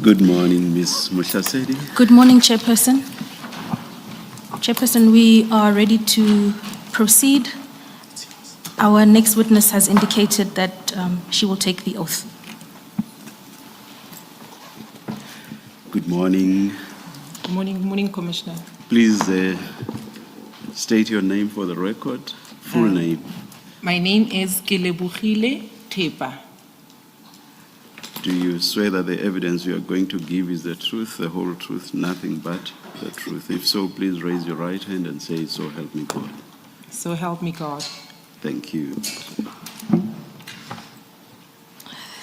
Good morning, Ms. Mkhwanazi. Good morning, Chairperson. Chairperson, we are ready to proceed. Our next witness has indicated that she will take the oath. Good morning. Good morning, Commissioner. Please state your name for the record, full name. My name is Kelebogile Tepa. Do you swear that the evidence you are going to give is the truth, the whole truth, nothing but the truth? If so, please raise your right hand and say, "So help me God." So help me God. Thank you.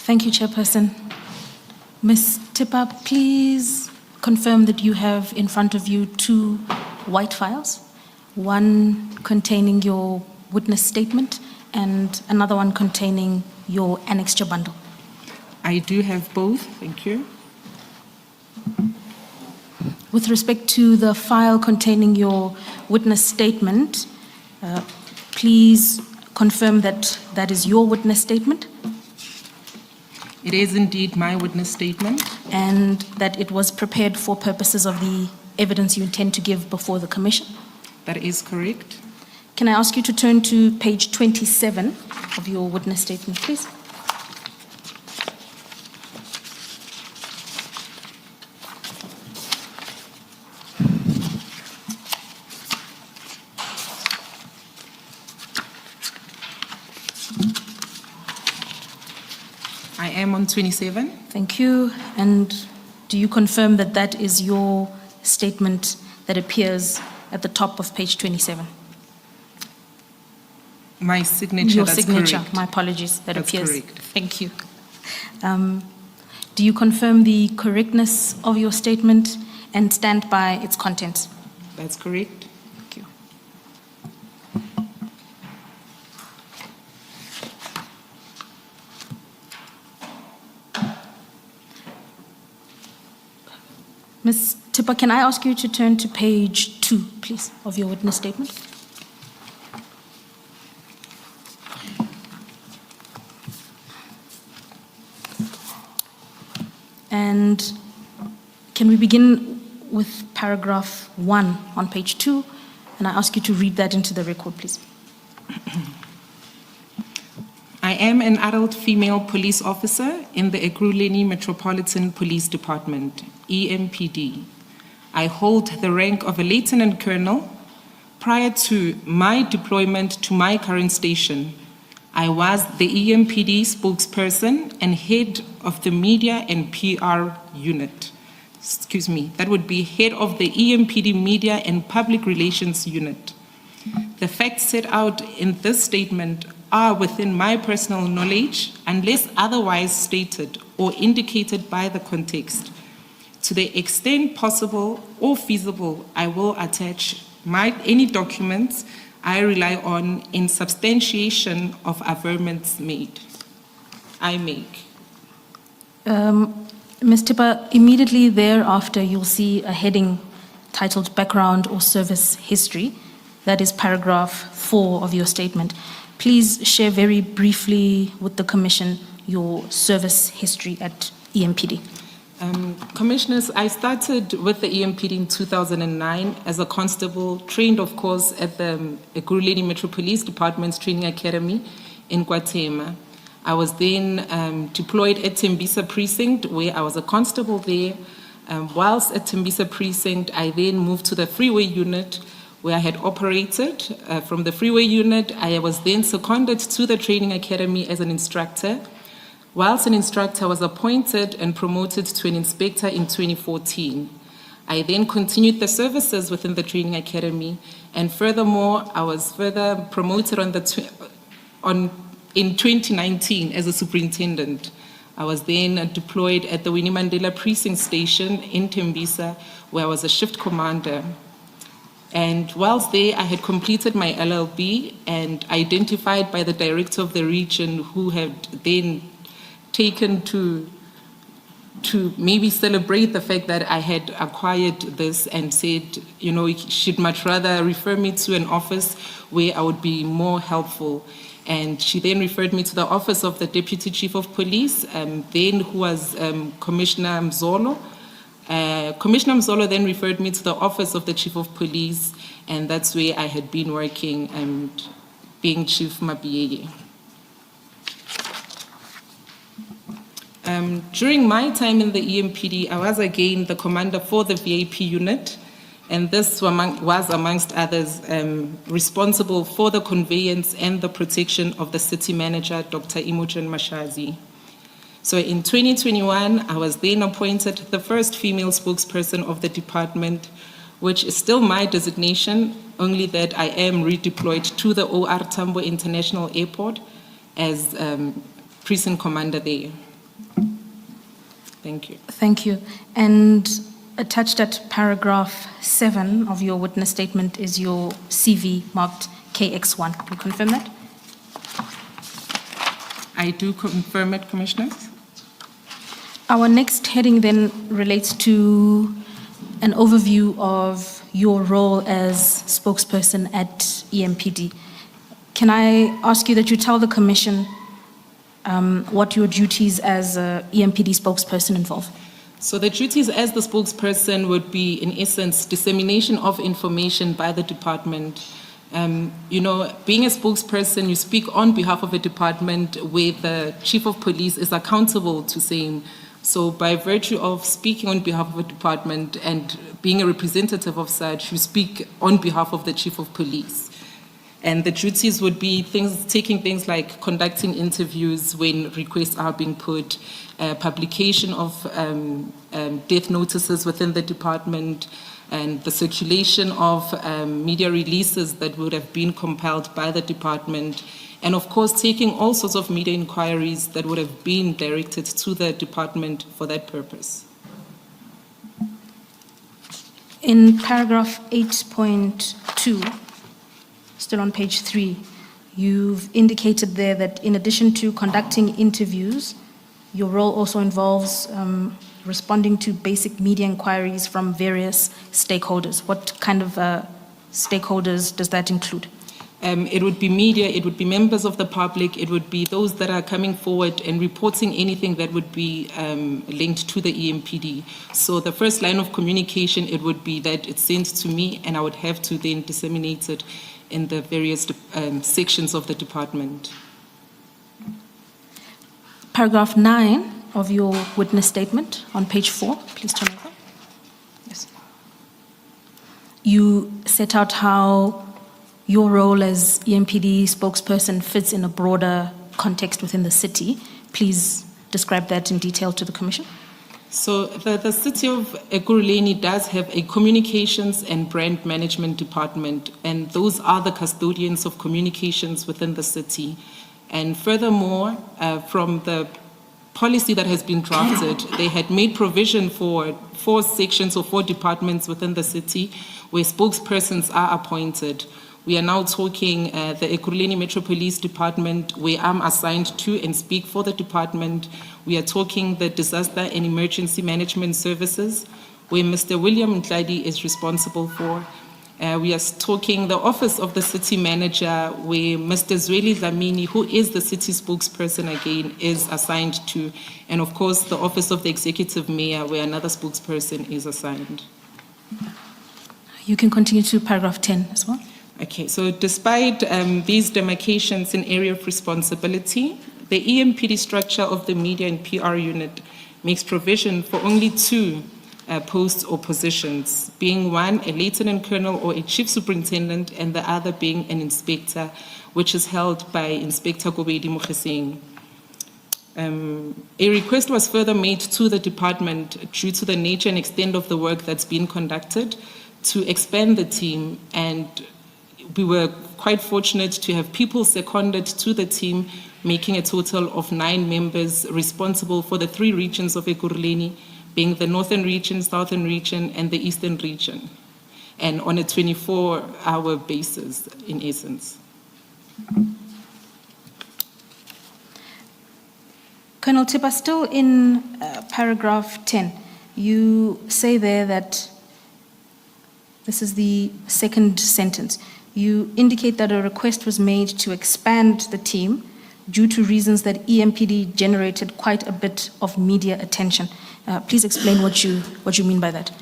Thank you, Chairperson. Ms. Tippa, please confirm that you have in front of you two white files, one containing your witness statement and another one containing your annexure bundle. I do have both, thank you. With respect to the file containing your witness statement, please confirm that that is your witness statement It is indeed my witness statement, and that it was prepared for purposes of the evidence you intend to give before the Commission. that is correct. Can I ask you to turn to page 27 of your witness statement, please? I am on 27. Thank you. And do you confirm that that is your statement that appears at the top of page 27? My signature, Your that's signature, correct. my apologies, that That's appears. correct. Thank you. Do you confirm the correctness of your statement and stand by its contents? That's correct. Thank you. Ms. Tippa, can I ask you to turn to page 2, please, of your witness statement? And can we begin with paragraph 1 on page 2? And I ask you to read that into the record, please. I am an adult female police officer in the Ekurhuleni Metropolitan Police Department, EMPD. I hold the rank of a lieutenant colonel. Prior to my deployment to my current station, I was the EMPD spokesperson and head of the media and PR unit. Excuse me, that would be head of the EMPD media and public relations unit. The facts set out in this statement are within my personal knowledge unless otherwise stated or indicated by the context. To the extent possible or feasible, I will attach any documents I rely on in substantiation of affirmance I make. Ms. Tippa, immediately thereafter, you'll see a heading titled Background or Service History. That is paragraph 4 of your statement. Please share very briefly with the Commission your service history at EMPD. Commissioners, I started with the EMPD in 2009 as a constable, trained, of course, at the Ekurhuleni Metro Police Department's Training Academy in KwaThema. I was then deployed at Tembisa Precinct, where I was a constable there. Whilst at Tembisa Precinct, I then moved to the Freeway Unit, where I had operated. From the Freeway Unit, I was then seconded to the Training Academy as an instructor. Whilst an instructor, I was appointed and promoted to an inspector in 2014. I then continued the services within the Training Academy, and furthermore, I was further promoted in 2019 as a superintendent. I was then deployed at the Winnie Mandela Precinct Station in Tembisa, where I was a shift commander. And whilst there, I had completed my LLB and identified by the director of the region, who had then taken to maybe celebrate the fact that I had acquired this and said, you know, she'd much rather refer me to an office where I would be more helpful. And she then referred me to the office of the Deputy Chief of Police, then who was Commissioner Mzolo. Commissioner Mzolo then referred me to the office of the Chief of Police, and that's where I had been working and being Chief Mabiyeye. During my time in the EMPD, I was again the commander for the VIP unit, and this was amongst others responsible for the conveyance and the protection of the city manager, Dr. Imogen Mashazi. So in 2021, I was then appointed the first female spokesperson of the department, which is still my designation, only that I am redeployed to the OR Tambo International Airport as precinct commander there. Thank you. Thank you. And attached at paragraph 7 of your witness statement is your CV marked KX1. Can you confirm that? I do confirm it, Commissioners. Our next heading then relates to an overview of your role as spokesperson at EMPD. Can I ask you that you tell the Commission what your duties as a EMPD spokesperson involve? So the duties as the spokesperson would be, in essence, dissemination of information by the department. You know, being a spokesperson, you speak on behalf of a department where the Chief of Police is accountable to same. So by virtue of speaking on behalf of a department and being a representative of such, you speak on behalf of the Chief of Police. And the duties would be taking things like conducting interviews when requests are being put, publication of death notices within the department, and the circulation of media releases that would have been compiled by the department, and of course taking all sorts of media inquiries that would have been directed to the department for that purpose. In paragraph 8.2, still on page 3, you've indicated there that in addition to conducting interviews, your role also involves responding to basic media inquiries from various stakeholders. What kind of stakeholders does that include? It would be media, it would be members of the public, it would be those that are coming forward and reporting anything that would be linked to the EMPD. So the first line of communication, it would be that it's sent to me and I would have to then disseminate it in the various sections of the department. Paragraph 9 of your witness statement on page 4, please turn over. Yes. You set out how your role as EMPD spokesperson fits in a broader context within the city. Please describe that in detail to the Commission. So the city of Ekurhuleni does have a communications and brand management department, and those are the custodians of communications within the city. And furthermore, from the policy that has been drafted, they had made provision for 4 sections or 4 departments within the city where spokespersons are appointed. We are now talking the Ekurhuleni Metro Police Department, where I'm assigned to and speak for the department. We are talking the Disaster and Emergency Management Services, where Mr. William Nhlanhla is responsible for. We are talking the Office of the City Manager, where Mr. Zweli Dlamini, who is the city spokesperson again, is assigned to. And of course, the Office of the Executive Mayor, where another spokesperson is assigned. You can continue to paragraph 10 as well. Okay, so despite these demarcations in area of responsibility, the EMPD structure of the media and PR unit makes provision for only 2 posts or positions, being one a lieutenant colonel or a chief superintendent, and the other being an inspector, which is held by Inspector Kobedi Mkhwanazi. A request was further made to the department due to the nature and extent of the work that's been conducted to expand the team, and we were quite fortunate to have people seconded to the team, making a total of 9 members responsible for the 3 regions of Ekurhuleni, being the Northern Region, Southern Region, and the Eastern Region, and on a 24-hour basis, in essence. Colonel Tippa, still in paragraph 10, you say there that, this is the second sentence, you indicate that a request was made to expand the team due to reasons that EMPD generated quite a bit of media attention. Please explain what you mean by that.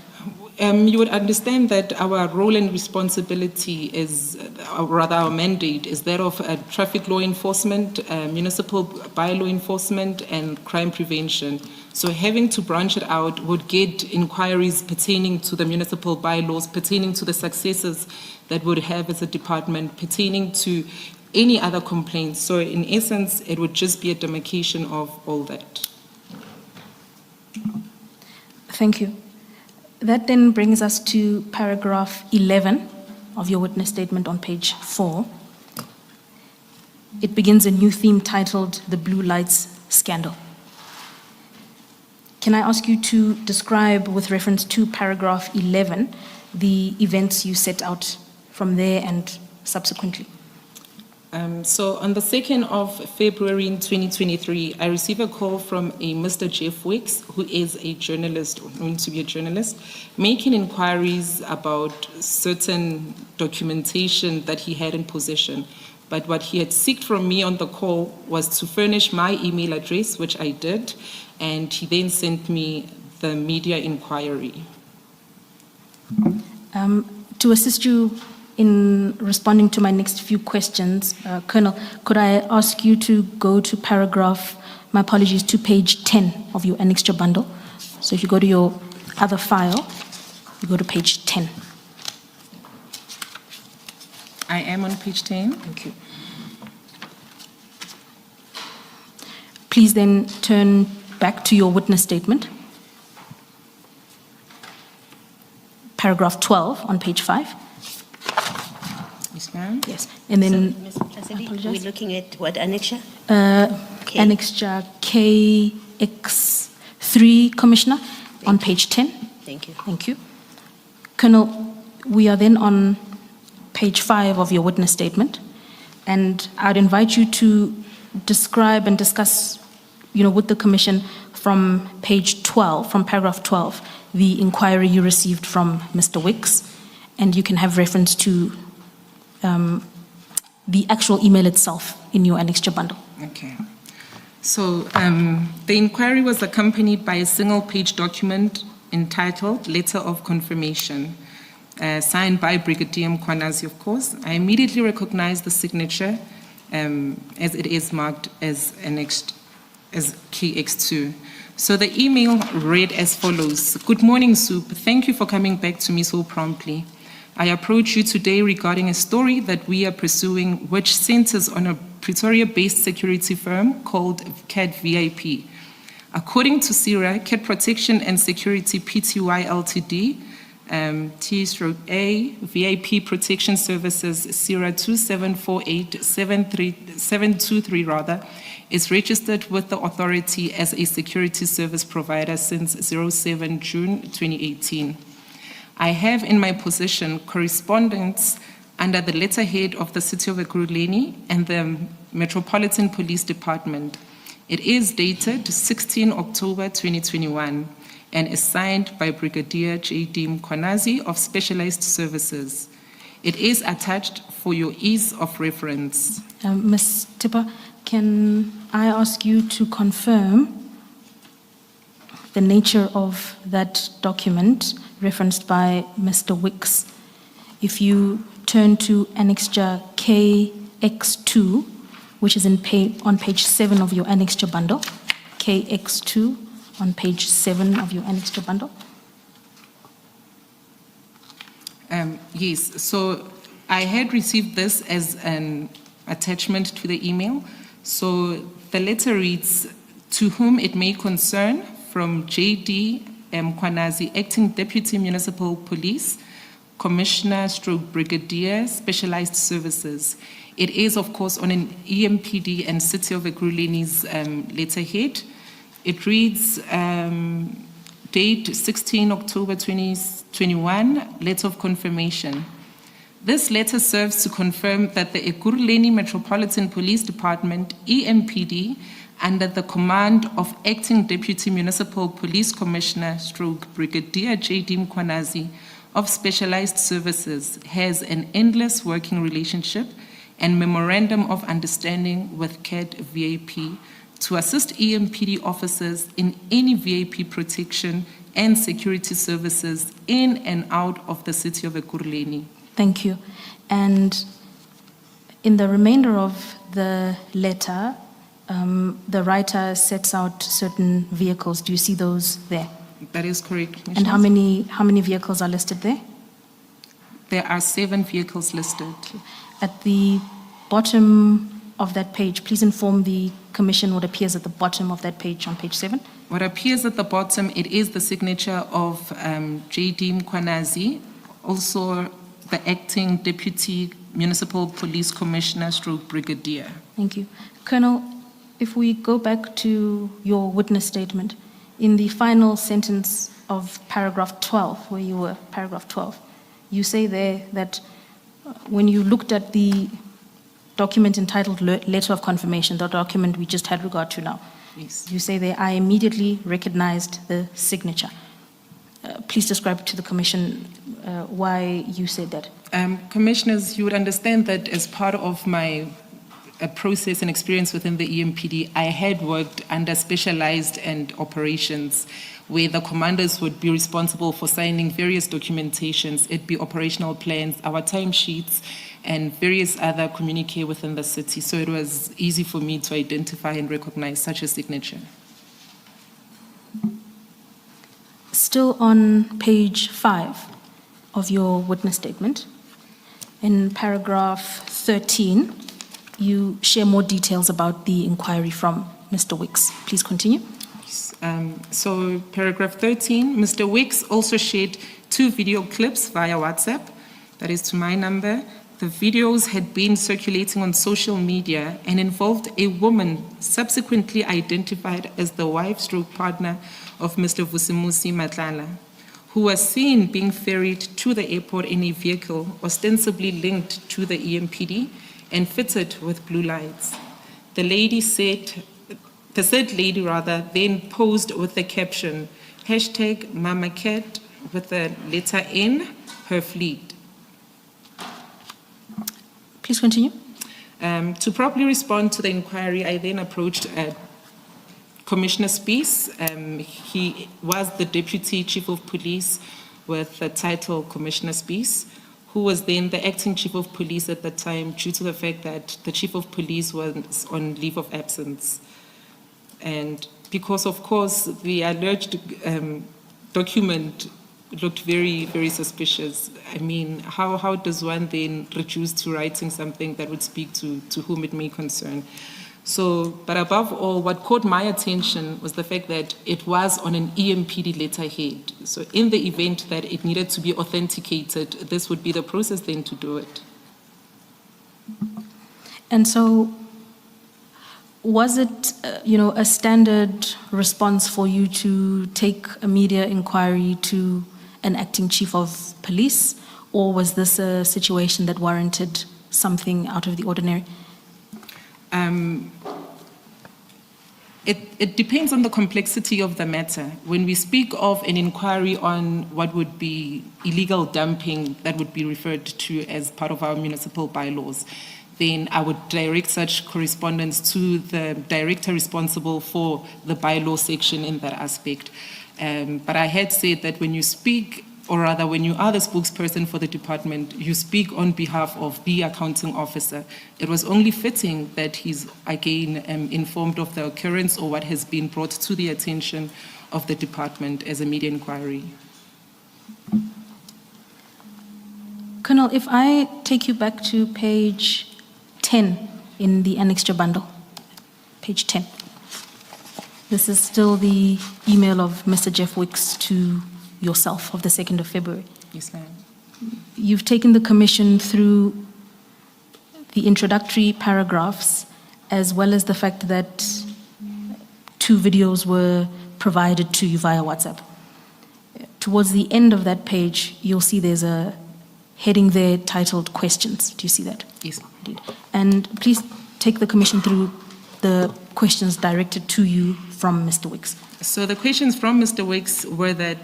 You would understand that our role and responsibility is, or rather our mandate, is that of traffic law enforcement, municipal bylaw enforcement, and crime prevention. So having to branch it out would get inquiries pertaining to the municipal bylaws, pertaining to the successes that would have as a department, pertaining to any other complaints. So in essence, it would just be a demarcation of all that. Thank you. That then brings us to paragraph 11 of your witness statement on page 4. It begins a new theme titled The Blue Lights Scandal. Can I ask you to describe, with reference to paragraph 11, the events you set out from there and subsequently? So on the 2nd of February in 2023, I received a call from a Mr. Jeff Wicks, who is a journalist, or known to be a journalist, making inquiries about certain documentation that he had in possession. But what he had sought from me on the call was to furnish my email address, which I did, and he then sent me the media inquiry. To assist you in responding to my next few questions, Colonel, could I ask you to go to paragraph, my apologies, to page 10 of your annexure bundle? So if you go to your other file, you go to page 10. I am on page 10. Thank you. Please then turn back to your witness statement. Paragraph 12 on page 5. Yes, ma'am. Yes. And then So, Ms. Mkhwanazi, we're looking at what annexure? Okay. annexure KX3, Commissioner, on page 10. Thank you. Thank you. Colonel, we are then on page 5 of your witness statement, and I'd invite you to describe and discuss, with the Commission from page 12, from paragraph 12, the inquiry you received from Mr. Wicks, and you can have reference to the actual email itself in your annexure bundle. Okay. So the inquiry was accompanied by a single-page document entitled Letter of Confirmation, signed by Brigadier Mkhwanazi, of course. I immediately recognized the signature as it is marked as annexed as KX2. So the email read as follows. Good morning, Soup. Thank you for coming back to me so promptly. I approach you today regarding a story that we are pursuing which centers on a Pretoria-based security firm called CAT VIP. According to CIRA, CAT Protection and Security Pty Ltd, T/A, VIP Protection Services, CIRA 2748723 rather, is registered with the authority as a security service provider since 07 June 2018. I have in my possession correspondence under the letterhead of the City of Ekurhuleni and the Metropolitan Police Department. It is dated 16 October 2021 and is signed by Brigadier J.D. Mkhwanazi of Specialized Services. It is attached for your ease of reference. Ms. Tipper, can I ask you to confirm the nature of that document referenced by Mr. Wicks? If you turn to annexure KX2, which is on page 7 of your annexure bundle, KX2 on page 7 of your annexure bundle. Yes, so I had received this as an attachment to the email. So the letter reads, to whom it may concern, from J.D. Mkhwanazi, Acting Deputy Municipal Police, Commissioner / Brigadier, Specialized Services. It is, of course, on an EMPD and City of Ekurhuleni's letterhead. It reads, date 16 October 2021, letter of confirmation. This letter serves to confirm that the Ekurhuleni Metropolitan Police Department, EMPD, under the command of Acting Deputy Municipal Police Commissioner / Brigadier J.D. Mkhwanazi of Specialized Services has an endless working relationship and memorandum of understanding with CAD VIP to assist EMPD officers in any VIP protection and security services in and out of the city of Ekurhuleni. Thank you. And in the remainder of the letter, the writer sets out certain vehicles. Do you see those there? That is correct, And how many vehicles are listed there? There are 7 vehicles listed. At the bottom of that page, please inform the Commission what appears at the bottom of that page on page 7. What appears at the bottom, it is the signature of J.D. Mkhwanazi, also the acting Deputy Municipal Police Commissioner / Brigadier. Thank you. Colonel, if we go back to your witness statement, in the final sentence of paragraph 12, where you were, paragraph 12, you say there that when you looked at the document entitled Letter of Confirmation, the document we just had regard to now, Yes. you say there, I immediately recognized the signature. Please describe to the Commission why you said that. Commissioners, you would understand that as part of my process and experience within the EMPD, I had worked under specialized and operations where the commanders would be responsible for signing various documentations. It'd be operational plans, our timesheets, and various other communique within the city. So it was easy for me to identify and recognize such a signature. Still on page 5 of your witness statement, in paragraph 13, you share more details about the inquiry from Mr. Wicks. Please continue. So paragraph 13, Mr. Wicks also shared 2 video clips via WhatsApp, that is to my number. The videos had been circulating on social media and involved a woman subsequently identified as the wife / partner of Mr. Vusimusi Madlanga, who was seen being ferried to the airport in a vehicle ostensibly linked to the EMPD and fitted with blue lights. The said lady then posed with the caption, #MamaCat with the letter N, her fleet. Please continue. To properly respond to the inquiry, I then approached Commissioner Spies. He was the Deputy Chief of Police with the title Commissioner Spies, who was then the acting Chief of Police at the time due to the fact that the Chief of Police was on leave of absence. And because, of course, the alleged document looked very, very suspicious. I mean, how does one then reduce to writing something that would speak to whom it may concern? So, but above all, what caught my attention was the fact that it was on an EMPD letterhead. So in the event that it needed to be authenticated, this would be the process then to do it. And so, was it, a standard response for you to take a media inquiry to an acting chief of police, or was this a situation that warranted something out of the ordinary? It depends on the complexity of the matter. When we speak of an inquiry on what would be illegal dumping that would be referred to as part of our municipal bylaws, then I would direct such correspondence to the director responsible for the bylaw section in that aspect. But I had said that when you speak, or rather when you are the spokesperson for the department, you speak on behalf of the accounting officer. It was only fitting that he's again informed of the occurrence or what has been brought to the attention of the department as a media inquiry. Colonel, if I take you back to page 10 in the annexure bundle, page 10. This is still the email of Mr. Jeff Wicks to yourself of the 2nd of February. Yes, ma'am. You've taken the commission through the introductory paragraphs as well as the fact that 2 videos were provided to you via WhatsApp. Towards the end of that page, you'll see there's a heading there titled questions. Do you see that? Yes. Indeed. And please take the commission through the questions directed to you from Mr. Wicks. So the questions from Mr. Wicks were that,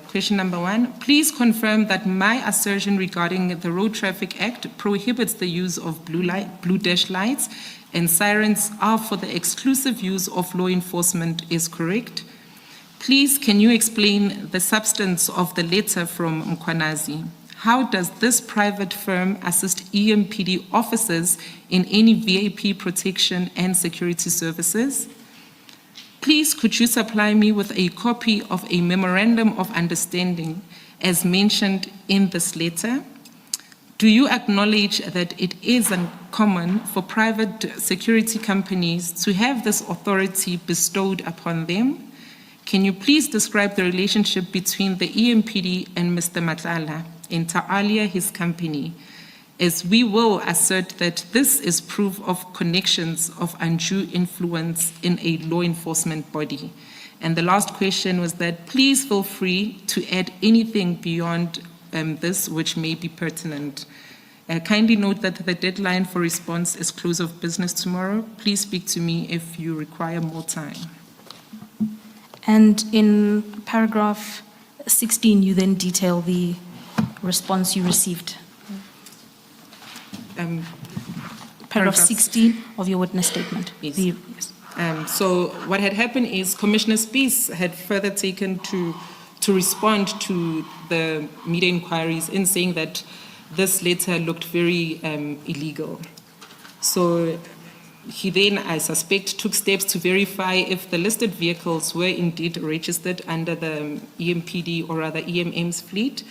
question number 1, please confirm that my assertion regarding the Road Traffic Act prohibits the use of blue dash lights and sirens are for the exclusive use of law enforcement is correct. Please, can you explain the substance of the letter from Mkhwanazi? How does this private firm assist EMPD officers in any VIP protection and security services? Please, could you supply me with a copy of a memorandum of understanding as mentioned in this letter? Do you acknowledge that it is uncommon for private security companies to have this authority bestowed upon them? Can you please describe the relationship between the EMPD and Mr. Madlanga, inter alia his company, as we will assert that this is proof of connections of undue influence in a law enforcement body. And the last question was that please feel free to add anything beyond this which may be pertinent. Kindly note that the deadline for response is close of business tomorrow. Please speak to me if you require more time. And in paragraph 16, you then detail the response you received. Paragraph 16 of your witness statement. Yes. Yes. So what had happened is Commissioner Spies had further taken to respond to the media inquiries in saying that this letter looked very illegal. So he then, I suspect, took steps to verify if the listed vehicles were indeed registered under the EMPD or rather EMM's fleet.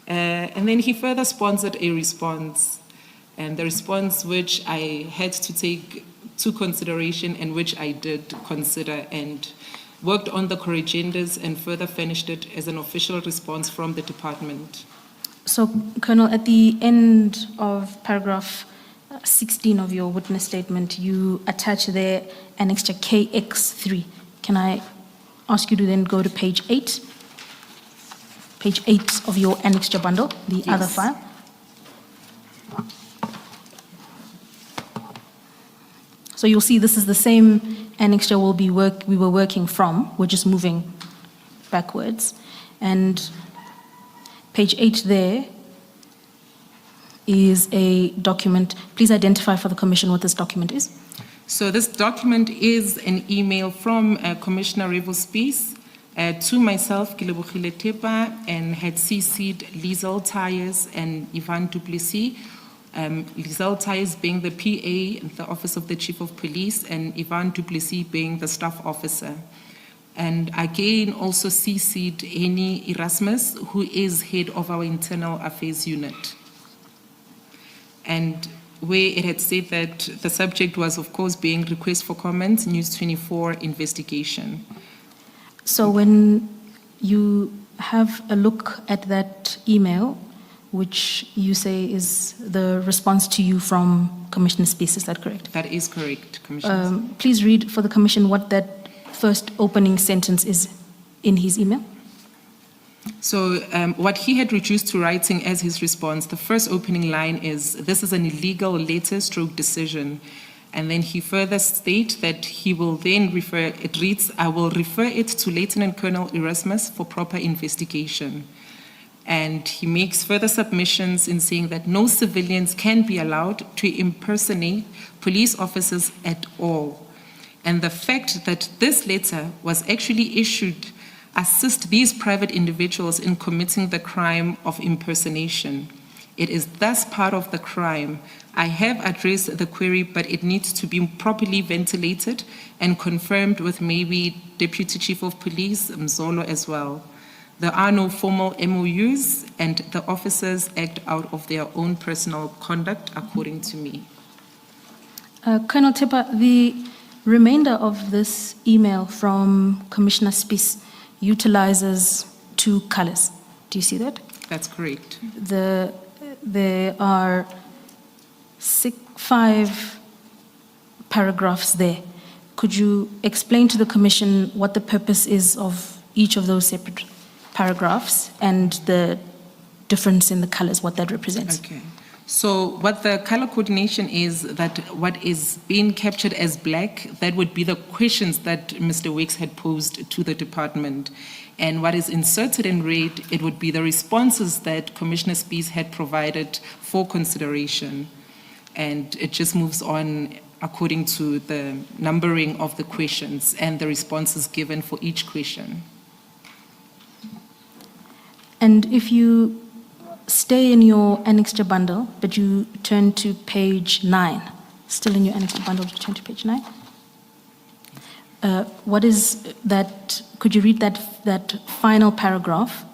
And then he further sponsored a response. And the response which I had to take to consideration and which I did consider and worked on the core agendas and further furnished it as an official response from the department. So, Colonel, at the end of paragraph 16 of your witness statement, you attach there annexure KX3. Can I ask you to then go to page 8? Page 8 of your annexure bundle, the Yes. other file. So you'll see this is the same annexure we were working from. We're just moving backwards. And page 8 there is a document. Please identify for the Commission what this document is. So this document is an email from Commissioner Revo Spies to myself, Kilebogile Tepa, and had CC'd Liesel Tyres and Ivan Duplessis. Liesel Tyres being the PA, the Office of the Chief of Police, and Ivan Duplessis being the staff officer. And again, also CC'd Henny Erasmus, who is head of our internal affairs unit. And where it had said that the subject was, of course, being request for comment, News 24 investigation. So when you have a look at that email, which you say is the response to you from Commissioner Spies, is that correct? That is correct, Commissioner. Please read for the Commission what that first opening sentence is in his email. So what he had reduced to writing as his response, the first opening line is, this is an illegal letter stroke decision. And then he further states that he will then refer, it reads, I will refer it to Lieutenant Colonel Erasmus for proper investigation. And he makes further submissions in saying that no civilians can be allowed to impersonate police officers at all. And the fact that this letter was actually issued assists these private individuals in committing the crime of impersonation. It is thus part of the crime. I have addressed the query, but it needs to be properly ventilated and confirmed with maybe Deputy Chief of Police, Mzolo, as well. There are no formal MOUs, and the officers act out of their own personal conduct, according to me. Colonel Tepa, the remainder of this email from Commissioner Spies utilizes two colors. Do you see that? That's correct. There are 5 paragraphs there. Could you explain to the Commission what the purpose is of each of those separate paragraphs and the difference in the colors, what that represents? Okay. So what the color coordination is, that what is being captured as black, that would be the questions that Mr. Wicks had posed to the department. And what is inserted in red, it would be the responses that Commissioner Spies had provided for consideration. And it just moves on according to the numbering of the questions and the responses given for each question. And if you stay in your annexure bundle, but you turn to page 9, still in your annexure bundle, you turn to page 9. What is that? Could you read that final paragraph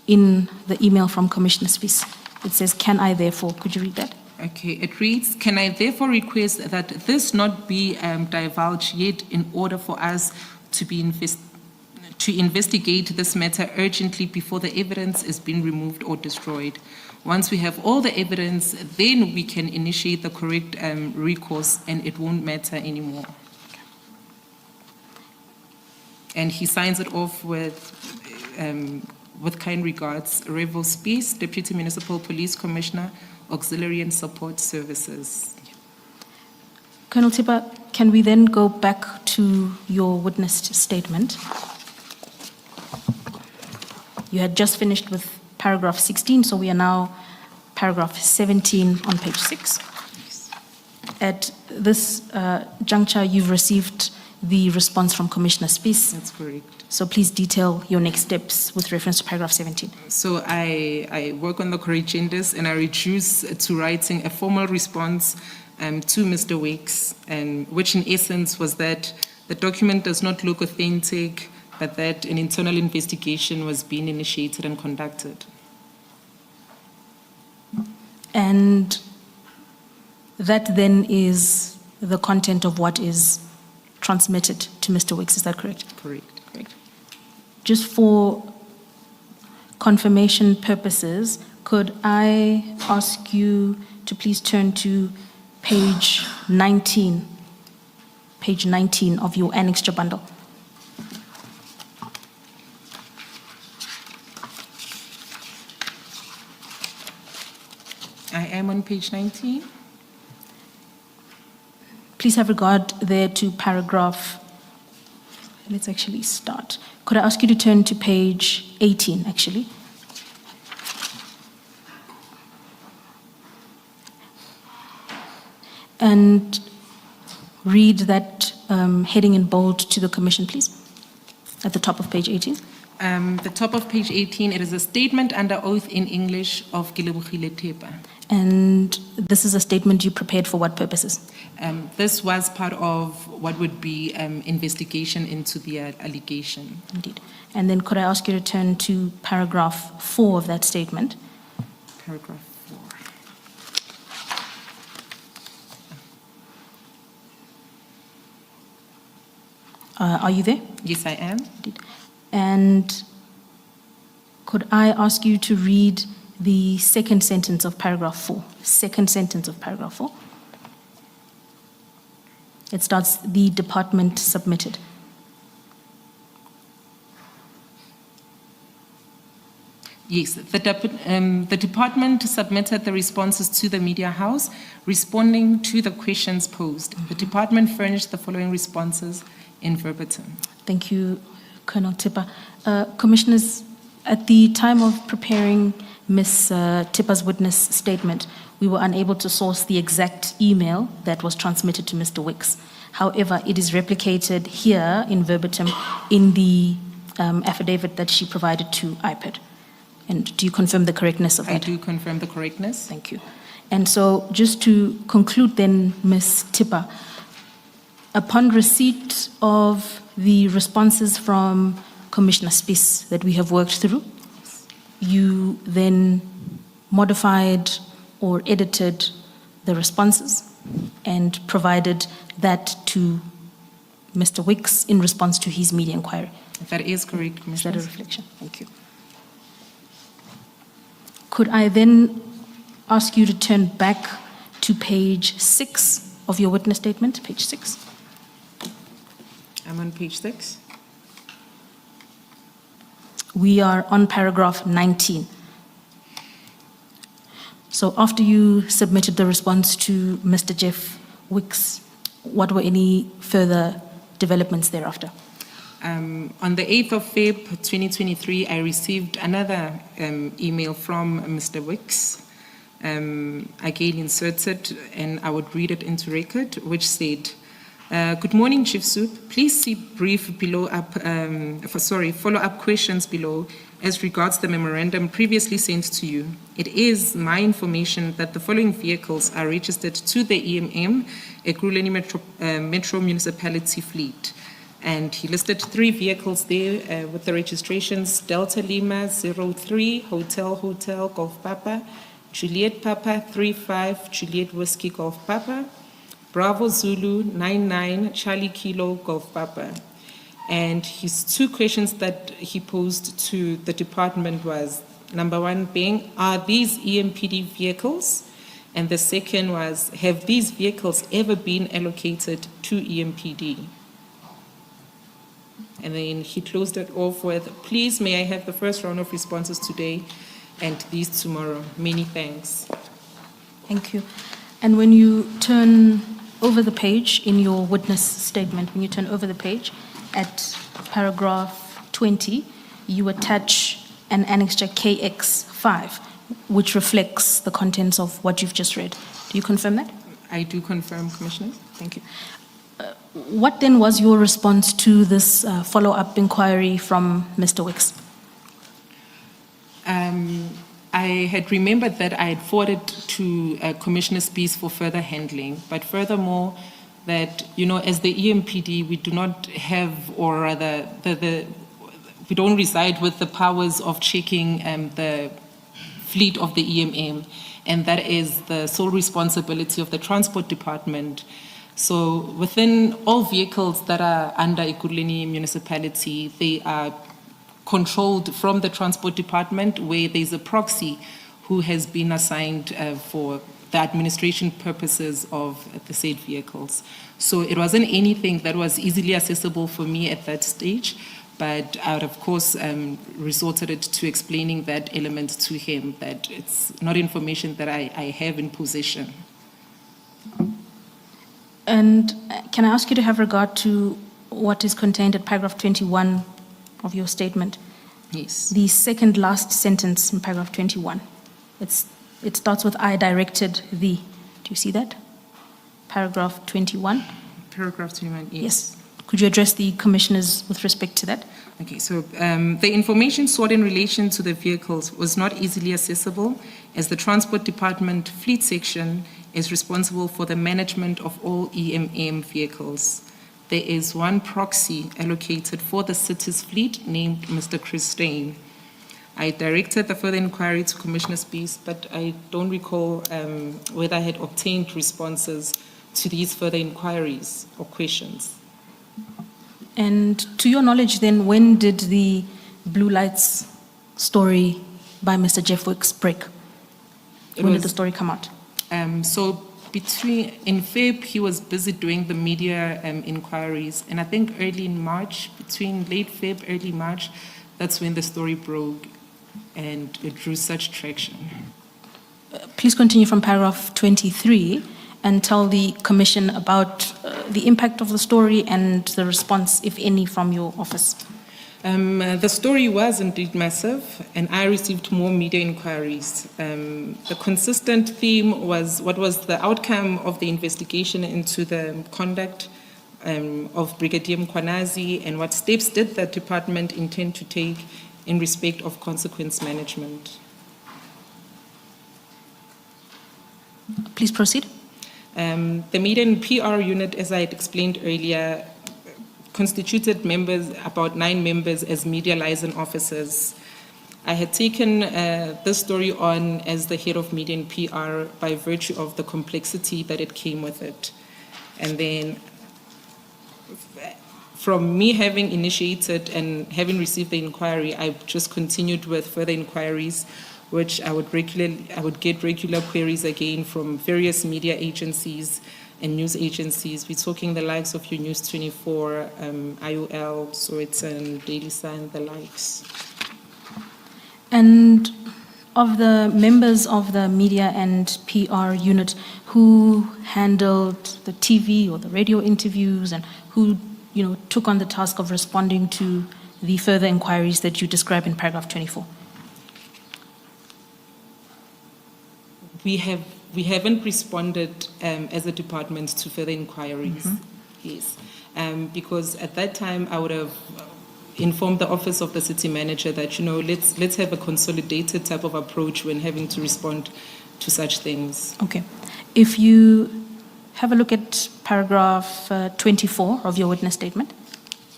in the email from Commissioner Spies? It says, "Can I therefore?" Could you read that? Okay, it reads, "Can I therefore request that this not be divulged yet in order for us to investigate this matter urgently before the evidence is being removed or destroyed. Once we have all the evidence, then we can initiate the correct recourse and it won't matter anymore." And he signs it off with kind regards, Revel Spies, Deputy Municipal Police Commissioner, Auxiliary and Support Services. Colonel Tipper, can we then go back to your witnessed statement? You had just finished with paragraph 16, so we are now paragraph 17 on page 6. At this juncture, you've received the response from Commissioner Spies. That's correct. So please detail your next steps with reference to paragraph 17. So I work on the corrigendus and I reduce to writing a formal response to Mr. Wicks, which in essence was that the document does not look authentic, but that an internal investigation was being initiated and conducted. And that then is the content of what is transmitted to Mr. Wicks, is that correct? Correct. Correct. Just for confirmation purposes, could I ask you to please turn to page 19 of your annexure bundle? I am on page 19. Please have regard there to paragraph, let's actually start. Could I ask you to turn to page 18, actually? And read that heading in bold to the Commission, please, at the top of page 18. The top of page 18, it is a statement under oath in English of Gilebogile Tepa. And this is a statement you prepared for what purposes? This was part of what would be investigation into the allegation. Indeed. And then could I ask you to turn to paragraph 4 of that statement? Paragraph 4. Are you there? Yes, I am. Indeed. And could I ask you to read the second sentence of paragraph 4? Second sentence of paragraph 4. It starts, "The department submitted." Yes, the department submitted the responses to the media house, responding to the questions posed. The department furnished the following responses in verbatim. Thank you, Colonel Tipper. Commissioners, at the time of preparing Ms. Tipper's witness statement, we were unable to source the exact email that was transmitted to Mr. Wicks. However, it is replicated here in verbatim in the affidavit that she provided to IPED. And do you confirm the correctness of that? I do confirm the correctness. Thank you. And so just to conclude then, Ms. Tipper, upon receipt of the responses from Commissioner Spies that we have worked through, you then modified or edited the responses and provided that to Mr. Wicks in response to his media inquiry. That is correct, Is Commissioner. that a reflection? Thank you. Could I then ask you to turn back to page 6 of your witness statement, page 6? I'm on page 6. We are on paragraph 19. So after you submitted the response to Mr. Jeff Wicks, what were any further developments thereafter? On the 8th of Feb 2023, I received another email from Mr. Wicks, again inserted, and I would read it into record, which said, good morning, Chief Soup. Please see brief follow-up questions below as regards the memorandum previously sent to you. It is my information that the following vehicles are registered to the EMM, Ekurhuleni Metro Municipality Fleet. And he listed 3 vehicles there with the registrations: Delta Lima 03, Hotel Golf Papa, Juliet Papa 35, Juliet Whiskey Golf Papa, Bravo Zulu 99, Charlie Kilo Golf Papa. And his 2 questions that he posed to the department was, number 1 being, are these EMPD vehicles? And the second was, have these vehicles ever been allocated to EMPD? And then he closed it off with, please, may I have the first round of responses today and these tomorrow. Many thanks. Thank you. And when you turn over the page in your witness statement, when you turn over the page at paragraph 20, you attach an annexure KX5, which reflects the contents of what you've just read. Do you confirm that? I do confirm, Commissioner. Thank you. What then was your response to this follow-up inquiry from Mr. Wicks? I had remembered that I had forwarded to Commissioner Spies for further handling, but furthermore, that, you know, as the EMPD, we do not have, or rather, we don't reside with the powers of checking the fleet of the EMM, and that is the sole responsibility of the Transport Department. So within all vehicles that are under Ekurhuleni municipality, they are controlled from the Transport Department, where there's a proxy who has been assigned for the administration purposes of the said vehicles. So it wasn't anything that was easily accessible for me at that stage, but I would, of course, resorted it to explaining that element to him, that it's not information that I have in possession. And can I ask you to have regard to what is contained at paragraph 21 of your statement? Yes. The second last sentence in paragraph 21. It starts with, I directed thee. Do you see that? Paragraph 21. Paragraph 21, yes. Yes. Could you address the commissioners with respect to that? Okay, so the information sought in relation to the vehicles was not easily accessible, as the Transport Department Fleet Section is responsible for the management of all EMM vehicles. There is one proxy allocated for the city's fleet named Mr. Christine. I directed the further inquiry to Commissioner Spies, but I don't recall whether I had obtained responses to these further inquiries or questions. And to your knowledge then, when did the Blue Lights story by Mr. Jeff Wicks break? When did the story come out? So in Feb, he was busy doing the media inquiries, and I think early in March, between late Feb, early March, that's when the story broke and it drew such traction. Please continue from paragraph 23 and tell the Commission about the impact of the story and the response, if any, from your office. The story was indeed massive, and I received more media inquiries. The consistent theme was what was the outcome of the investigation into the conduct of Brigadier Mkhwanazi, and what steps did the department intend to take in respect of consequence management. Please proceed. The media and PR unit, as I had explained earlier, constituted members, about 9 members, as media liaison officers. I had taken this story on as the head of media and PR by virtue of the complexity that it came with it. And then from me having initiated and having received the inquiry, I just continued with further inquiries, which I would get regular queries again from various media agencies and news agencies. We're talking the likes of your News 24, IOL, so it's Daily Sun, the likes. And Of the members of the media and PR unit who handled the TV or the radio interviews and who, took on the task of responding to the further inquiries that you describe in paragraph 24? We haven't responded as a department to further inquiries. Yes, because at that time I would have informed the office of the city manager that let's have a consolidated type of approach when having to respond to such things. Okay. If you have a look at paragraph 24 of your witness statement.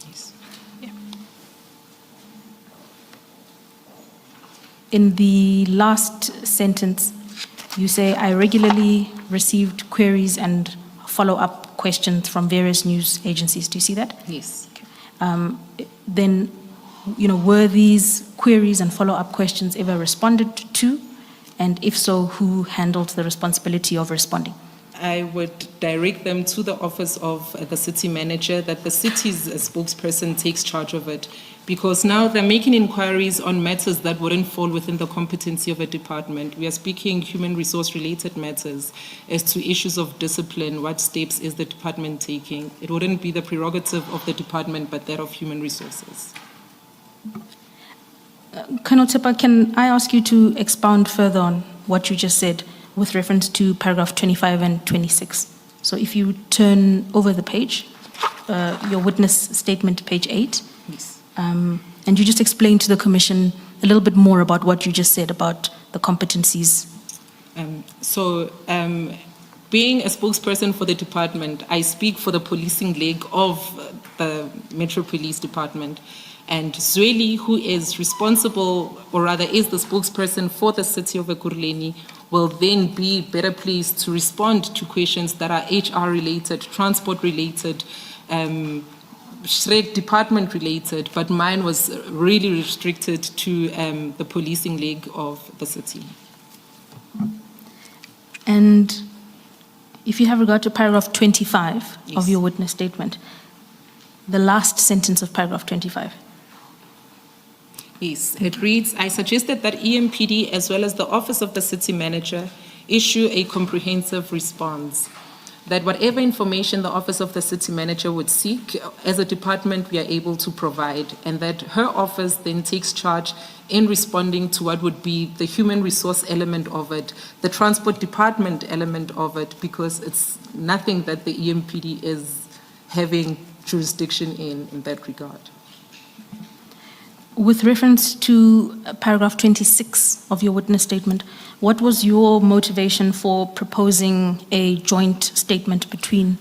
Yes. Yeah. In the last sentence, you say, I regularly received queries and follow-up questions from various news agencies. Do you see that? Yes. Then, were these queries and follow-up questions ever responded to? And if so, who handled the responsibility of responding? I would direct them to the office of the city manager, that the city's spokesperson takes charge of it. Because now they're making inquiries on matters that wouldn't fall within the competency of a department. We are speaking human resource related matters as to issues of discipline. What steps is the department taking? It wouldn't be the prerogative of the department, but that of human resources. Colonel Tipper, can I ask you to expound further on what you just said with reference to paragraph 25 and 26? So if you turn over the page, your witness statement, page 8. Yes. And you just explain to the Commission a little bit more about what you just said about the competencies. Being a spokesperson for the department, I speak for the policing leg of the Metro Police Department. And Zweli, who is responsible, or rather is the spokesperson for the city of Ekurhuleni, will then be better placed to respond to questions that are HR related, transport related, department related, but mine was really restricted to the policing leg of the city. And if you have regard to paragraph 25 Yes. of your witness statement, the last sentence of paragraph 25. Yes, it reads, I suggested that EMPD as well as the office of the city manager issue a comprehensive response. That whatever information the office of the city manager would seek, as a department we are able to provide, and that her office then takes charge in responding to what would be the human resource element of it, the transport department element of it, because it's nothing that the EMPD is having jurisdiction in that regard. With reference to paragraph 26 of your witness statement, what was your motivation for proposing a joint statement between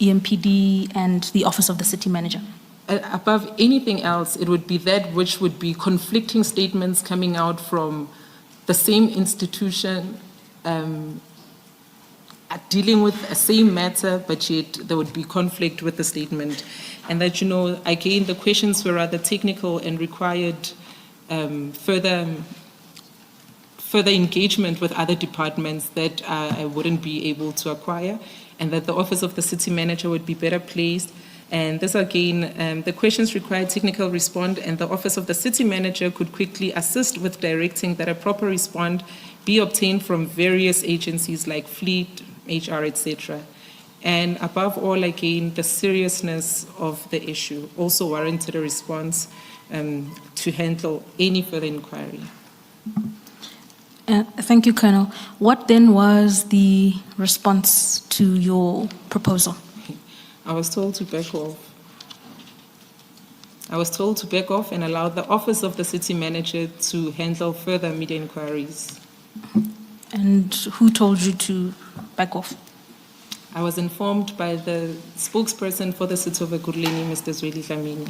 EMPD and the office of the city manager? Above anything else, it would be that which would be conflicting statements coming out from the same institution, dealing with the same matter, but yet there would be conflict with the statement. And that, again, the questions were rather technical and required further engagement with other departments that I wouldn't be able to acquire, and that the office of the city manager would be better placed. And this again, the questions required technical response, and the office of the city manager could quickly assist with directing that a proper response be obtained from various agencies like Fleet, HR, etc. And above all, again, the seriousness of the issue also warranted a response to handle any further inquiry. Thank you, Colonel. What then was the response to your proposal? I was told to back off. I was told to back off and allow the office of the city manager to handle further media inquiries. And who told you to back off? I was informed by the spokesperson for the city of Ekurhuleni, Mr. Nhlanhla.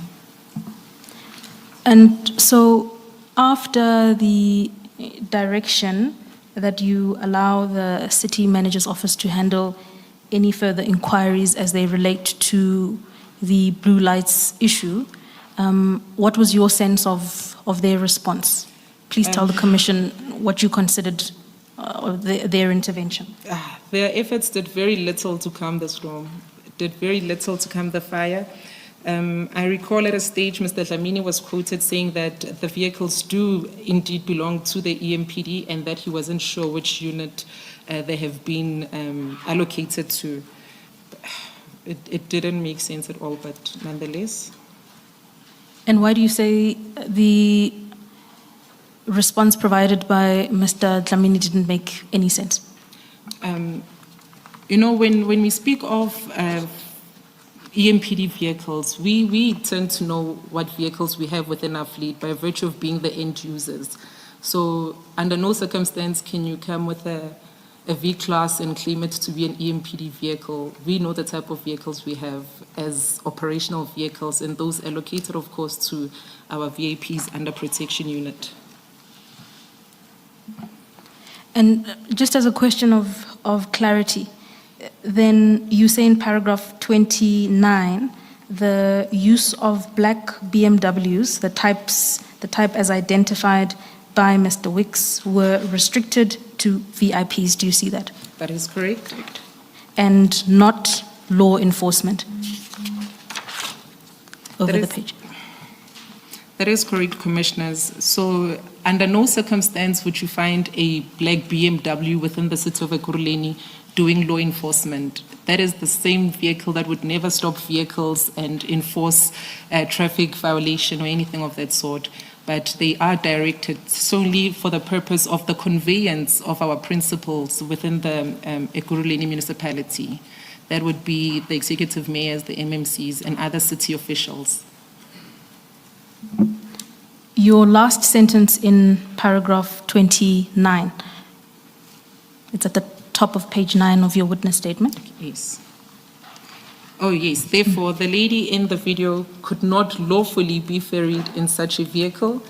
And so after the direction that you allow the city manager's office to handle any further inquiries as they relate to the blue lights issue, what was your sense of their response? Please tell the Commission what you considered their intervention. Their efforts did very little to calm the storm, did very little to calm the fire. I recall at a stage Mr. Dlamini was quoted saying that the vehicles do indeed belong to the EMPD and that he wasn't sure which unit they have been allocated to. It didn't make sense at all, but nonetheless. And why do you say the response provided by Mr. Dlamini didn't make any sense? You know, when we speak of EMPD vehicles, we tend to know what vehicles we have within our fleet by virtue of being the end users. So under no circumstance can you come with a V-Class and claim it to be an EMPD vehicle. We know the type of vehicles we have as operational vehicles, and those allocated, of course, to our VAPs under protection unit. And just as a question of clarity, then you say in paragraph 29, the use of black BMWs, the type as identified by Mr. Wicks, were restricted to VIPs. Do you see that? That is correct. And not law enforcement over the page. That is correct, Commissioners. So under no circumstance would you find a black BMW within the city of Ekurhuleni doing law enforcement. That is the same vehicle that would never stop vehicles and enforce traffic violation or anything of that sort. But they are directed solely for the purpose of the conveyance of our principles within the Ekurhuleni municipality. That would be the executive mayors, the MMCs, and other city officials. Your last sentence in paragraph 29, it's at the top of page 9 of your witness statement. Yes. Oh, yes. Therefore, the lady in the video could not lawfully be ferried in such a vehicle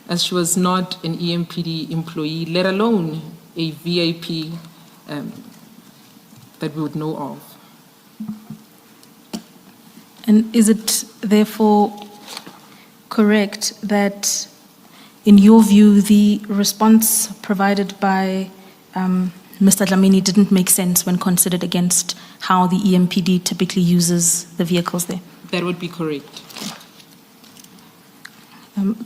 as she was not an EMPD employee, let alone a VIP that we would know of. And is it therefore correct that, in your view, the response provided by Mr. Dlamini didn't make sense when considered against how the EMPD typically uses the vehicles there? That would be correct.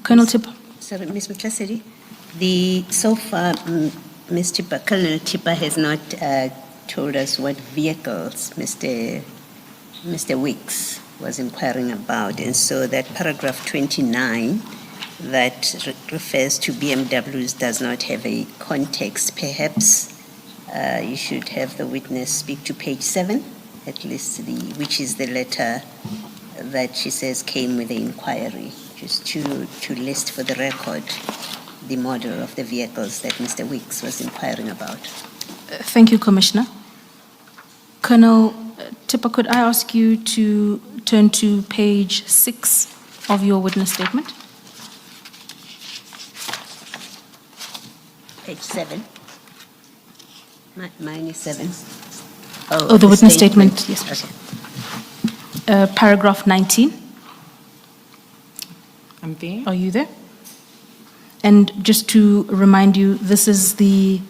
Colonel Tipper. Sorry, Ms. Mkhwanazi, so far, Ms. Tipper, Colonel Tipper has not told us what vehicles Mr. Wicks was inquiring about, and so that paragraph 29 that refers to BMWs does not have a context. Perhaps you should have the witness speak to page 7, at least, which is the letter that she says came with the inquiry, just to list for the record the model of the vehicles that Mr. Wicks was inquiring about. Thank you, Commissioner. Colonel Tipper, could I ask you to turn to page 6 of your witness statement? Page 7. Mine is 7. Oh, the witness statement, yes. Okay. Paragraph 19. I'm there. Are you there? And just to remind you, this is the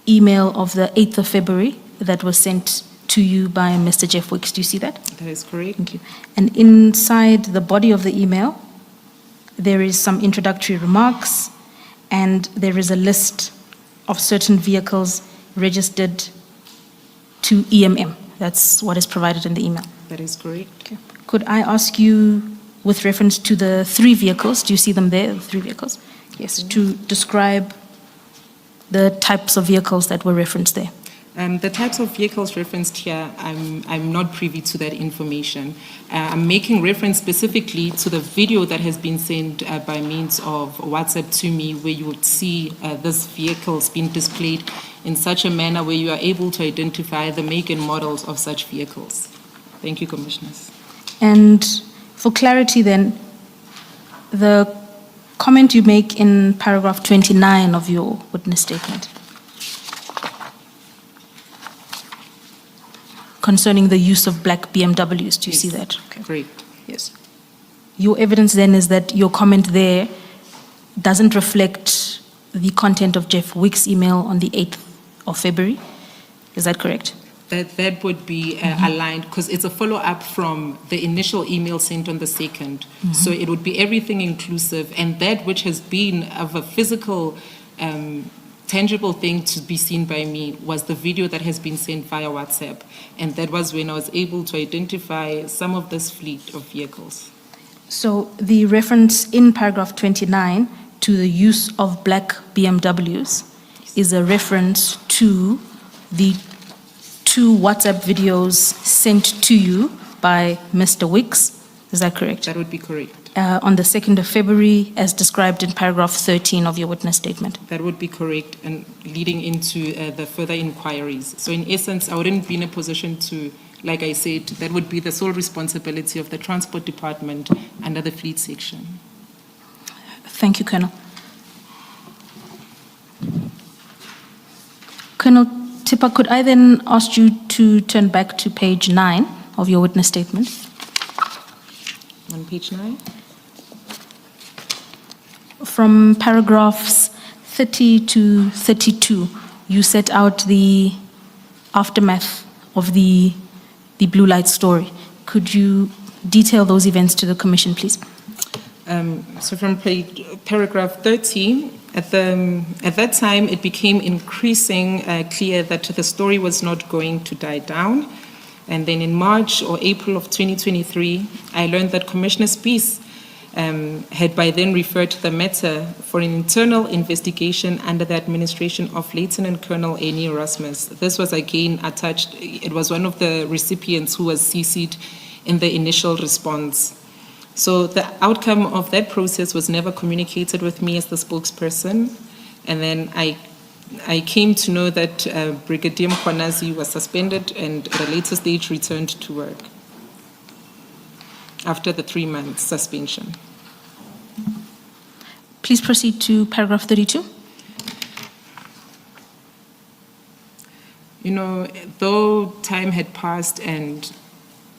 email of the 8th of February that was sent to you by Mr. Jeff Wicks. Do you see that? That is correct. Thank you. And inside the body of the email, there is some introductory remarks, and there is a list of certain vehicles registered to EMM. That's what is provided in the email. That is correct. Okay. Could I ask you, with reference to the 3 vehicles, do you see them there, the 3 vehicles? Yes, to describe the types of vehicles that were referenced there. The types of vehicles referenced here, I'm not privy to that information. I'm making reference specifically to the video that has been sent by means of WhatsApp to me, where you would see these vehicles being displayed in such a manner where you are able to identify the make and models of such vehicles. Thank you, Commissioners. And for clarity then, the comment you make in paragraph 29 of your witness statement concerning the use of black BMWs, do you see that? Okay. Great. Yes. Your evidence then is that your comment there doesn't reflect the content of Jeff Wicks' email on the 8th of February. Is that correct? That would be aligned, because it's a follow-up from the initial email sent on the 2nd. So it would be everything inclusive, and that which has been of a physical, tangible thing to be seen by me was the video that has been sent via WhatsApp. And that was when I was able to identify some of this fleet of vehicles. So the reference in paragraph 29 to the use of black BMWs is a reference to the 2 WhatsApp videos sent to you by Mr. Wicks. Is that correct? That would be correct. On the 2nd of February, as described in paragraph 13 of your witness statement. That would be correct, and leading into the further inquiries. So in essence, I wouldn't be in a position to, like I said, that would be the sole responsibility of the Transport Department under the Fleet section. Thank you, Colonel. Colonel Tipper, could I then ask you to turn back to page 9 of your witness statement? On page 9? From paragraphs 30 to 32, you set out the aftermath of the blue light story. Could you detail those events to the Commission, please? So from paragraph 13, at that time, it became increasing clear that the story was not going to die down. And then in March or April of 2023, I learned that Commissioner Spies had by then referred to the matter for an internal investigation under the administration of Lieutenant Colonel Annie Erasmus. This was again attached, it was one of the recipients who was CC'd in the initial response. So the outcome of that process was never communicated with me as the spokesperson. And then I came to know that Brigadier Mkhwanazi was suspended and at a later stage returned to work after the 3-month suspension. Please proceed to paragraph 32. You know, though time had passed and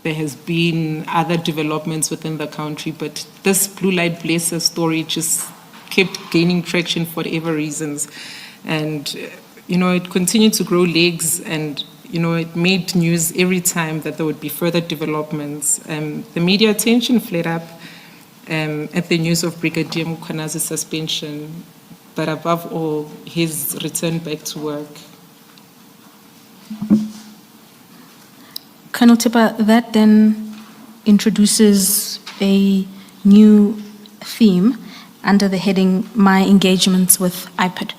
there has been other developments within the country, but this Blue Light Blazer story just kept gaining traction for whatever reasons. And, you know, it continued to grow legs and, you know, it made news every time that there would be further developments. The media attention flared up at the news of Brigadier Mkhwanazi's suspension, but above all, his return back to work. Colonel Tipper, that then introduces a new theme under the heading My Engagements with IPID.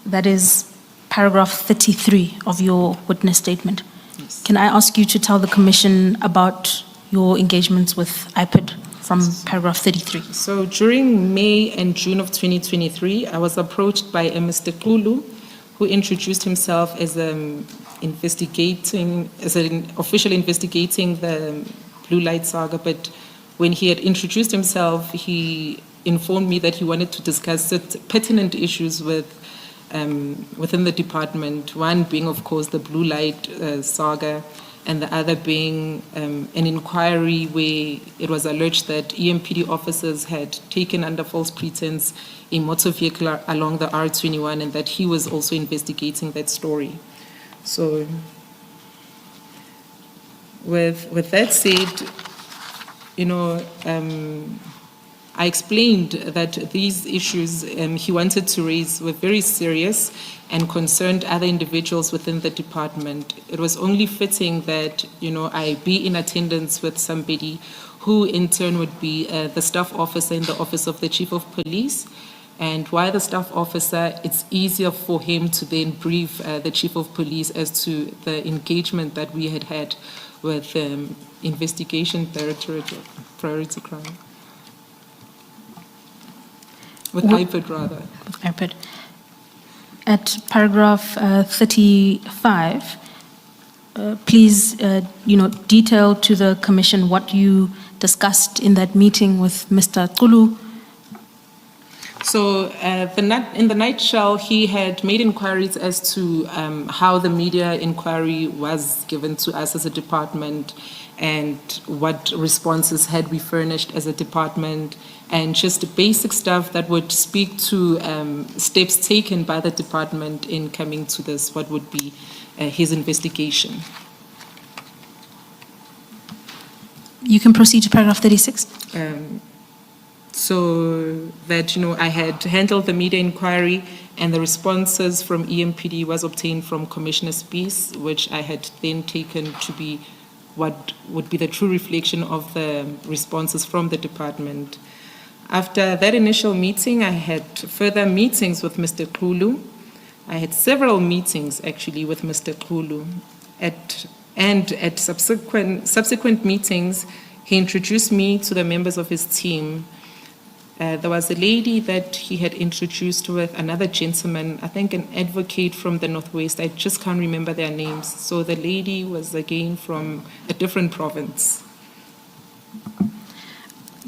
That is paragraph 33 of your witness statement. Yes. Can I ask you to tell the Commission about your engagements with IPID from paragraph 33? So during May and June of 2023, I was approached by a Mr. Kulu, who introduced himself as an official investigating the Blue Light saga. But when he had introduced himself, he informed me that he wanted to discuss pertinent issues within the department, one being, of course, the Blue Light saga, and the other being an inquiry where it was alleged that EMPD officers had taken under false pretense a motor vehicle along the R21, and that he was also investigating that story. So with that said, you know, I explained that these issues he wanted to raise were very serious and concerned other individuals within the department. It was only fitting that, you know, I be in attendance with somebody who in turn would be the staff officer in the office of the Chief of Police. And while the staff officer, it's easier for him to then brief the Chief of Police as to the engagement that we had with Investigation Directorate of Priority Crime. With IPID, rather. With IPID. At paragraph 35, please, detail to the Commission what you discussed in that meeting with Mr. Kulu. So in the nutshell, he had made inquiries as to how the media inquiry was given to us as a department and what responses had we furnished as a department, and just basic stuff that would speak to steps taken by the department in coming to this, what would be his investigation. You can proceed to paragraph 36. So that, I had handled the media inquiry and the responses from EMPD was obtained from Commissioner Spies, which I had then taken to be what would be the true reflection of the responses from the department. After that initial meeting, I had further meetings with Mr. Kulu. I had several meetings actually with Mr. Kulu. At subsequent meetings, he introduced me to the members of his team. There was a lady that he had introduced with another gentleman, I think an advocate from the Northwest. I just can't remember their names. So the lady was again from a different province.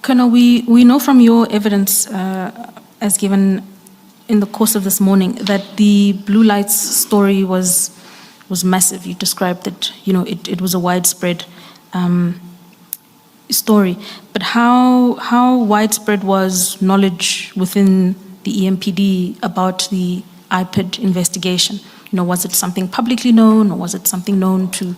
Colonel, we know from your evidence as given in the course of this morning that the Blue Lights story was massive. You described that, it was a widespread story. But how widespread was knowledge within the EMPD about the IPID investigation? Was it something publicly known, or was it something known to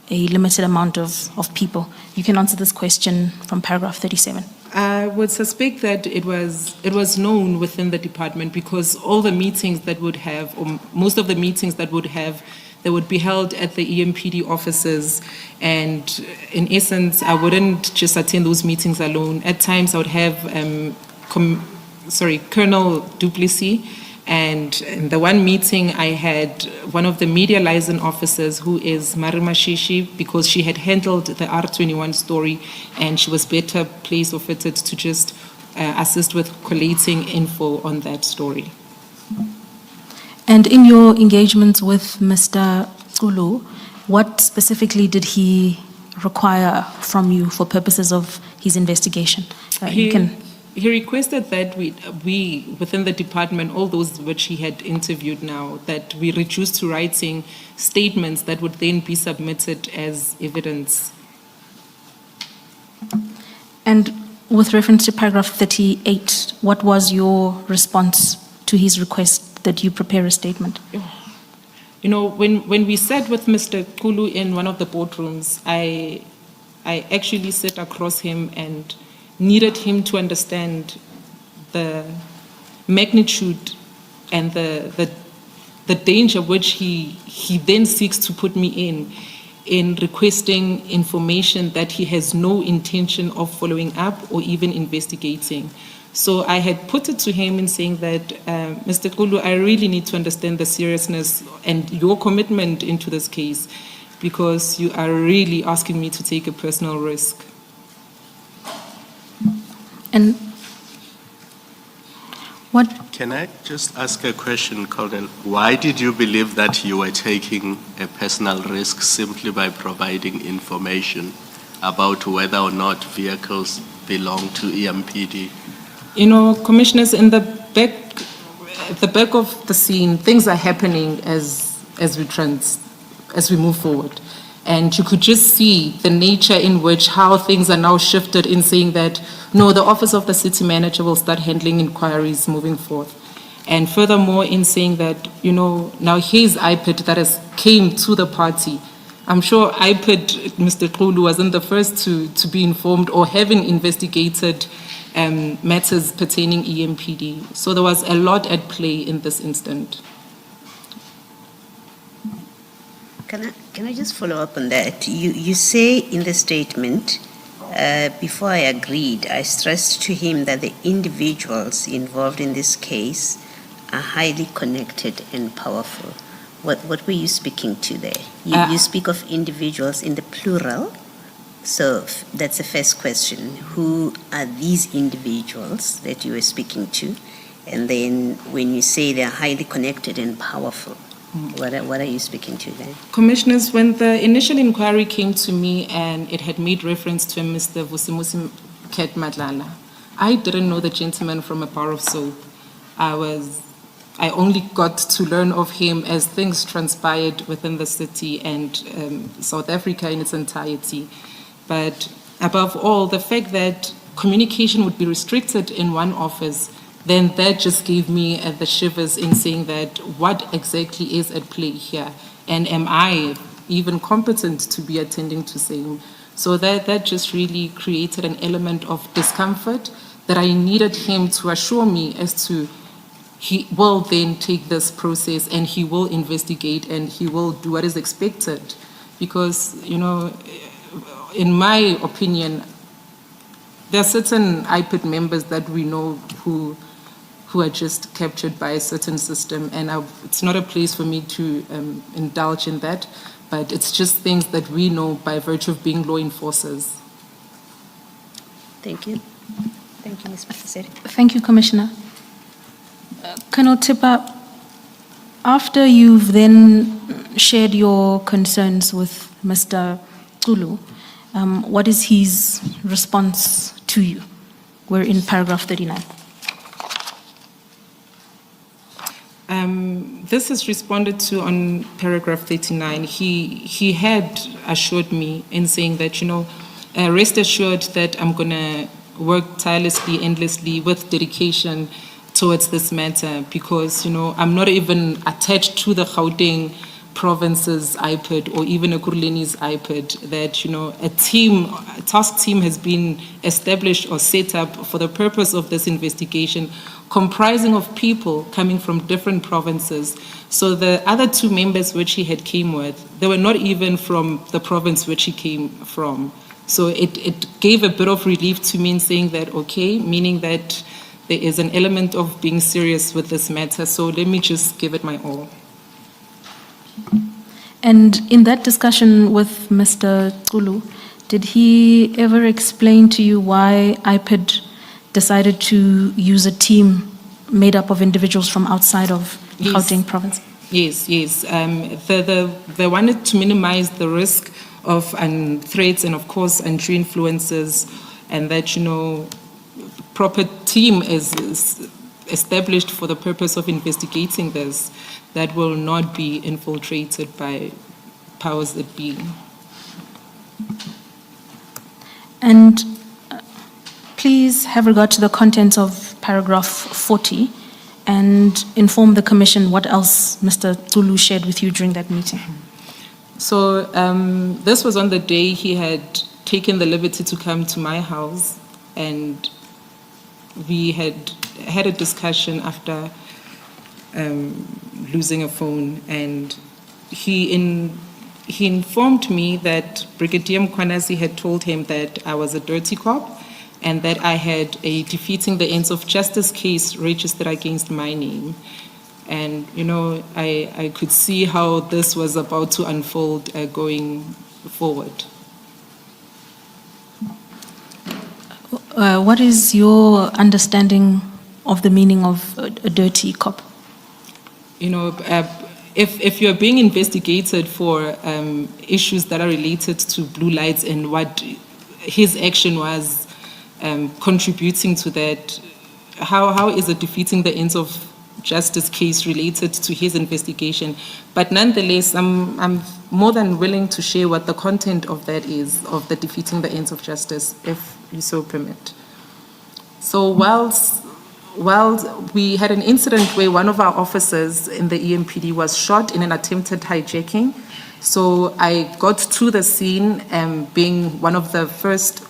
a limited amount of people? You can answer this question from paragraph 37. I would suspect that it was known within the department, because all the meetings that would have, or most of the meetings that would have, they would be held at the EMPD offices, and in essence, I wouldn't just attend those meetings alone. At times, I would have Colonel Duplessis, and in the one meeting, I had one of the media liaison officers, who is Marima Shishi, because she had handled the R21 story, and she was better placed or fitted to just assist with collating info on that story. And in your engagements with Mr. Kulu, what specifically did he require from you for purposes of his investigation? He requested that we, within the department, all those which he had interviewed now, that we reduce to writing statements that would then be submitted as evidence. And with reference to paragraph 38, what was your response to his request that you prepare a statement? When we sat with Mr. Kulu in one of the boardrooms, I actually sat across him and needed him to understand the magnitude and the danger which he then seeks to put me in requesting information that he has no intention of following up or even investigating. So I had put it to him in saying that, Mr. Kulu, I really need to understand the seriousness and your commitment into this case, because you are really asking me to take a personal risk. And what? Can I just ask a question, Colonel? Why did you believe that you were taking a personal risk simply by providing information about whether or not vehicles belong to EMPD? Commissioners, in the back of the scene, things are happening as we move forward. And you could just see the nature in which how things are now shifted in saying that, no, the office of the city manager will start handling inquiries moving forth. And furthermore, in saying that, now here's IPID that has came to the party. I'm sure IPID, Mr. Kulu, wasn't the first to be informed or having investigated matters pertaining EMPD. So there was a lot at play in this instant. Can I just follow up on that? You say in the statement, before I agreed, I stressed to him that the individuals involved in this case are highly connected and powerful. What were you speaking to there? You speak of individuals in the plural. So that's the first question. Who are these individuals that you were speaking to? And then when you say they're highly connected and powerful, what are you speaking to then? Commissioners, when the initial inquiry came to me and it had made reference to Mr. Vusimusi Madlanga, I didn't know the gentleman from a bar of soap. I only got to learn of him as things transpired within the city and South Africa in its entirety. But above all, the fact that communication would be restricted in one office, then that just gave me the shivers in saying that what exactly is at play here, and am I even competent to be attending to same? So that just really created an element of discomfort that I needed him to assure me as to he will then take this process and he will investigate and he will do what is expected. Because, you know, in my opinion, there are certain IPID members that we know who are just captured by a certain system, and it's not a place for me to indulge in that, but it's just things that we know by virtue of being law enforcers. Thank you. Thank you, Ms. Paseri. Thank you, Commissioner. Colonel Tipper, after you've then shared your concerns with Mr. Zulu, what is his response to you? We're in paragraph 39. This is responded to on paragraph 39. He had assured me in saying that, you know, rest assured that I'm going to work tirelessly, endlessly, with dedication towards this matter, because, you know, I'm not even attached to the Gauteng province's IPID or even Ekurhuleni's IPID, that, you know, a task team has been established or set up for the purpose of this investigation, comprising of people coming from different provinces. So the other two members which he had came with, they were not even from the province which he came from. So it gave a bit of relief to me in saying that, okay, meaning that there is an element of being serious with this matter, so let me just give it my all. And in that discussion with Mr. Zulu, did he ever explain to you why IPID decided to use a team made up of individuals from outside of Gauteng province? Yes. They wanted to minimize the risk of threats and, of course, undue influences, and that, you know, proper team is established for the purpose of investigating this, that will not be infiltrated by powers that be. And please have regard to the contents of paragraph 40 and inform the Commission what else Mr. Zulu shared with you during that meeting. So this was on the day he had taken the liberty to come to my house, and we had a discussion after losing a phone, and he informed me that Brigadier Mkhwanazi had told him that I was a dirty cop and that I had a defeating the ends of justice case registered against my name. And, you know, I could see how this was about to unfold going forward. What is your understanding of the meaning of a dirty cop? You know, if you're being investigated for issues that are related to blue lights and what his action was contributing to that, how is it defeating the ends of justice case related to his investigation? But nonetheless, I'm more than willing to share what the content of that is, of the defeating the ends of justice, if you so permit. So whilst we had an incident where one of our officers in the EMPD was shot in an attempted hijacking. So I got to the scene, being one of the first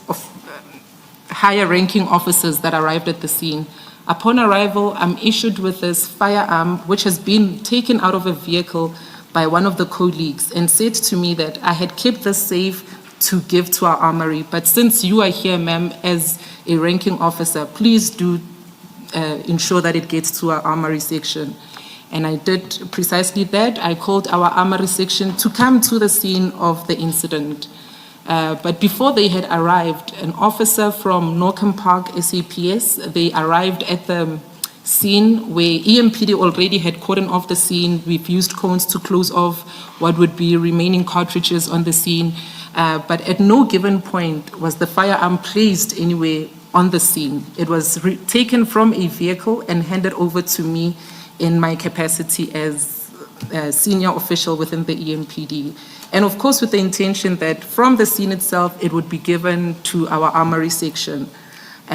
higher ranking officers that arrived at the scene. Upon arrival, I'm issued with this firearm, which has been taken out of a vehicle by one of the colleagues, and said to me that I had kept this safe to give to our armory. But since you are here, ma'am, as a ranking officer, please do ensure that it gets to our armory section. And I did precisely that. I called our armory section to come to the scene of the incident. But before they had arrived, an officer from Norcom Park SAPS, they arrived at the scene where EMPD already had cordoned off the scene. We've used cones to close off what would be remaining cartridges on the scene. But at no given point was the firearm placed anywhere on the scene. It was taken from a vehicle and handed over to me in my capacity as a senior official within the EMPD. And of course, with the intention that from the scene itself, it would be given to our armory section.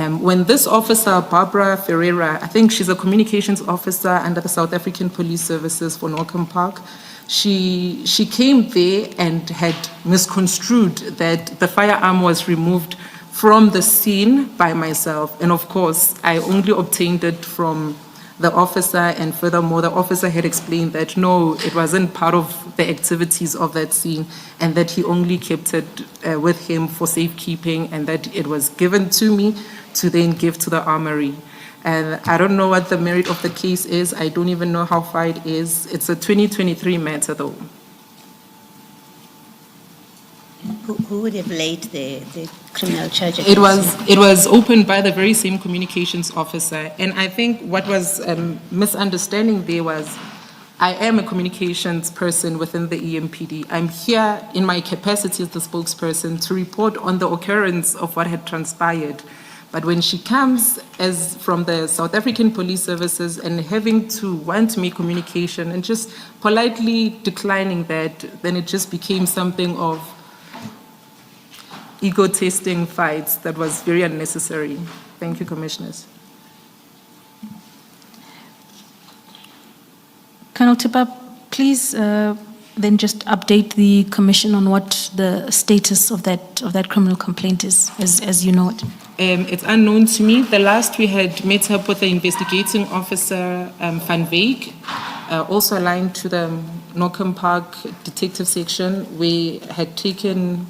When this officer, Barbara Ferreira, I think she's a communications officer under the South African Police Services for Northam Park, she came there and had misconstrued that the firearm was removed from the scene by myself. And of course, I only obtained it from the officer, and furthermore, the officer had explained that no, it wasn't part of the activities of that scene, and that he only kept it with him for safekeeping, and that it was given to me to then give to the armory. And I don't know what the merit of the case is. I don't even know how far it is. It's a 2023 matter, though. Who would have laid the criminal charge? It was opened by the very same communications officer. And I think what was misunderstanding there was, I am a communications person within the EMPD. I'm here in my capacity as the spokesperson to report on the occurrence of what had transpired. But when she comes as from the South African Police Services and having to want to make communication and just politely declining that, then it just became something of ego-testing fights that was very unnecessary. Thank you, Commissioners. Colonel Tipper, please then just update the Commission on what the status of that criminal complaint is, as you know it. It's unknown to me. The last we had met up with the investigating officer, Van Veek, also aligned to the Northam Park detective section. We had taken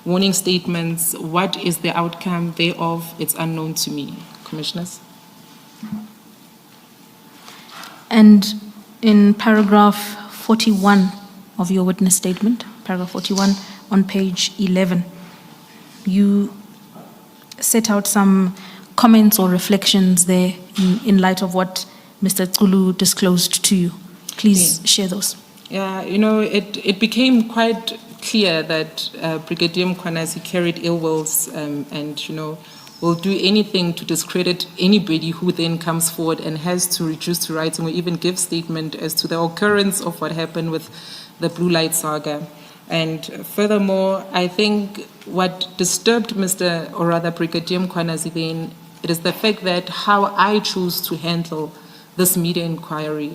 warning statements. What is the outcome thereof? It's unknown to me, Commissioners. And in paragraph 41 of your witness statement, paragraph 41 on page 11, you set out some comments or reflections there in light of what Mr. Tsulu disclosed to you. Please share those. Yeah, it became quite clear that Brigadier Mkhwanazi carried ill wills and, will do anything to discredit anybody who then comes forward and has to reduce to writing or even give statement as to the occurrence of what happened with the Blue Light saga. And furthermore, I think what disturbed Brigadier Mkhwanazi then, it is the fact that how I chose to handle this media inquiry,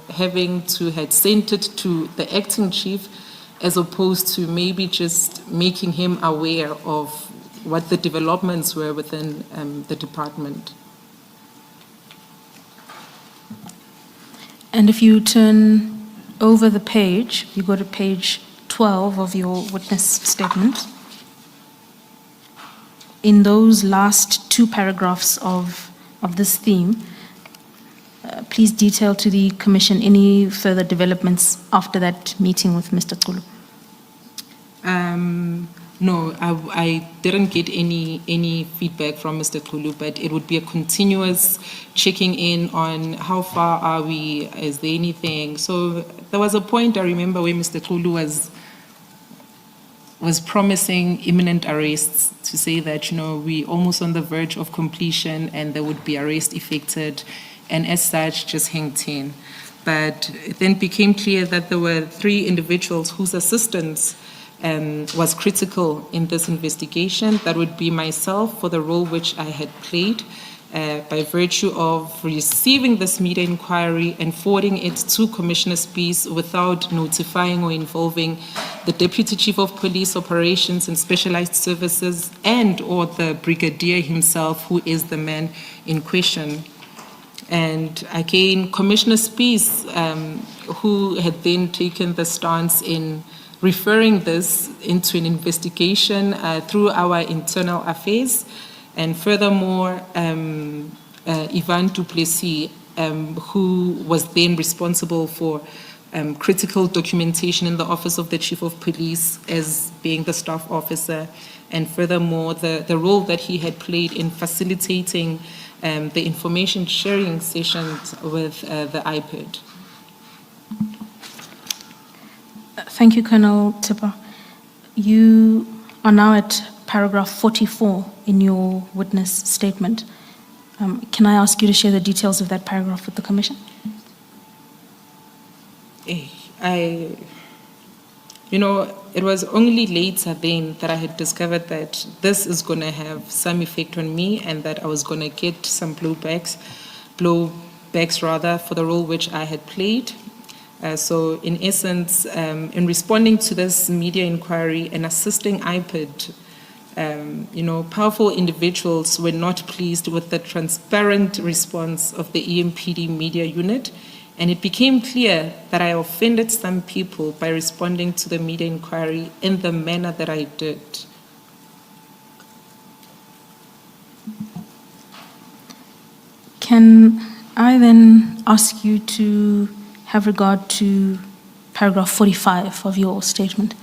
having to had sent it to the acting chief as opposed to maybe just making him aware of what the developments were within the department. And if you turn over the page, you go to page 12 of your witness statement. In those last two paragraphs of this theme, please detail to the Commission any further developments after that meeting with Mr. Tsulu. No, I didn't get any feedback from Mr. Tsulu, but it would be a continuous checking in on how far are we, is there anything. So there was a point I remember where Mr. Tsulu was promising imminent arrests, to say that, we're almost on the verge of completion and there would be arrest effected, and as such, just hang 10. But it then became clear that there were 3 individuals whose assistance was critical in this investigation. That would be myself, for the role which I had played by virtue of receiving this media inquiry and forwarding it to Commissioner Spies without notifying or involving the Deputy Chief of Police Operations and Specialized Services and or the Brigadier himself, who is the man in question. And again, Commissioner Spies, who had then taken the stance in referring this into an investigation through our internal affairs, and furthermore, Ivan du Plessis, who was then responsible for critical documentation in the Office of the Chief of Police as being the staff officer, and furthermore, the role that he had played in facilitating the information sharing sessions with the IPID. Thank you, Colonel Tipper. You are now at paragraph 44 in your witness statement. Can I ask you to share the details of that paragraph with the Commission? it was only later then that I had discovered that this is going to have some effect on me and that I was going to get some blowbacks rather, for the role which I had played. So in essence, in responding to this media inquiry and assisting IPID, powerful individuals were not pleased with the transparent response of the EMPD media unit, and it became clear that I offended some people by responding to the media inquiry in the manner that I did. Can I then ask you to have regard to paragraph 45 of your statement?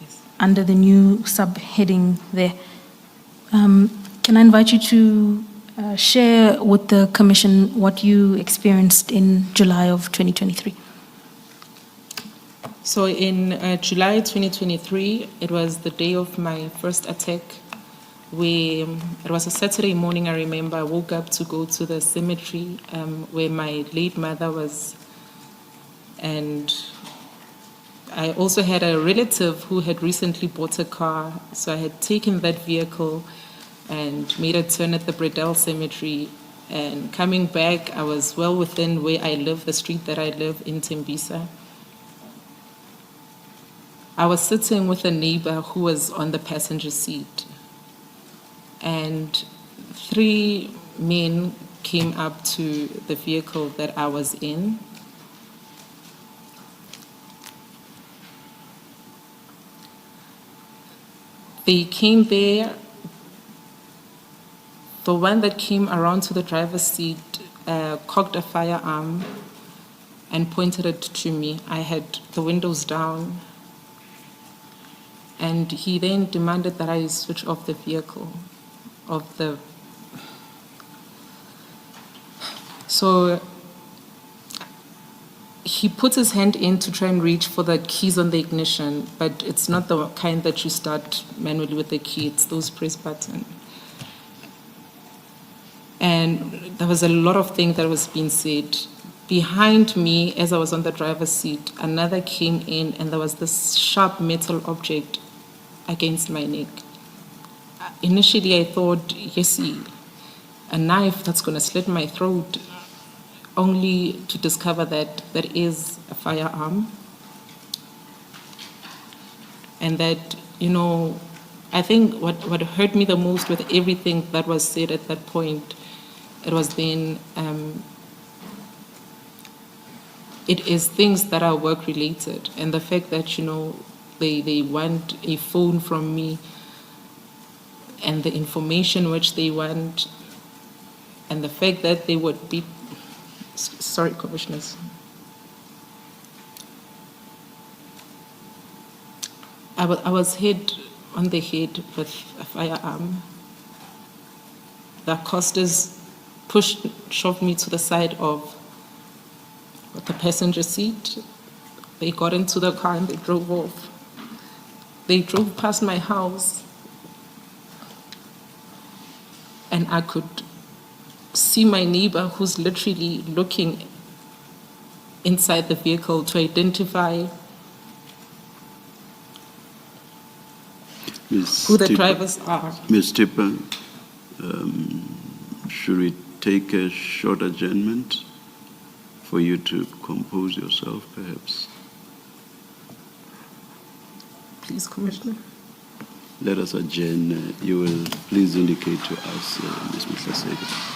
Yes. Under the new subheading there. Can I invite you to share with the Commission what you experienced in July of 2023? So in July 2023, it was the day of my first attack. It was a Saturday morning, I remember. I woke up to go to the cemetery where my late mother was. And I also had a relative who had recently bought a car. So I had taken that vehicle and made a turn at the Bredell Cemetery. And coming back, I was well within where I live, the street that I live in Tembisa. I was sitting with a neighbor who was on the passenger seat. And 3 men came up to the vehicle that I was in. They came there. The one that came around to the driver's seat cocked a firearm and pointed it to me. I had the windows down. And he then demanded that I switch off the vehicle. So he put his hand in to try and reach for the keys on the ignition, but it's not the kind that you start manually with the key, it's those press buttons. And there was a lot of things that was being said. Behind me, as I was on the driver's seat, another came in and there was this sharp metal object against my neck. Initially, I thought, yes, a knife that's going to slit my throat, only to discover that that is a firearm. And that, I think what hurt me the most with everything that was said at that point, it was then, it is things that are work related. And the fact that, they want a phone from me and the information which they want, and the fact that they would be, sorry, commissioners. I was hit on the head with a firearm. The accosters shoved me to the side of the passenger seat. They got into the car and they drove off. They drove past my house, and I could see my neighbor who's literally looking inside the vehicle to identify who the drivers are. Ms. Tipper, should we take a short adjournment for you to compose yourself, perhaps? Please, Commissioner. Let us adjourn. You will please indicate to us, Ms. Mkhwanazi.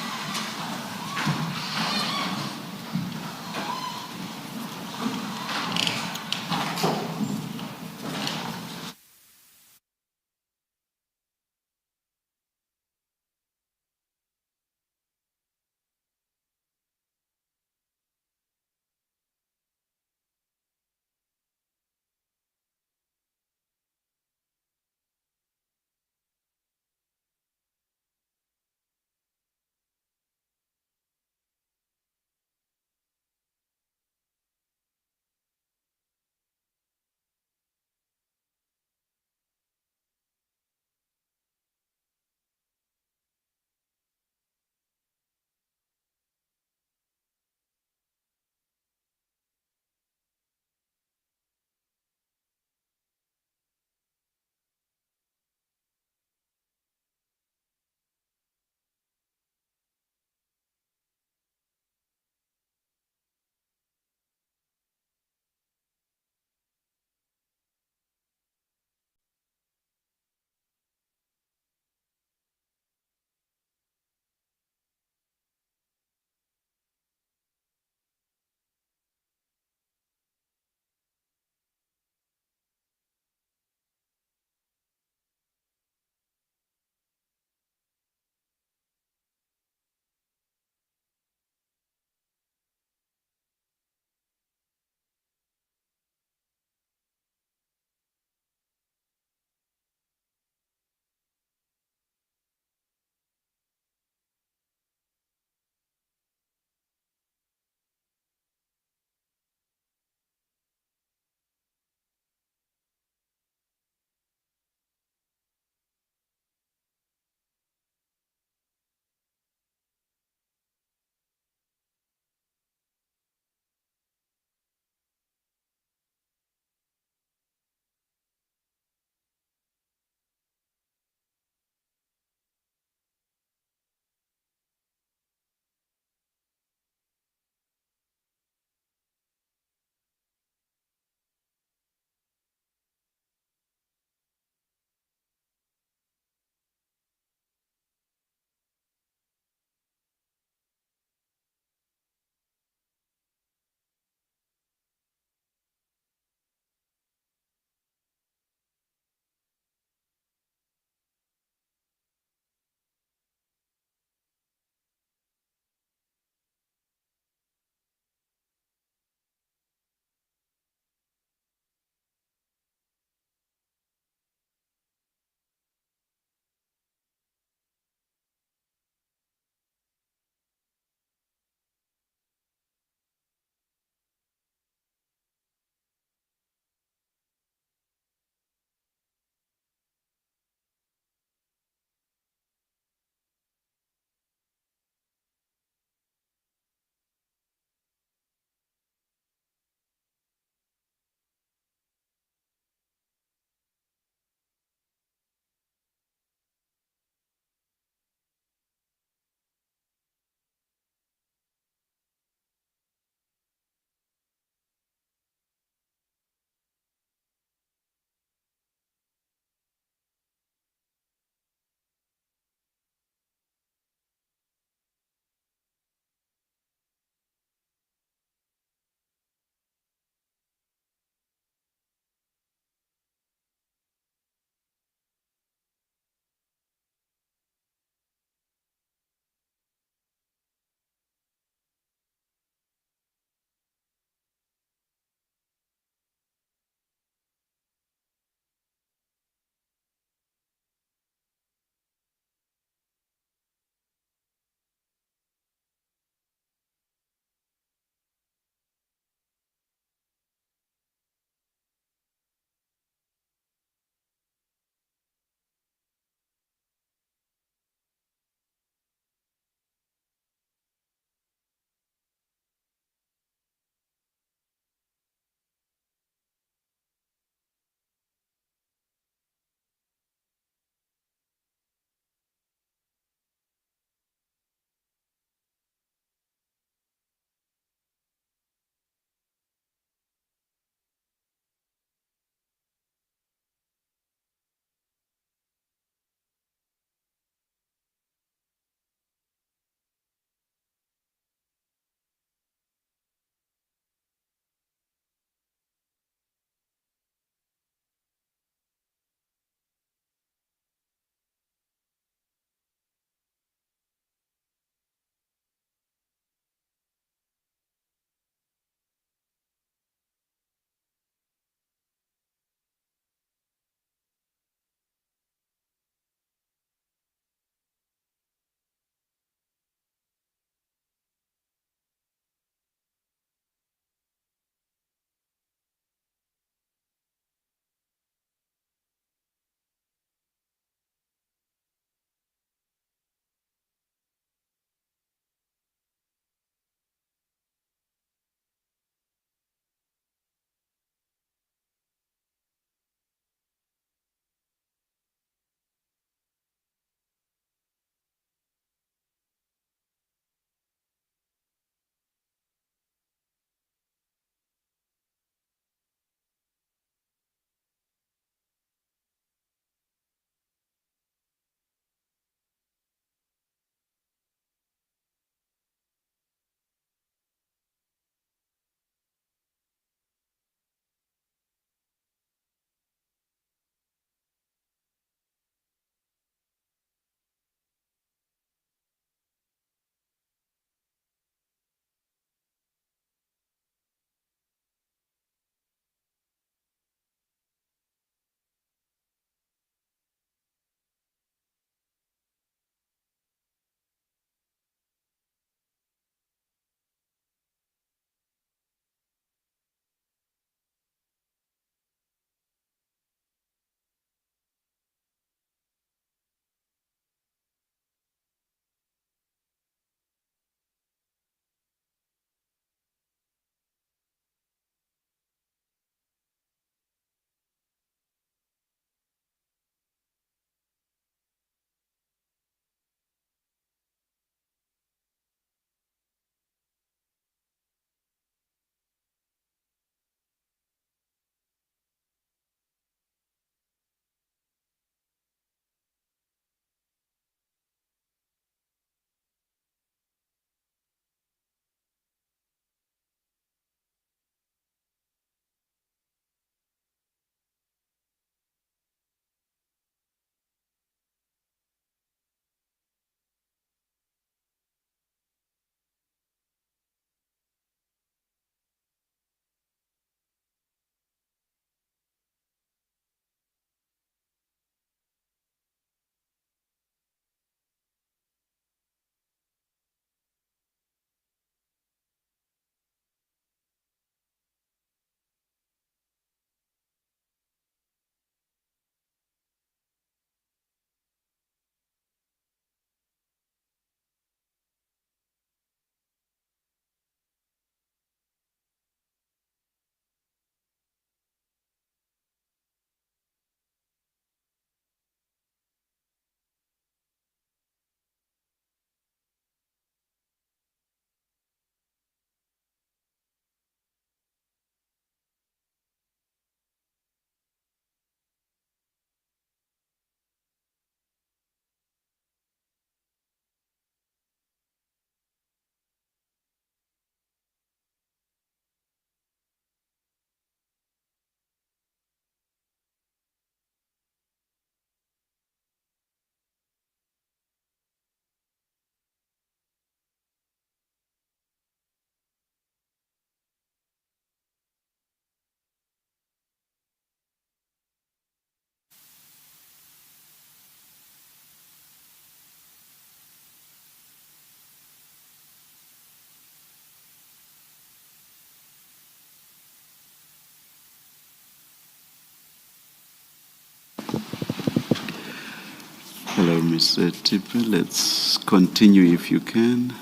Mr. Tipper. Let's continue if you can.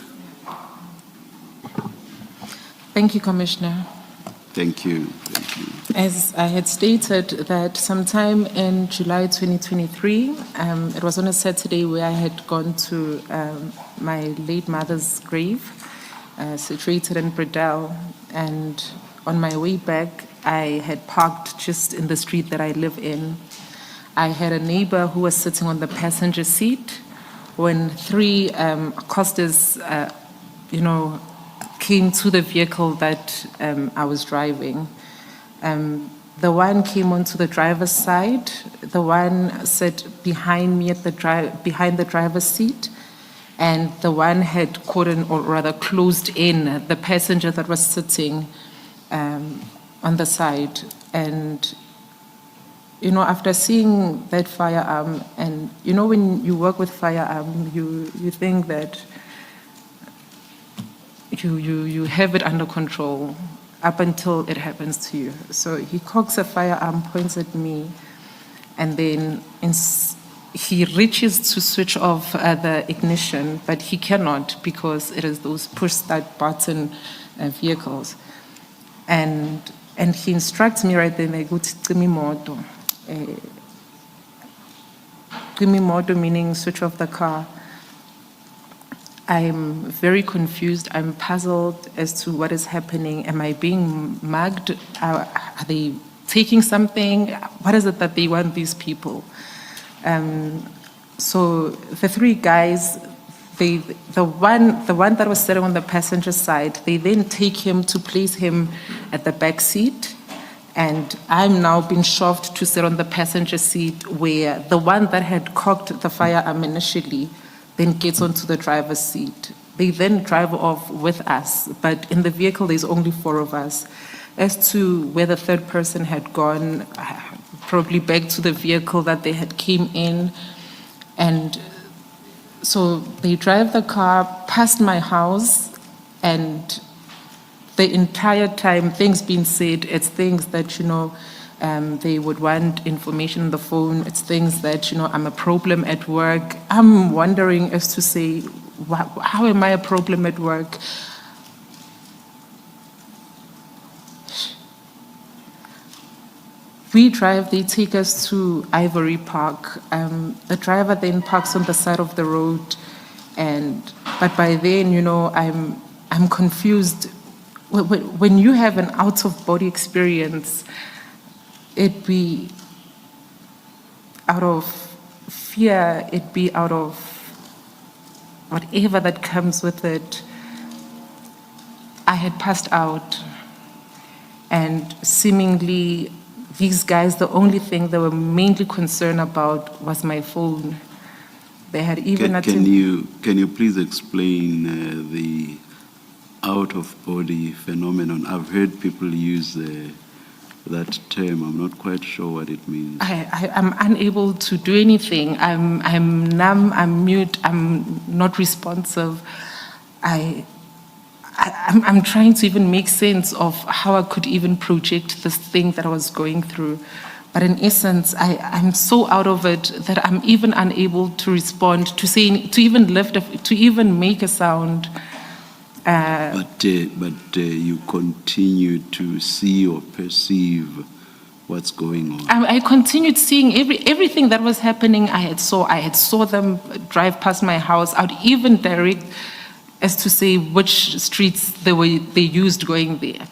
Thank you, Commissioner. Thank you. Thank you. As I had stated that sometime in July 2023, it was on a Saturday where I had gone to my late mother's grave, situated in Bredell, and on my way back, I had parked just in the street that I live in. I had a neighbor who was sitting on the passenger seat when three accosters, came to the vehicle that I was driving. The one came onto the driver's side. The one sat behind me at behind the driver's seat, and the one had caught in, or rather closed in, the passenger that was sitting on the side. And after seeing that firearm, and when you work with firearm, you think that you have it under control up until it happens to you. So he cocks a firearm, points at me, and then he reaches to switch off the ignition, but he cannot because it is those push-start button vehicles. And he instructs me right then, go to Timimoto. Timimoto meaning switch off the car. I'm very confused. I'm puzzled as to what is happening. Am I being mugged? Are they taking something? What is it that they want, these people? So the three guys, the one that was sitting on the passenger side, they then take him to place him at the back seat. And I'm now being shoved to sit on the passenger seat, where the one that had cocked the firearm initially then gets onto the driver's seat. They then drive off with us, but in the vehicle there's only four of us. As to where the third person had gone, probably back to the vehicle that they had came in. And so they drive the car past my house, and the entire time, things being said, it's things that, they would want information on the phone. It's things that, I'm a problem at work. I'm wondering as to say, how am I a problem at work? We drive, they take us to Ivory Park. The driver then parks on the side of the road. But by then, I'm confused. When you have an out-of-body experience, it be out of fear, it be out of whatever that comes with it. I had passed out, and seemingly these guys, the only thing they were mainly concerned about was my phone. They had even Can you please explain the out-of-body phenomenon? I've heard people use that term. I'm not quite sure what it means. I'm unable to do anything. I'm numb, I'm mute, I'm not responsive. I'm trying to even make sense of how I could even project this thing that I was going through. But in essence, I'm so out of it that I'm even unable to respond, to even lift, to even make a sound. But you continue to see or perceive what's going on. I continued seeing everything that was happening. I saw them drive past my house. I would even direct as to say which streets they used going there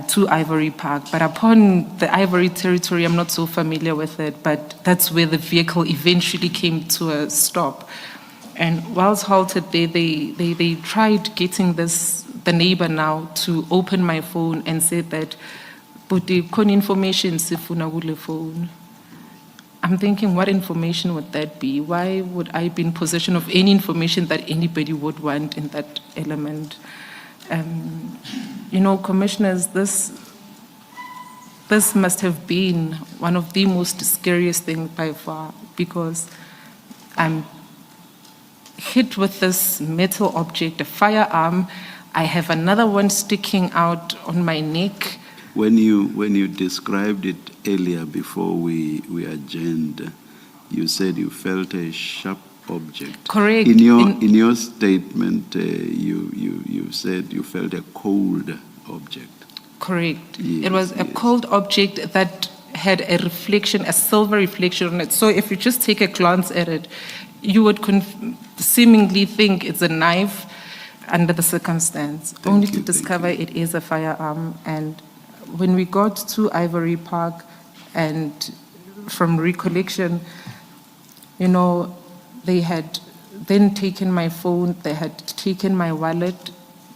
to Ivory Park. But upon the Ivory territory, I'm not so familiar with it. But that's where the vehicle eventually came to a stop. And whilst halted there, they tried getting the neighbor now to open my phone and said that, but the information sifuna kule phone. I'm thinking, what information would that be? Why would I be in possession of any information that anybody would want in that element? Commissioners, this must have been one of the most scariest things by far, because I'm hit with this metal object, a firearm. I have another one sticking out on my neck. When you described it earlier before we adjourned, you said you felt a sharp object. Correct. In your statement, you said you felt a cold object. Correct. Yes, It was a yes. cold object that had a reflection, a silver reflection on it. So if you just take a glance at it, you would seemingly think it's a knife under the circumstance, only to thank discover you. it is a firearm. And when we got to Ivory Park, and from recollection, they had then taken my phone, they had taken my wallet,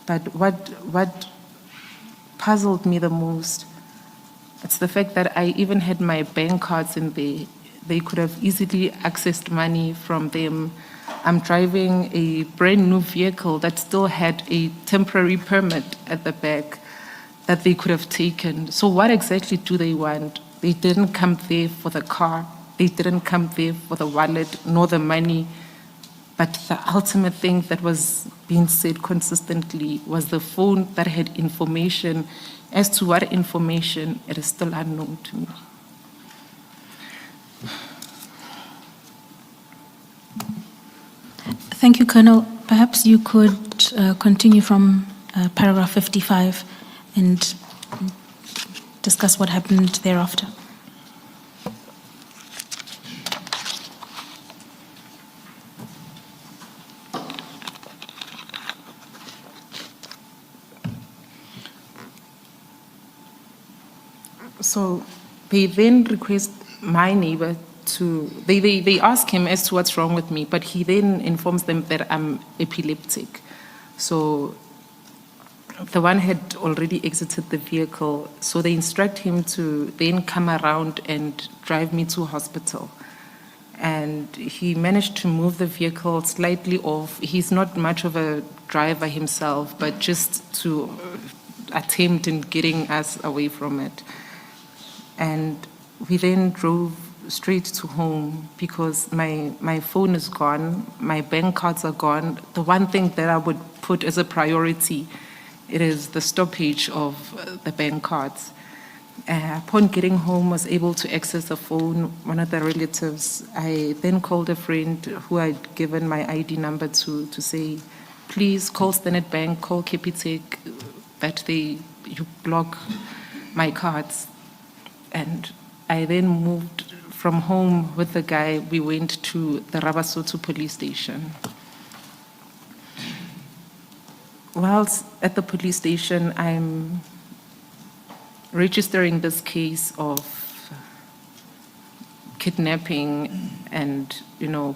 but what puzzled me the most, it's the fact that I even had my bank cards in there. They could have easily accessed money from them. I'm driving a brand new vehicle that still had a temporary permit at the back that they could have taken. So what exactly do they want? They didn't come there for the car. They didn't come there for the wallet, nor the money. But the ultimate thing that was being said consistently was the phone that had information. As to what information, it is still unknown to me. Thank you, Colonel. Perhaps you could continue from paragraph 55 and discuss what happened thereafter. So they then request my neighbor to, they ask him as to what's wrong with me, but he then informs them that I'm epileptic. So the one had already exited the vehicle, so they instruct him to then come around and drive me to hospital. And he managed to move the vehicle slightly off. He's not much of a driver himself, but just to attempt in getting us away from it. And we then drove straight to home because my phone is gone, my bank cards are gone. The one thing that I would put as a priority, it is the stoppage of the bank cards. Upon getting home, was able to access the phone, one of the relatives. I then called a friend who I'd given my ID number to say, please call Standard Bank, call Capitec, that you block my cards. And I then moved from home with the guy. We went to the Rabasoto police station. Whilst at the police station, I'm registering this case of kidnapping and,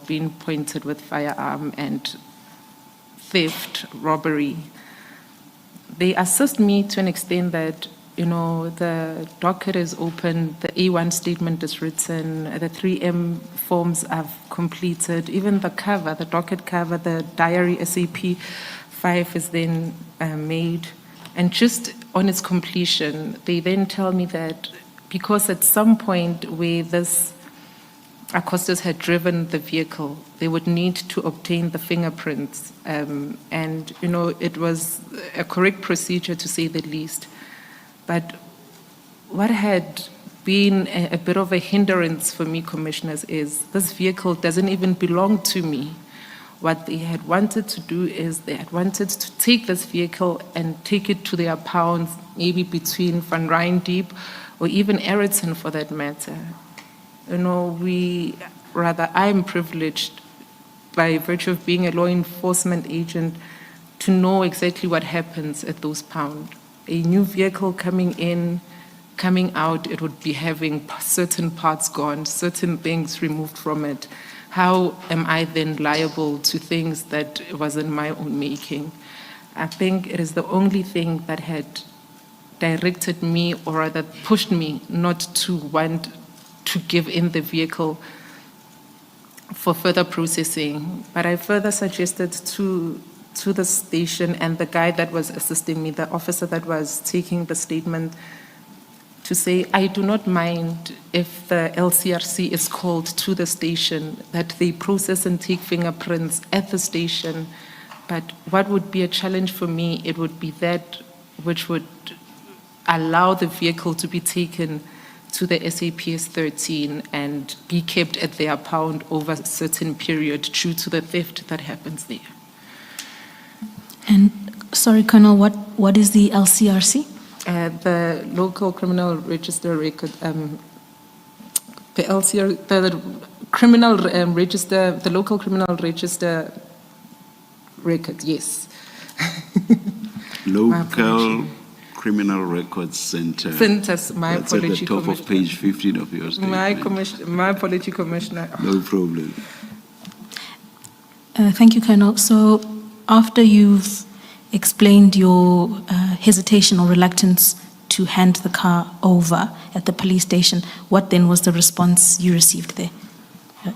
being pointed with firearm and theft, robbery. They assist me to an extent that the docket is open, the A1 statement is written, the 3M forms I've completed, even the cover, the docket cover, the diary SAP 5 is then made. And just on its completion, they then tell me that because at some point where this accosters had driven the vehicle, they would need to obtain the fingerprints. And, it was a correct procedure to say the least. But what had been a bit of a hindrance for me, commissioners, is this vehicle doesn't even belong to me. What they had wanted to do is they had wanted to take this vehicle and take it to their pounds, maybe between Van Ryndiep or even Eriton for that matter. I'm privileged by virtue of being a law enforcement agent to know exactly what happens at those pounds. A new vehicle coming in, coming out, it would be having certain parts gone, certain things removed from it. How am I then liable to things that wasn't my own making? I think it is the only thing that had directed me, or rather pushed me not to want to give in the vehicle for further processing. But I further suggested to the station and the guy that was assisting me, the officer that was taking the statement, to say, I do not mind if the LCRC is called to the station, that they process and take fingerprints at the station. But what would be a challenge for me, it would be that which would allow the vehicle to be taken to the SAPS 13 and be kept at their pound over a certain period due to the theft that happens there. And, sorry, Colonel, what is the LCRC? The local criminal register record, the LCR, the criminal register, the local criminal register record, yes. Local Criminal Records Center. Centers, my That's at the apology, top of Commissioner. page 15 of your statement. My apology, Commissioner. No problem. Thank you, Colonel. So after you've explained your hesitation or reluctance to hand the car over at the police station, what then was the response you received there?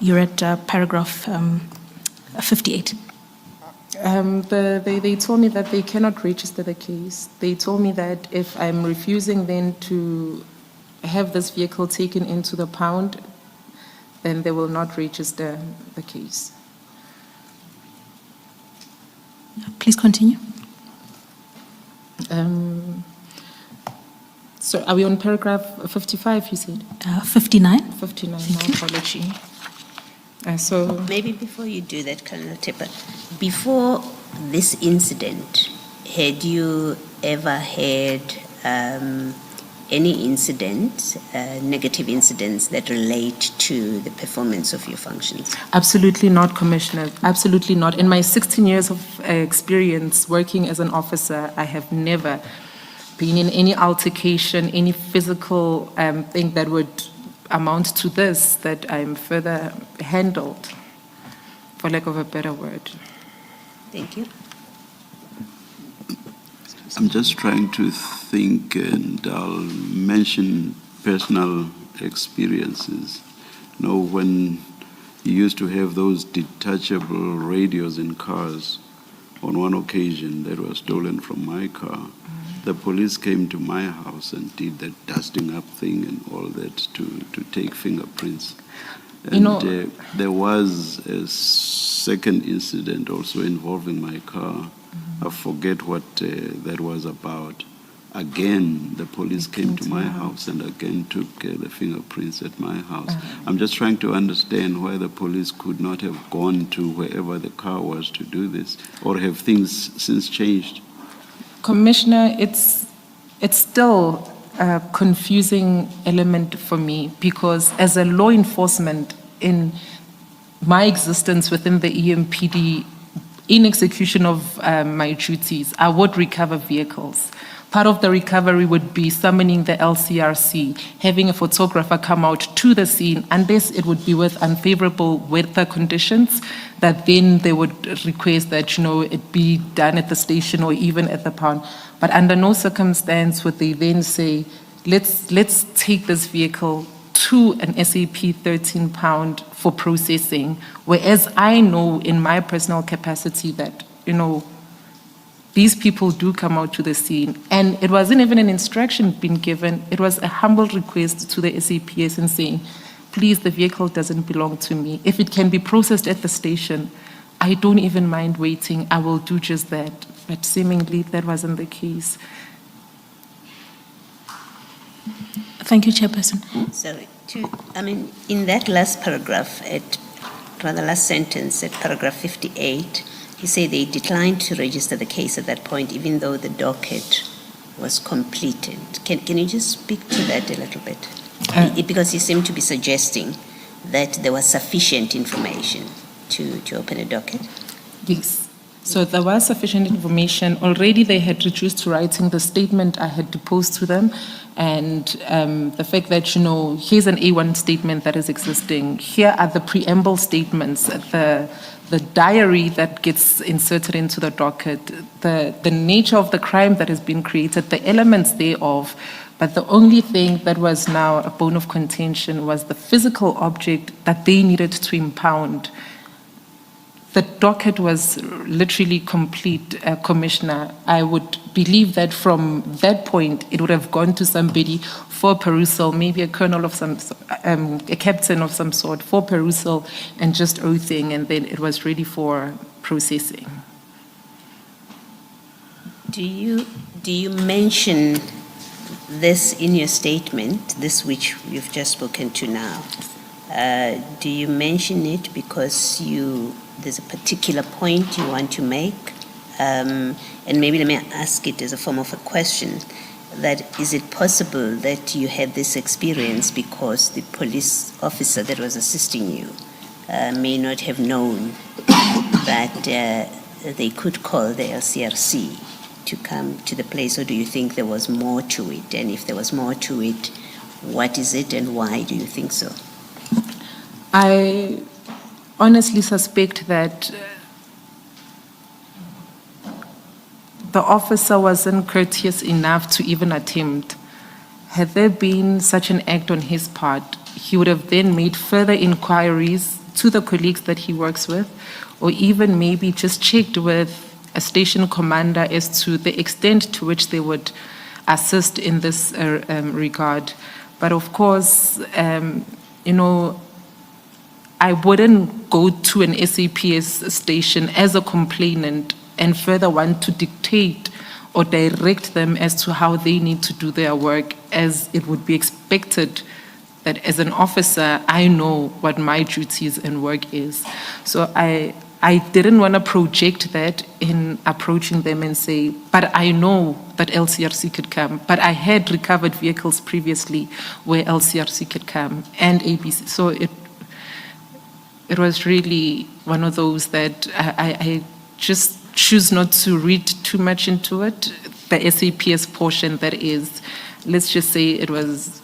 You're at paragraph 58. They told me that they cannot register the case. They told me that if I'm refusing then to have this vehicle taken into the pound, then they will not register the case. Please continue. So are we on paragraph 55, you said? 59. 59, my apology. So Maybe before you do that, Colonel Tipper, before this incident, had you ever had any incidents, negative incidents that relate to the performance of your functions? absolutely not, Commissioner. Absolutely not. In my 16 years of experience working as an officer, I have never been in any altercation, any physical thing that would amount to this, that I'm further handled, for lack of a better word. Thank you. I'm just trying to think, and I'll mention personal experiences. You know, when you used to have those detachable radios in cars, on one occasion that was stolen from my car, the police came to my house and did that dusting up thing and all that to take fingerprints. And You know- there was a second incident also involving my car. I forget what that was about. Again, the police came to my house and again took the fingerprints at my house. I'm just trying to understand why the police could not have gone to wherever the car was to do this, or have things since changed? Commissioner, it's still a confusing element for me, because as a law enforcement in my existence within the EMPD, in execution of my duties, I would recover vehicles. Part of the recovery would be summoning the LCRC, having a photographer come out to the scene, unless it would be with unfavorable weather conditions, that then they would request that, it be done at the station or even at the pound. But under no circumstance would they then say, let's take this vehicle to an SAP 13 pound for processing, whereas I know in my personal capacity that, these people do come out to the scene. And it wasn't even an instruction being given. It was a humble request to the SAPS and saying, please, the vehicle doesn't belong to me. If it can be processed at the station, I don't even mind waiting. I will do just that. But seemingly that wasn't the case. Thank you, Chairperson. So, in that last paragraph, last sentence at paragraph 58, you say they declined to register the case at that point, even though the docket was completed. Can you just speak to that a little bit? Because you seem to be suggesting that there was sufficient information to open a docket. Yes. So there was sufficient information. Already they had reduced to writing the statement I had deposed to them, and the fact that, here's an A1 statement that is existing. Here are the preamble statements, the diary that gets inserted into the docket, the nature of the crime that has been created, the elements thereof. But the only thing that was now a bone of contention was the physical object that they needed to impound. The docket was literally complete, Commissioner. I would believe that from that point, it would have gone to somebody for perusal, maybe a colonel of a captain of some sort, for perusal and just oathing, and then it was ready for processing. Do you mention this in your statement, this which you've just spoken to now, do you mention it because there's a particular point you want to make? And maybe let me ask it as a form of a question, that is it possible that you had this experience because the police officer that was assisting you may not have known that they could call the LCRC to come to the place, or do you think there was more to it? And if there was more to it, what is it and why do you think so? I honestly suspect that the officer wasn't courteous enough to even attempt. Had there been such an act on his part, he would have then made further inquiries to the colleagues that he works with, or even maybe just checked with a station commander as to the extent to which they would assist in this regard. But of course, you know, I wouldn't go to an SAPS station as a complainant and further want to dictate or direct them as to how they need to do their work, as it would be expected that as an officer, I know what my duties and work is. So I didn't want to project that in approaching them and say, but I know that LCRC could come. But I had recovered vehicles previously where LCRC could come and ABC. So it was really one of those that I just choose not to read too much into it. The SAPS portion, that is, let's just say it was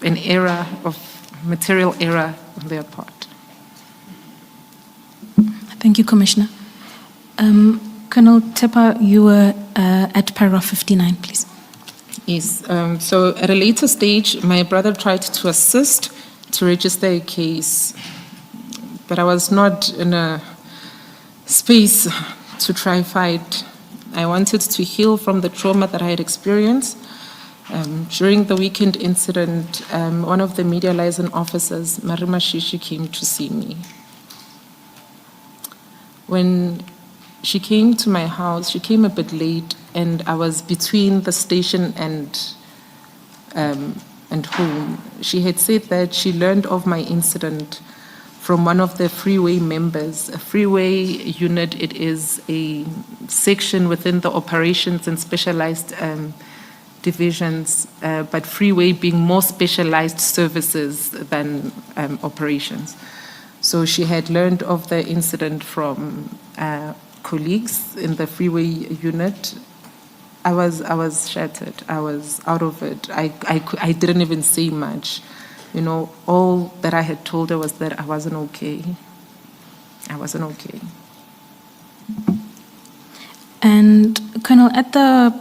an error of material error on their part. Thank you, Commissioner. Colonel Tepa, you were at paragraph 59, please. Yes, so at a later stage, my brother tried to assist to register a case, but I was not in a space to try fight. I wanted to heal from the trauma that I had experienced. During the weekend incident, one of the media liaison officers, Marima Shishi, came to see me. When she came to my house, she came a bit late, and I was between the station and home. She had said that she learned of my incident from one of the freeway members. A freeway unit, it is a section within the operations and specialized divisions, but freeway being more specialized services than operations. So she had learned of the incident from colleagues in the freeway unit. I was shattered. I was out of it. I didn't even say much. You know, all that I had told her was that I wasn't okay. I wasn't okay. And Colonel, at the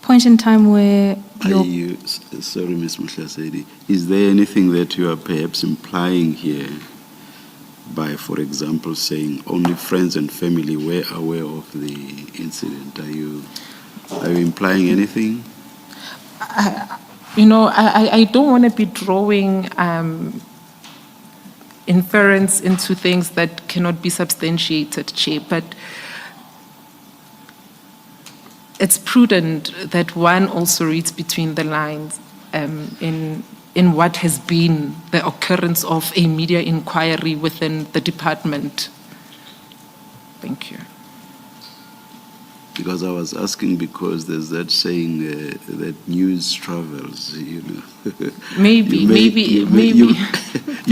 point in time where sorry, Ms. Mkhwanazi, is there anything that you are perhaps implying here by, for example, saying only friends and family were aware of the incident? Are you implying anything? You know, I don't want to be drawing inference into things that cannot be substantiated, Chair, but it's prudent that one also reads between the lines in what has been the occurrence of a media inquiry within the department. Thank you. Because I was asking because there's that saying that news travels, you know. Maybe. You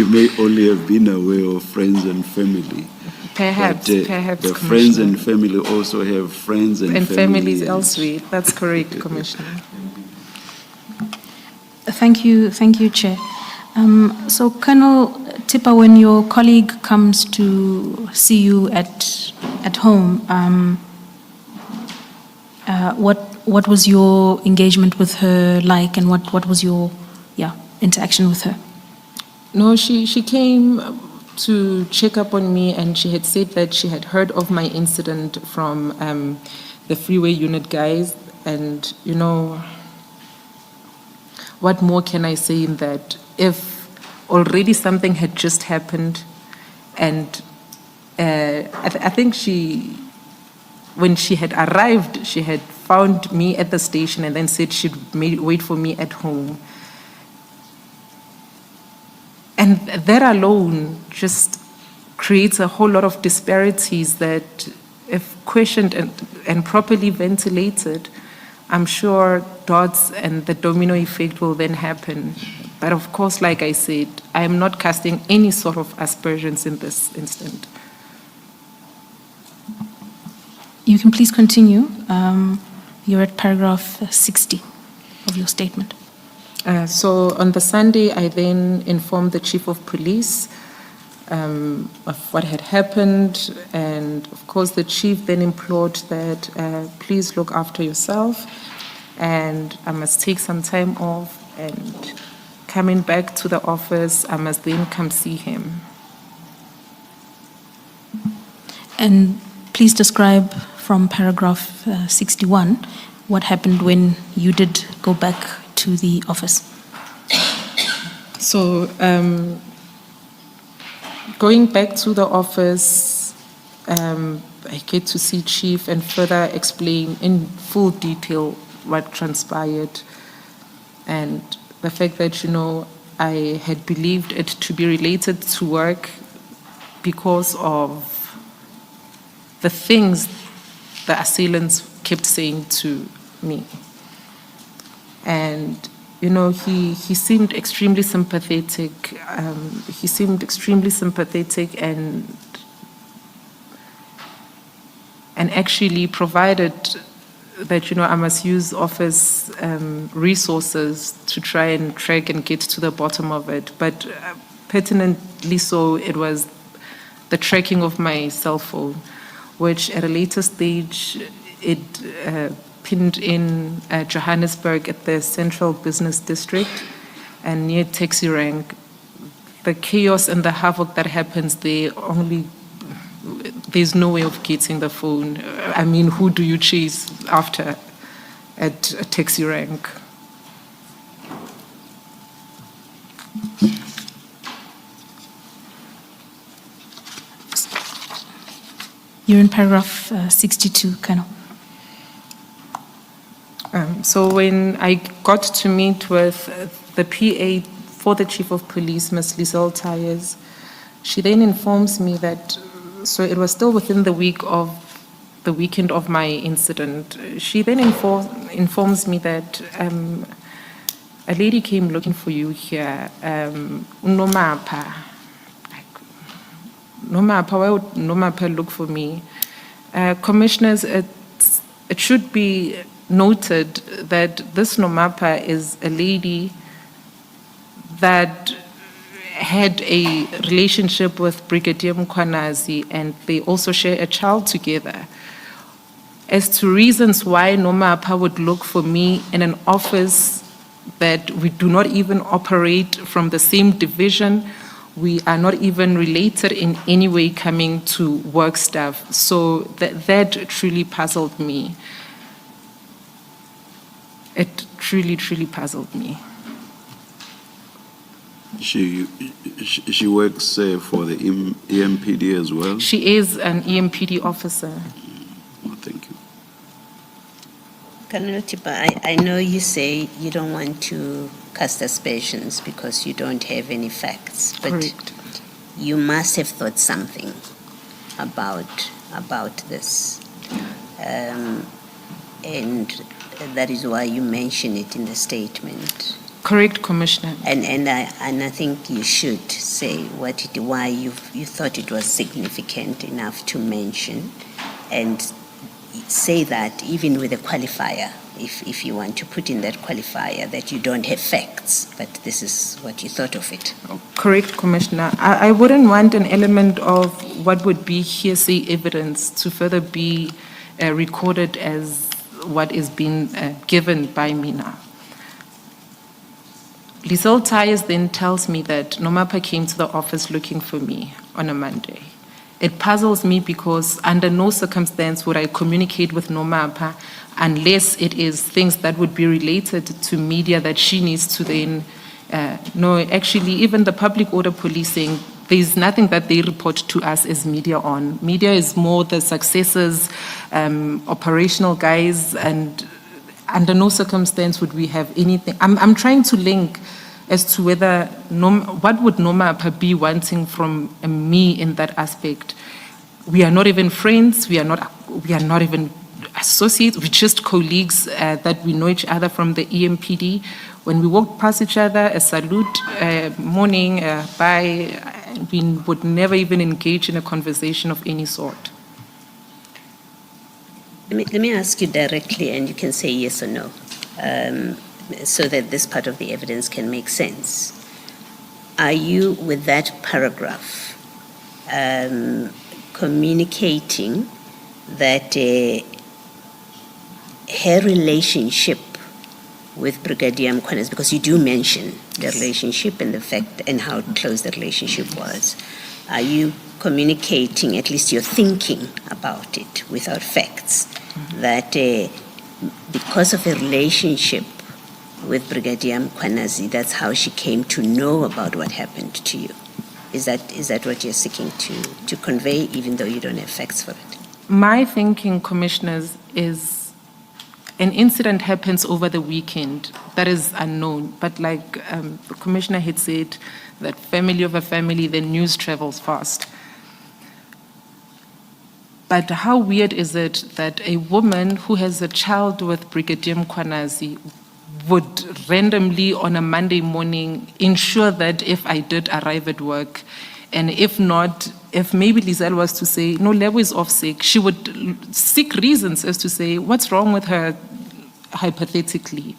may only have been aware of friends and family. Perhaps, the friends and family also have friends and families elsewhere. That's correct, Commissioner. Thank you, Chair. So, Colonel Tepa, when your colleague comes to see you at home, what was your engagement with her like, and what was your interaction with her? No, she came to check up on me, and she had said that she had heard of my incident from the freeway unit guys, and you know, what more can I say in that? If already something had just happened, and I think she when she had arrived, she had found me at the station and then said she'd wait for me at home. And that alone just creates a whole lot of disparities that, if questioned and properly ventilated, I'm sure dots and the domino effect will then happen. But of course, like I said, I am not casting any sort of aspersions in this instant. You can please continue. You're at paragraph 60 of your statement. So on the Sunday, I then informed the chief of police of what had happened, and of course the chief then implored that please look after yourself, and I must take some time off, and coming back to the office, I must then come see him. And please describe from paragraph 61 what happened when you did go back to the office. So going back to the office, I get to see Chief and further explain in full detail what transpired, and the fact that, I had believed it to be related to work because of the things the assailants kept saying to me. And, he seemed extremely sympathetic. And actually provided that, I must use office resources to try and track and get to the bottom of it. But pertinently so, it was the tracking of my cell phone, which at a later stage, it pinned in Johannesburg at the Central Business District and near taxi rank. The chaos and the havoc that happens there, there's no way of getting the phone. I mean, who do you chase after at a taxi rank? You're in paragraph 62, Colonel. So when I got to meet with the PA for the Chief of Police, Ms. Liesel Tyers, she then informs me that, so it was still within the weekend of my incident. She then informs me that a lady came looking for you here, Nomapa. Nomapa, why would Nomapa look for me? Commissioners, it should be noted that this Nomapa is a lady that had a relationship with Brigadier Mkhwanazi, and they also share a child together. As to reasons why Nomapa would look for me in an office that we do not even operate from the same division, we are not even related in any way coming to work stuff. So that truly puzzled me. It truly, truly puzzled me. She works for the EMPD as well? She is an EMPD officer. Oh, thank you. Colonel Tipa, I know you say you don't want to cast aspersions because you don't have any facts, but Correct. you must have thought something about this. And that is why you mention it in the statement. Correct, Commissioner. And I think you should say why you thought it was significant enough to mention, and say that even with a qualifier, if you want to put in that qualifier that you don't have facts, but this is what you thought of it. Correct, Commissioner. I wouldn't want an element of what would be hearsay evidence to further be recorded as what is being given by me now. Liesel Tyers then tells me that Nomapa came to the office looking for me on a Monday. It puzzles me because under no circumstance would I communicate with Nomapa unless it is things that would be related to media that she needs to then know. Actually, even the public order policing there's nothing that they report to us as media on. Media is more the successes, operational guys, and under no circumstance would we have anything. I'm trying to link as to whether, what would Noma be wanting from me in that aspect. We are not even friends, we are not even associates, we're just colleagues that we know each other from the EMPD. When we walk past each other, a salute, morning, bye, we would never even engage in a conversation of any sort. Let me ask you directly, and you can say yes or no, so that this part of the evidence can make sense. Are you, with that paragraph, communicating that her relationship with Brigadier Mkhwanazi, because you do mention the relationship and the fact and how close the relationship was, are you communicating, at least you're thinking about it without facts, that because of a relationship with Brigadier Mkhwanazi, that's how she came to know about what happened to you? Is that what you're seeking to convey, even though you don't have facts for it? My thinking, commissioners, is an incident happens over the weekend that is unknown, but like the commissioner had said, that family over family, the news travels fast. But how weird is it that a woman who has a child with Brigadier Mkhwanazi would randomly on a Monday morning ensure that if I did arrive at work, and if not, if maybe Lizelle was to say, no, Lebo is off sick, she would seek reasons as to say, what's wrong with her, hypothetically.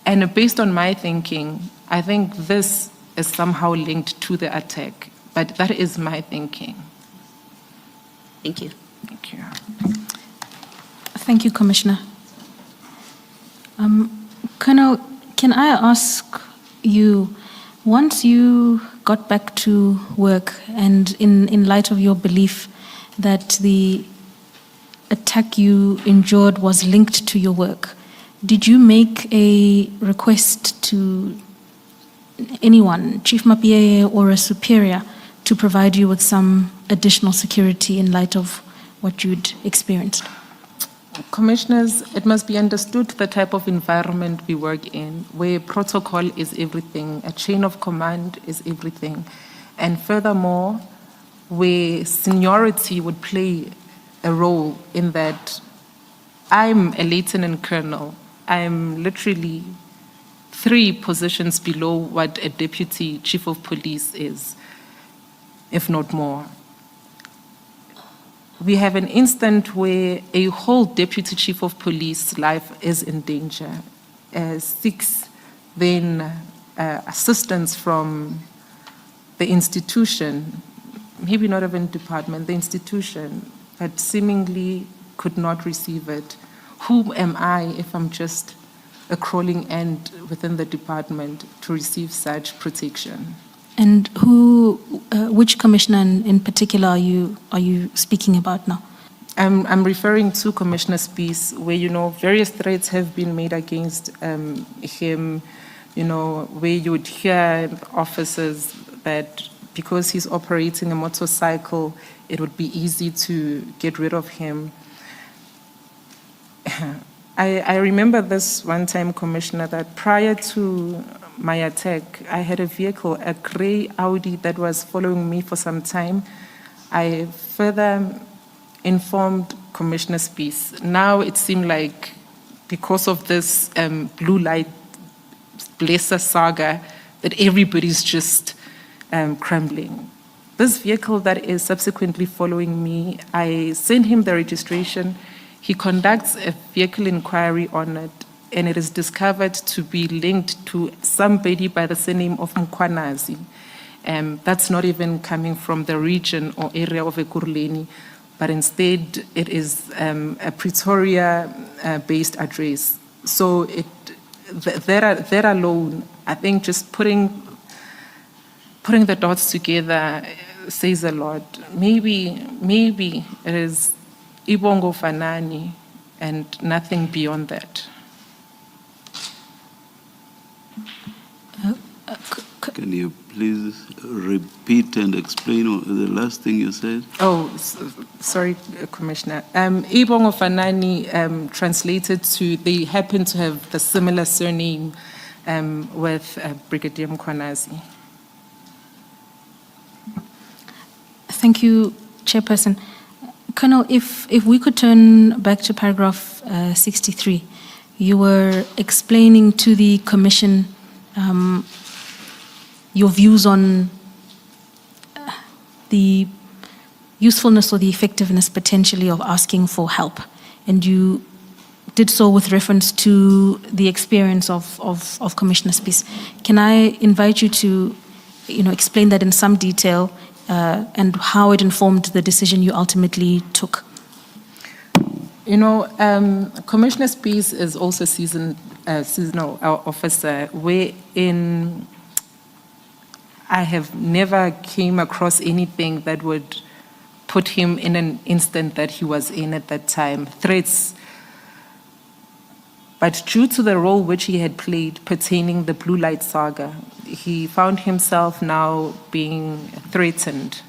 And based on my thinking, I think this is somehow linked to the attack, but that is my thinking. Thank you. Thank you. Thank you, Commissioner. Colonel, can I ask you, once you got back to work and in light of your belief that the attack you endured was linked to your work, did you make a request to anyone, Chief Mapieye or a superior, to provide you with some additional security in light of what you'd experienced? Commissioners, it must be understood the type of environment we work in, where protocol is everything, a chain of command is everything, and furthermore, where seniority would play a role in that. I'm a lieutenant colonel. I'm literally 3 positions below what a deputy chief of police is, if not more. We have an instant where a whole deputy chief of police life is in danger. 6 then assistants from the institution, maybe not even department, the institution, but seemingly could not receive it. Who am I if I'm just a crawling ant within the department to receive such protection? And which commissioner in particular are you speaking about now? I'm referring to Commissioner Spies, where, various threats have been made against him, where you would hear officers that because he's operating a motorcycle, it would be easy to get rid of him. I remember this one time, Commissioner, that prior to my attack, I had a vehicle, a gray Audi, that was following me for some time. I further informed Commissioner Spies. Now it seemed like because of this blue light blesser saga that everybody's just crumbling. This vehicle that is subsequently following me, I sent him the registration. He conducts a vehicle inquiry on it, and it is discovered to be linked to somebody by the surname of Mkhwanazi. That's not even coming from the region or area of Ekurhuleni, but instead it is a Pretoria-based address. So that alone, I think just putting the dots together says a lot. Maybe it is Ibongo Fanani and nothing beyond that. Can you please repeat and explain the last thing you said? Oh, sorry, Commissioner. Ibongo Fanani translated to, they happen to have the similar surname with Brigadier Mkhwanazi. Thank you, Chairperson. Colonel, if we could turn back to paragraph 63, you were explaining to the Commission your views on the usefulness or the effectiveness potentially of asking for help. And you did so with reference to the experience of Commissioner Spies. Can I invite you to explain that in some detail and how it informed the decision you ultimately took? Commissioner Spies is also seasonal officer, wherein I have never came across anything that would put him in an instant that he was in at that time, threats. But due to the role which he had played pertaining the Blue Light Saga, he found himself now being threatened.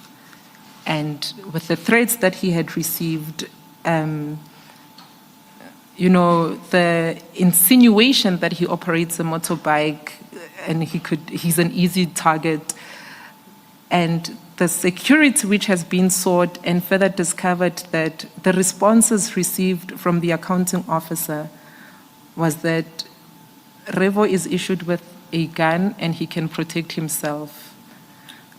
And with the threats that he had received, the insinuation that he operates a motorbike and he's an easy target, and the security which has been sought, and further discovered that the responses received from the accounting officer was that Revo is issued with a gun and he can protect himself.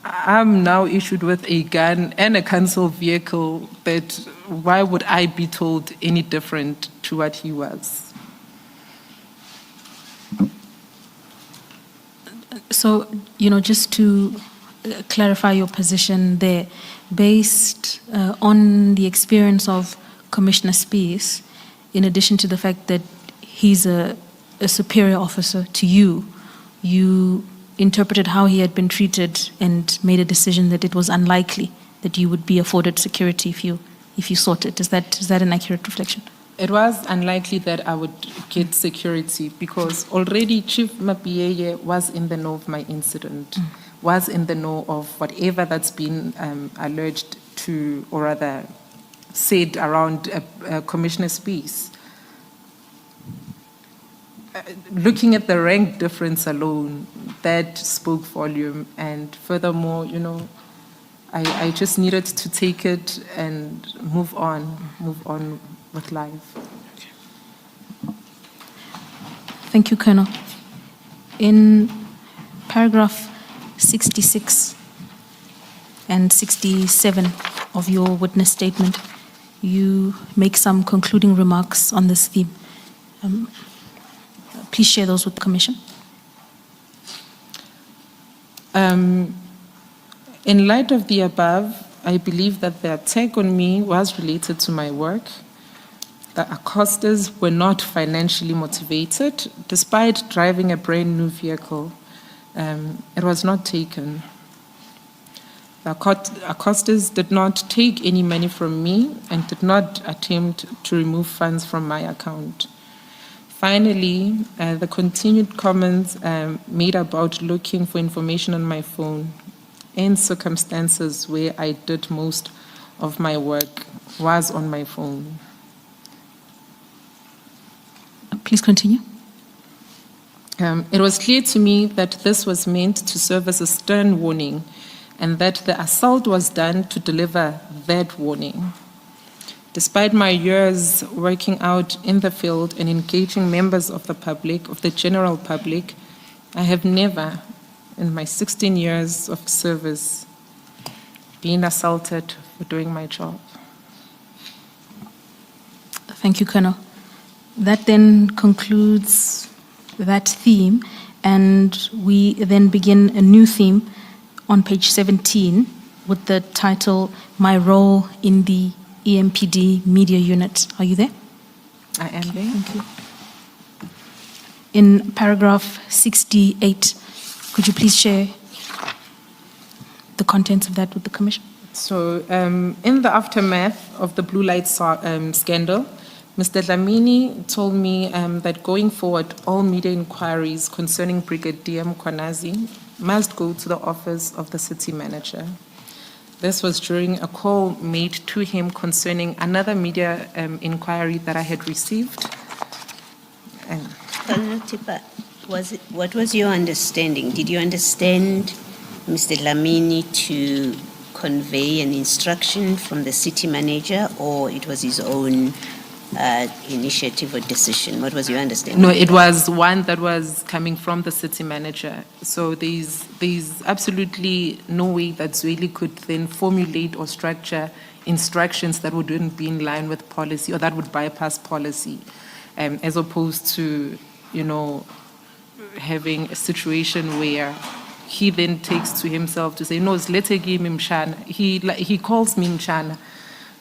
I'm now issued with a gun and a council vehicle, but why would I be told any different to what he was? So, just to clarify your position there, based on the experience of Commissioner Spies, in addition to the fact that he's a superior officer to you, you interpreted how he had been treated and made a decision that it was unlikely that you would be afforded security if you sought it. Is that an accurate reflection? It was unlikely that I would get security because already Chief Mapiyeye was in the know of my incident, was in the know of whatever that's been alleged to, or rather said around Commissioner Spies. Looking at the rank difference alone, that spoke volume. And furthermore, I just needed to take it and move on with life. Thank you, Colonel. In paragraph 66 and 67 of your witness statement, you make some concluding remarks on this theme. Please share those with the Commission. In light of the above, I believe that the attack on me was related to my work. The accosters were not financially motivated. Despite driving a brand new vehicle, it was not taken. The accosters did not take any money from me and did not attempt to remove funds from my account. Finally, the continued comments made about looking for information on my phone in circumstances where I did most of my work was on my phone. Please continue. It was clear to me that this was meant to serve as a stern warning and that the assault was done to deliver that warning. Despite my years working out in the field and engaging members of the public, of the general public, I have never, in my 16 years of service, been assaulted for doing my job. Thank you, Colonel. That then concludes that theme, and we then begin a new theme on page 17 with the title, My Role in the EMPD Media Unit. Are you there? I am there. Thank you. In paragraph 68, could you please share the contents of that with the Commission? So, in the aftermath of the Blue Light scandal, Mr. Dlamini told me that going forward, all media inquiries concerning Brigadier Mkhwanazi must go to the office of the city manager. This was during a call made to him concerning another media inquiry that I had received. And Colonel Tipa, what was your understanding? Did you understand Mr. Dlamini to convey an instruction from the city manager, or it was his own initiative or decision? What was your understanding? no, it was one that was coming from the city manager. So there's absolutely no way that Zweli could then formulate or structure instructions that wouldn't be in line with policy or that would bypass policy, as opposed to, having a situation where he then takes to himself to say, no, let's give him Mshana. He calls me Mshana.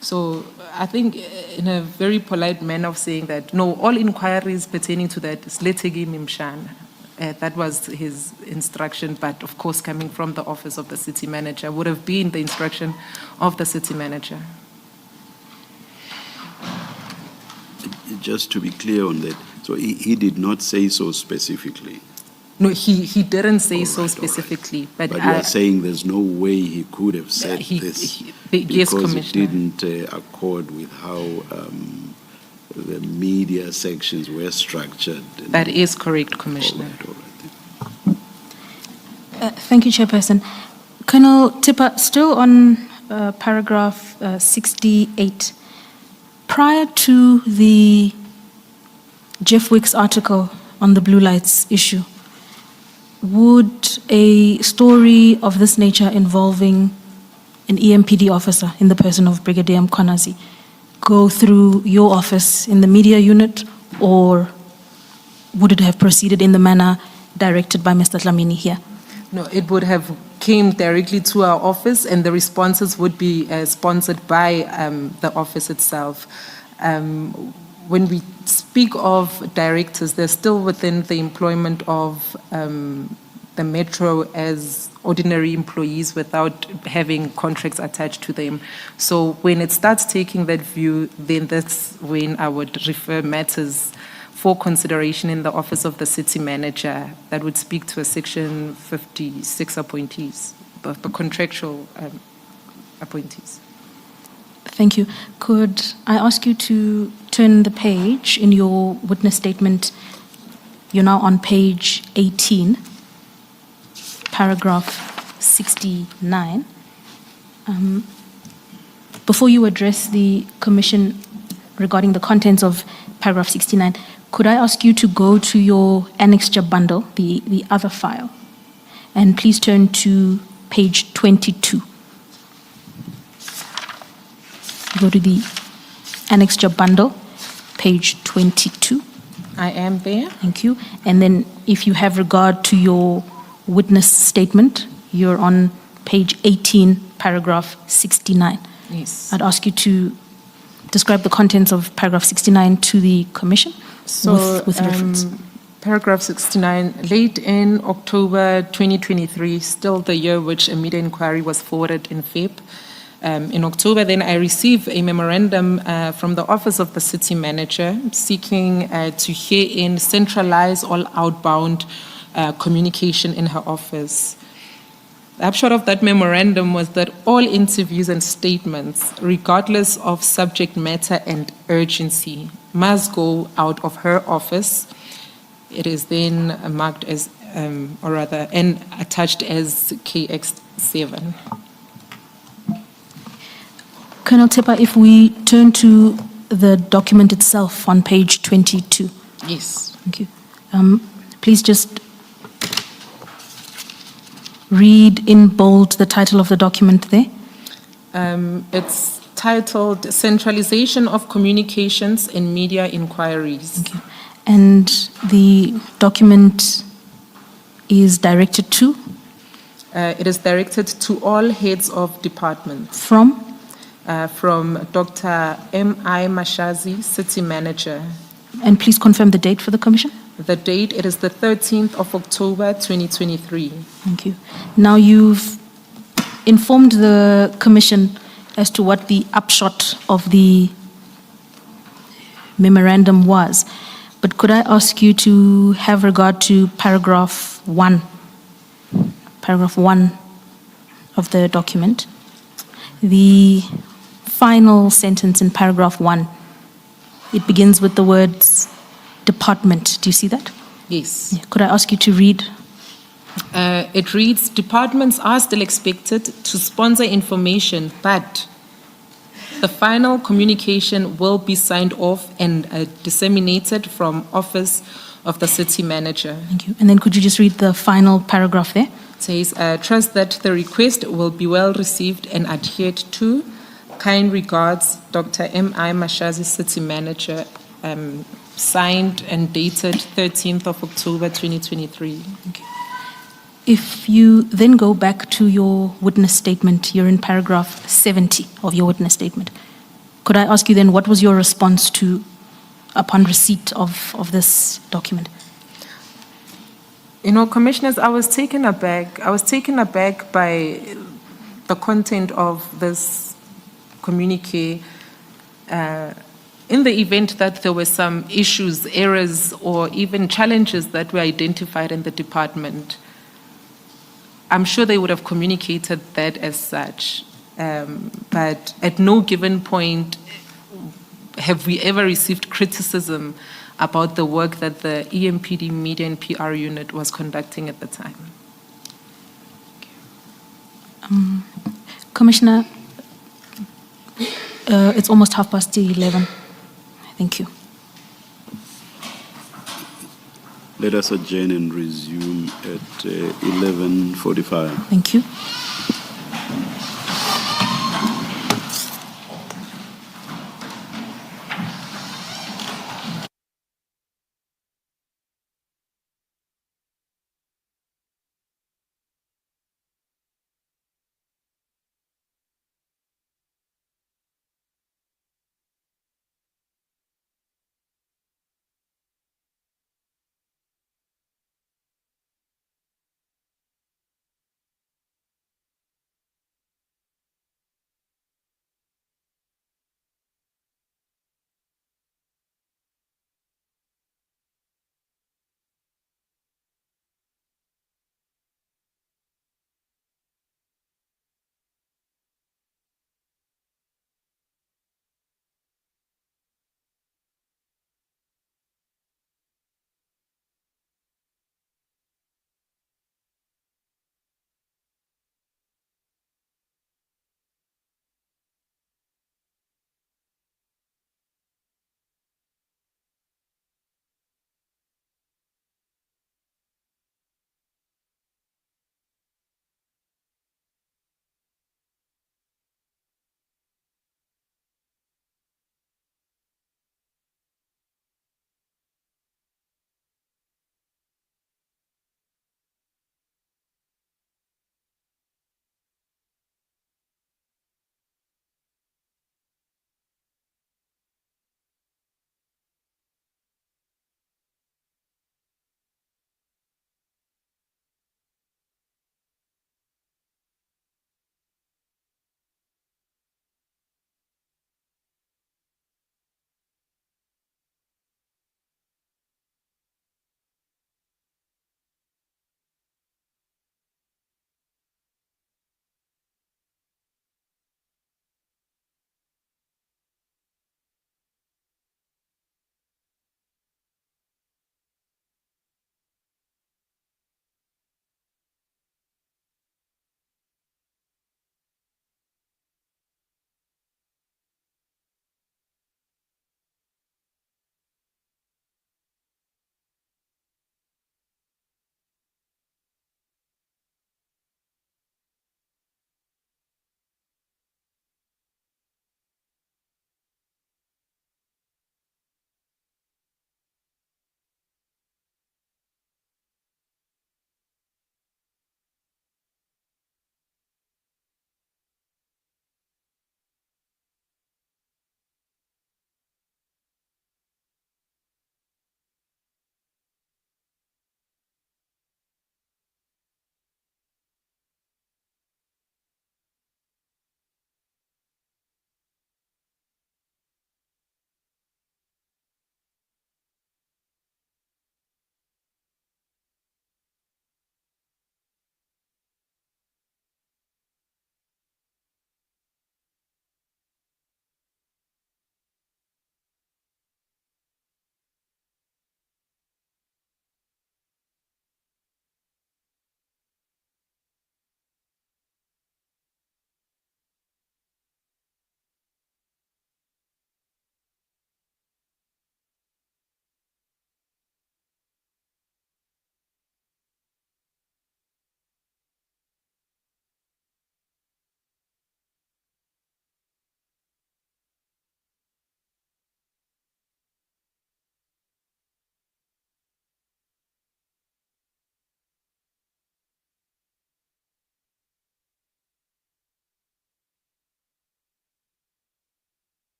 So I think in a very polite manner of saying that, no, all inquiries pertaining to that is let's give him Mshana. That was his instruction, but of course coming from the office of the city manager would have been the instruction of the city manager. Just to be clear on that, so he did not say so specifically. No, he didn't say All so right, specifically, But you are saying there's no way he could have said this yes, because it Commissioner. didn't accord with how the media sections were structured. That is correct, Commissioner. All right. Thank you, Chairperson. Colonel Tipa, still on paragraph 68. Prior to the Jeff Wicks article on the blue lights issue, would a story of this nature involving an EMPD officer in the person of Brigadier Mkhwanazi go through your office in the media unit, or would it have proceeded in the manner directed by Mr. Dlamini here? No, it would have came directly to our office, and the responses would be sponsored by the office itself. When we speak of directors, they're still within the employment of the Metro as ordinary employees without having contracts attached to them. So when it starts taking that view, then that's when I would refer matters for consideration in the office of the city manager that would speak to a Section 56 appointees, the contractual appointees. Thank you. Could I ask you to turn the page in your witness statement? You're now on page 18, paragraph 69. Before you address the commission regarding the contents of paragraph 69, could I ask you to go to your annexure bundle, the other file, and please turn to page 22. Go to the annexure bundle, page 22. I am there. Thank you. And then if you have regard to your witness statement, you're on page 18, paragraph 69. Yes. I'd ask you to describe the contents of paragraph 69 to the commission with reference. Paragraph 69, late in October 2023, still the year which a media inquiry was forwarded in Feb. In October, then I received a memorandum from the office of the city manager seeking to herein centralize all outbound communication in her office. The upshot of that memorandum was that all interviews and statements, regardless of subject matter and urgency, must go out of her office. It is then marked as, and attached as KX7. Colonel Tipa, if we turn to the document itself on page 22. Yes. Thank you. Please just read in bold the title of the document there. It's titled Centralization of Communications and Media Inquiries. Thank you. And the document is directed to? It is directed to all heads of departments. From? From Dr. M.I. Mashazi, City Manager. And please confirm the date for the commission. The date, it is the 13th of October, 2023. Thank you. Now you've informed the commission as to what the upshot of the memorandum was. But could I ask you to have regard to paragraph 1 paragraph 1 of the document, the final sentence in paragraph 1, it begins with the words department. Do you see that? Yes. Yeah. Could I ask you to read? It reads, departments are still expected to sponsor information, but the final communication will be signed off and disseminated from office of the city manager. Thank you. And then could you just read the final paragraph there? It says, trust that the request will be well received and adhered to. Kind regards, Dr. M.I. Mashazi, city manager, signed and dated 13th of October 2023. Okay. If you then go back to your witness statement, you're in paragraph 70 of your witness statement. Could I ask you then, what was your response to, upon receipt of this document? You know, Commissioners, I was taken aback. I was taken aback by the content of this communique. In the event that there were some issues, errors, or even challenges that were identified in the department, I'm sure they would have communicated that as such. But at no given point have we ever received criticism about the work that the EMPD Media and PR unit was conducting at the time. Commissioner, it's almost 11:30. Thank you. Let us adjourn and resume at 11:45. Thank you.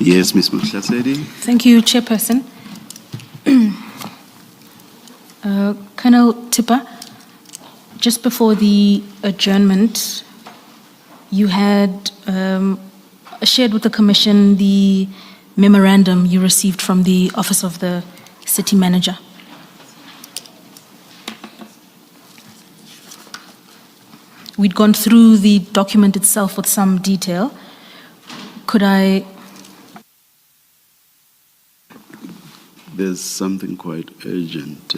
Yes, Ms. Mkhwanazi. Thank you, Chairperson. Colonel Tipper, just before the adjournment, you had shared with the Commission the memorandum you received from the Office of the City Manager. We'd gone through the document itself with some detail. Could I... There's something quite urgent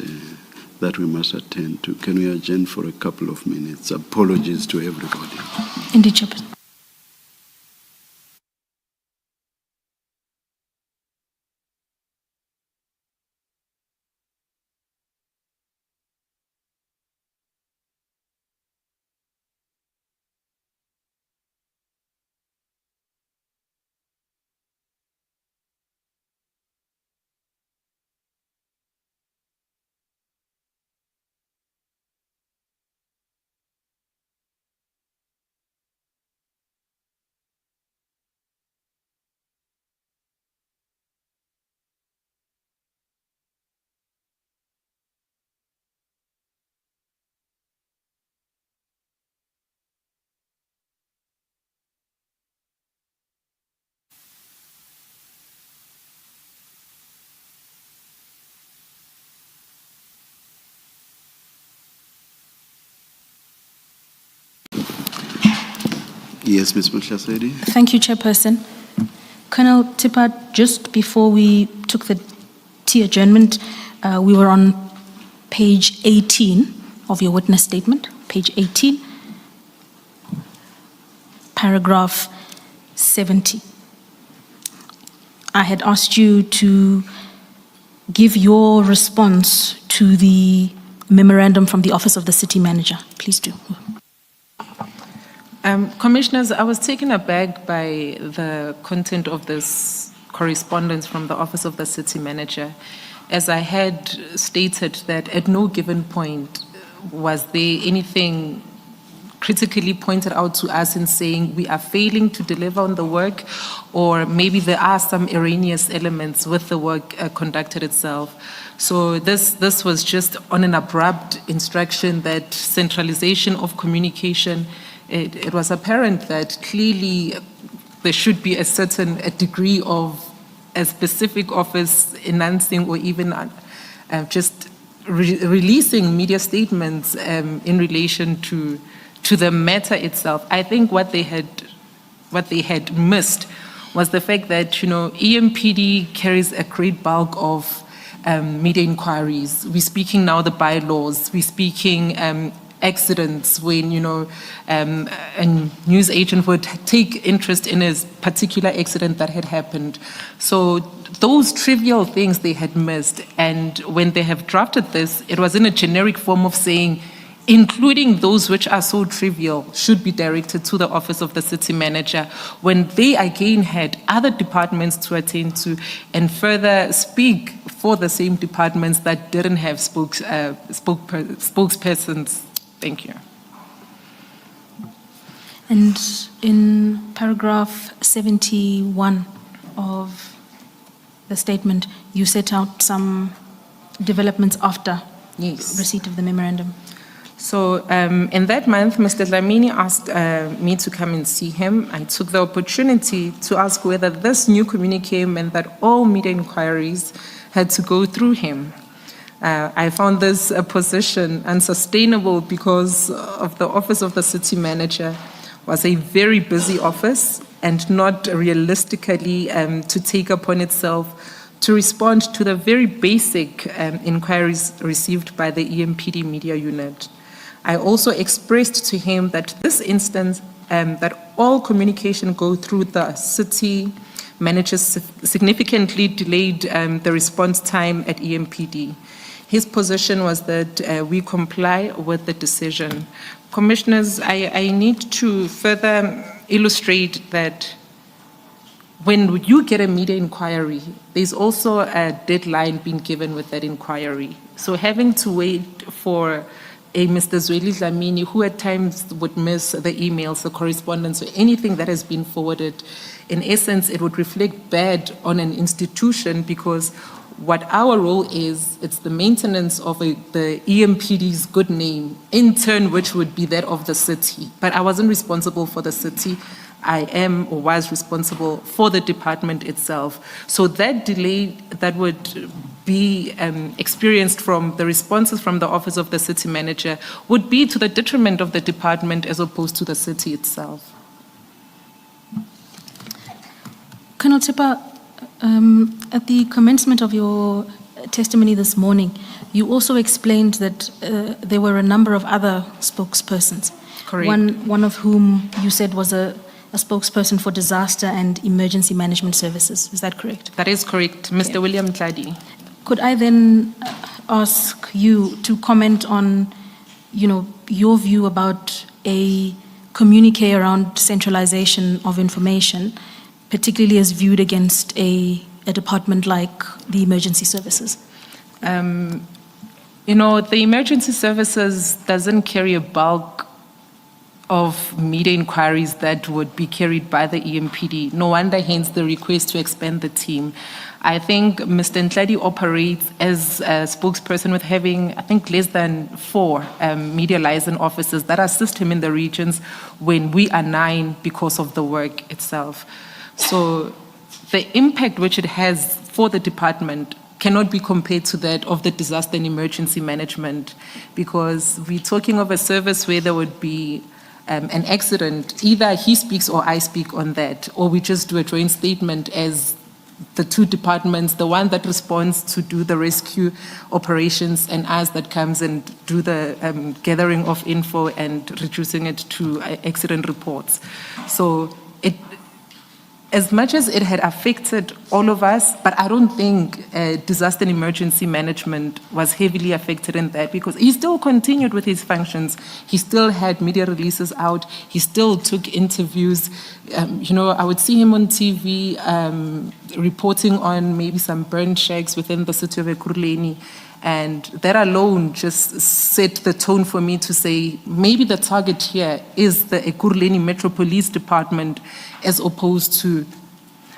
that we must attend to. Can we adjourn for a couple of minutes? Apologies to everybody. Indeed, Chairperson. Yes, Ms. Mkhwanazi. Thank you, Chairperson. Colonel Tipper, just before we took the tea adjournment, we were on page 18 of your witness statement, page 18, paragraph 70. I had asked you to give your response to the memorandum from the Office of the City Manager. Please do. Commissioners, I was taken aback by the content of this correspondence from the Office of the City Manager, as I had stated that at no given point was there anything critically pointed out to us in saying we are failing to deliver on the work, or maybe there are some erroneous elements with the work conducted itself. So this was just on an abrupt instruction that centralization of communication. It was apparent that clearly there should be a degree of a specific office enhancing or even just releasing media statements in relation to the matter itself. I think what they had missed was the fact that EMPD carries a great bulk of media inquiries. We're speaking now the bylaws. We're speaking accidents when a news agent would take interest in a particular accident that had happened. So those trivial things they had missed, and when they have drafted this, it was in a generic form of saying including those which are so trivial should be directed to the Office of the City Manager, when they again had other departments to attend to and further speak for the same departments that didn't have spokespersons. Thank you. And in paragraph 71 of the statement, you set out some developments after receipt of the memorandum. So in that month, Mr. Dlamini asked me to come and see him. I took the opportunity to ask whether this new communique meant that all media inquiries had to go through him. I found this position unsustainable because of the Office of the City Manager was a very busy office and not realistically to take upon itself to respond to the very basic inquiries received by the EMPD Media Unit. I also expressed to him that this instance, that all communication go through the city managers significantly delayed the response time at EMPD. His position was that we comply with the decision. Commissioners, I need to further illustrate that when you get a media inquiry, there's also a deadline being given with that inquiry. So having to wait for a Mr. Zweli Dlamini, who at times would miss the emails, the correspondence, or anything that has been forwarded, in essence, it would reflect bad on an institution because what our role is, it's the maintenance of the EMPD's good name, in turn, which would be that of the city. But I wasn't responsible for the city. I am or was responsible for the department itself. So that delay that would be experienced from the responses from the office of the city manager would be to the detriment of the department as opposed to the city itself. Colonel Tipper, at the commencement of your testimony this morning, you also explained that there were a number of other spokespersons. Correct. One of whom you said was a spokesperson for disaster and emergency management services. Is that correct? That is correct, Mr. Okay. William Nhlanhla. Could I then ask you to comment on, your view about a communique around centralization of information, particularly as viewed against a department like the emergency services? The emergency services doesn't carry a bulk of media inquiries that would be carried by the EMPD. No wonder, hence, the request to expand the team. I think Mr. Nhlanhla operates as a spokesperson with having, I think, less than 4 media liaison officers that assist him in the regions when we are 9 because of the work itself. So the impact which it has for the department cannot be compared to that of the disaster and emergency management, because we're talking of a service where there would be an accident, either he speaks or I speak on that, or we just do a joint statement as the 2 departments, the one that responds to do the rescue operations and us that comes and do the gathering of info and reducing it to accident reports. So as much as it had affected all of us, but I don't think disaster and emergency management was heavily affected in that, because he still continued with his functions. He still had media releases out. He still took interviews. I would see him on TV reporting on maybe some burn shacks within the city of Ekurhuleni. And that alone just set the tone for me to say, maybe the target here is the Ekurhuleni Metro Police Department as opposed to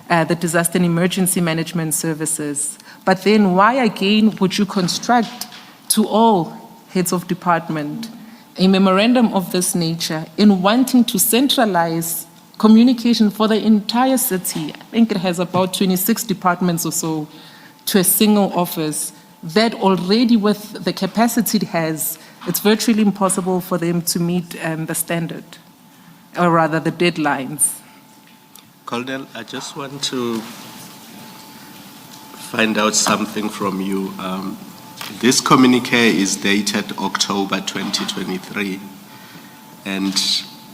the disaster and emergency management services. But then why again would you construct to all heads of department a memorandum of this nature in wanting to centralize communication for the entire city? I think it has about 26 departments or so to a single office. That already with the capacity it has, it's virtually impossible for them to meet the standard, or rather the deadlines. Colonel, I just want to find out something from you. This communique is dated October 2023, and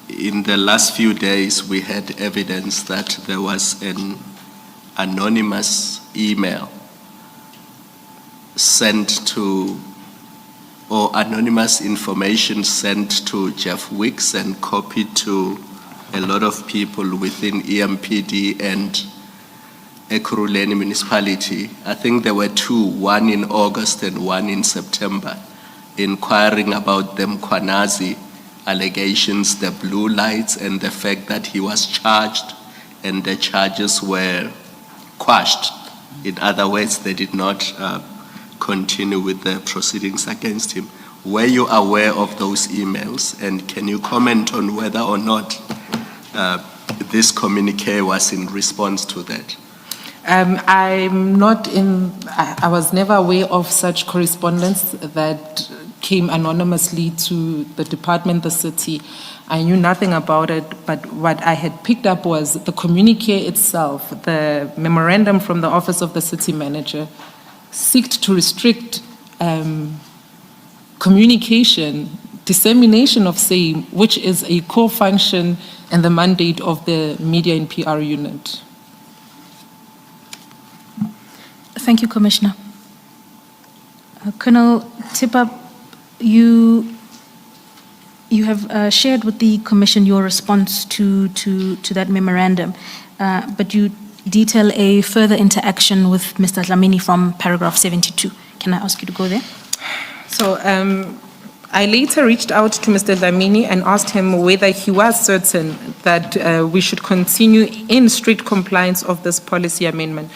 in the last few days we had evidence that there was an anonymous email sent to, or anonymous information sent to Jeff Wicks and copied to a lot of people within EMPD and Ekurhuleni municipality. I think there were 2, one in August and one in September, inquiring about the Mkhwanazi allegations, the blue lights, and the fact that he was charged and the charges were quashed. In other words, they did not continue with the proceedings against him. Were you aware of those emails, and can you comment on whether or not this communique was in response to that? I was never aware of such correspondence that came anonymously to the department, the city. I knew nothing about it, but what I had picked up was the communique itself, the memorandum from the office of the city manager, sought to restrict communication, dissemination of same, which is a core function and the mandate of the media and PR unit. Thank you, Commissioner. Colonel Tipper, you have shared with the Commission your response to that memorandum, but you detail a further interaction with Mr. Dlamini from paragraph 72. Can I ask you to go there? So I later reached out to Mr. Dlamini and asked him whether he was certain that we should continue in strict compliance of this policy amendment.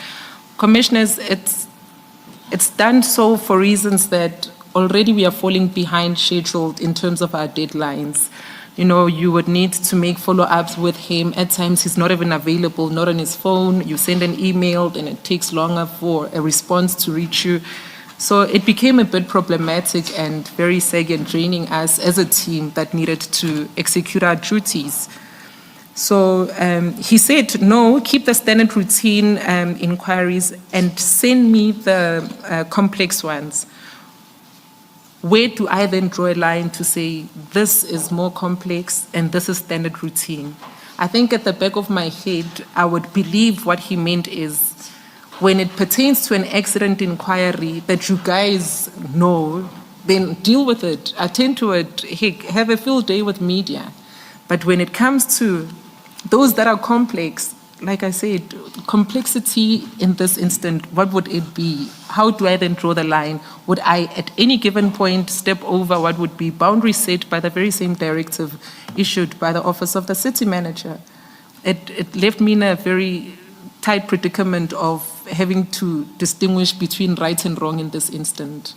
Commissioners, it's done so for reasons that already we are falling behind schedule in terms of our deadlines. You know, you would need to make follow-ups with him. At times, he's not even available, not on his phone. You send an email, and it takes longer for a response to reach you. So it became a bit problematic and very saggy and draining us as a team that needed to execute our duties. So he said, no, keep the standard routine inquiries and send me the complex ones. Where do I then draw a line to say this is more complex and this is standard routine? I think at the back of my head, I would believe what he meant is when it pertains to an accident inquiry that you guys know, then deal with it, attend to it, heck, have a field day with media. But when it comes to those that are complex, like I said, complexity in this instant, what would it be? How do I then draw the line? Would I, at any given point, step over what would be boundaries set by the very same directive issued by the Office of the City Manager? It left me in a very tight predicament of having to distinguish between right and wrong in this instant.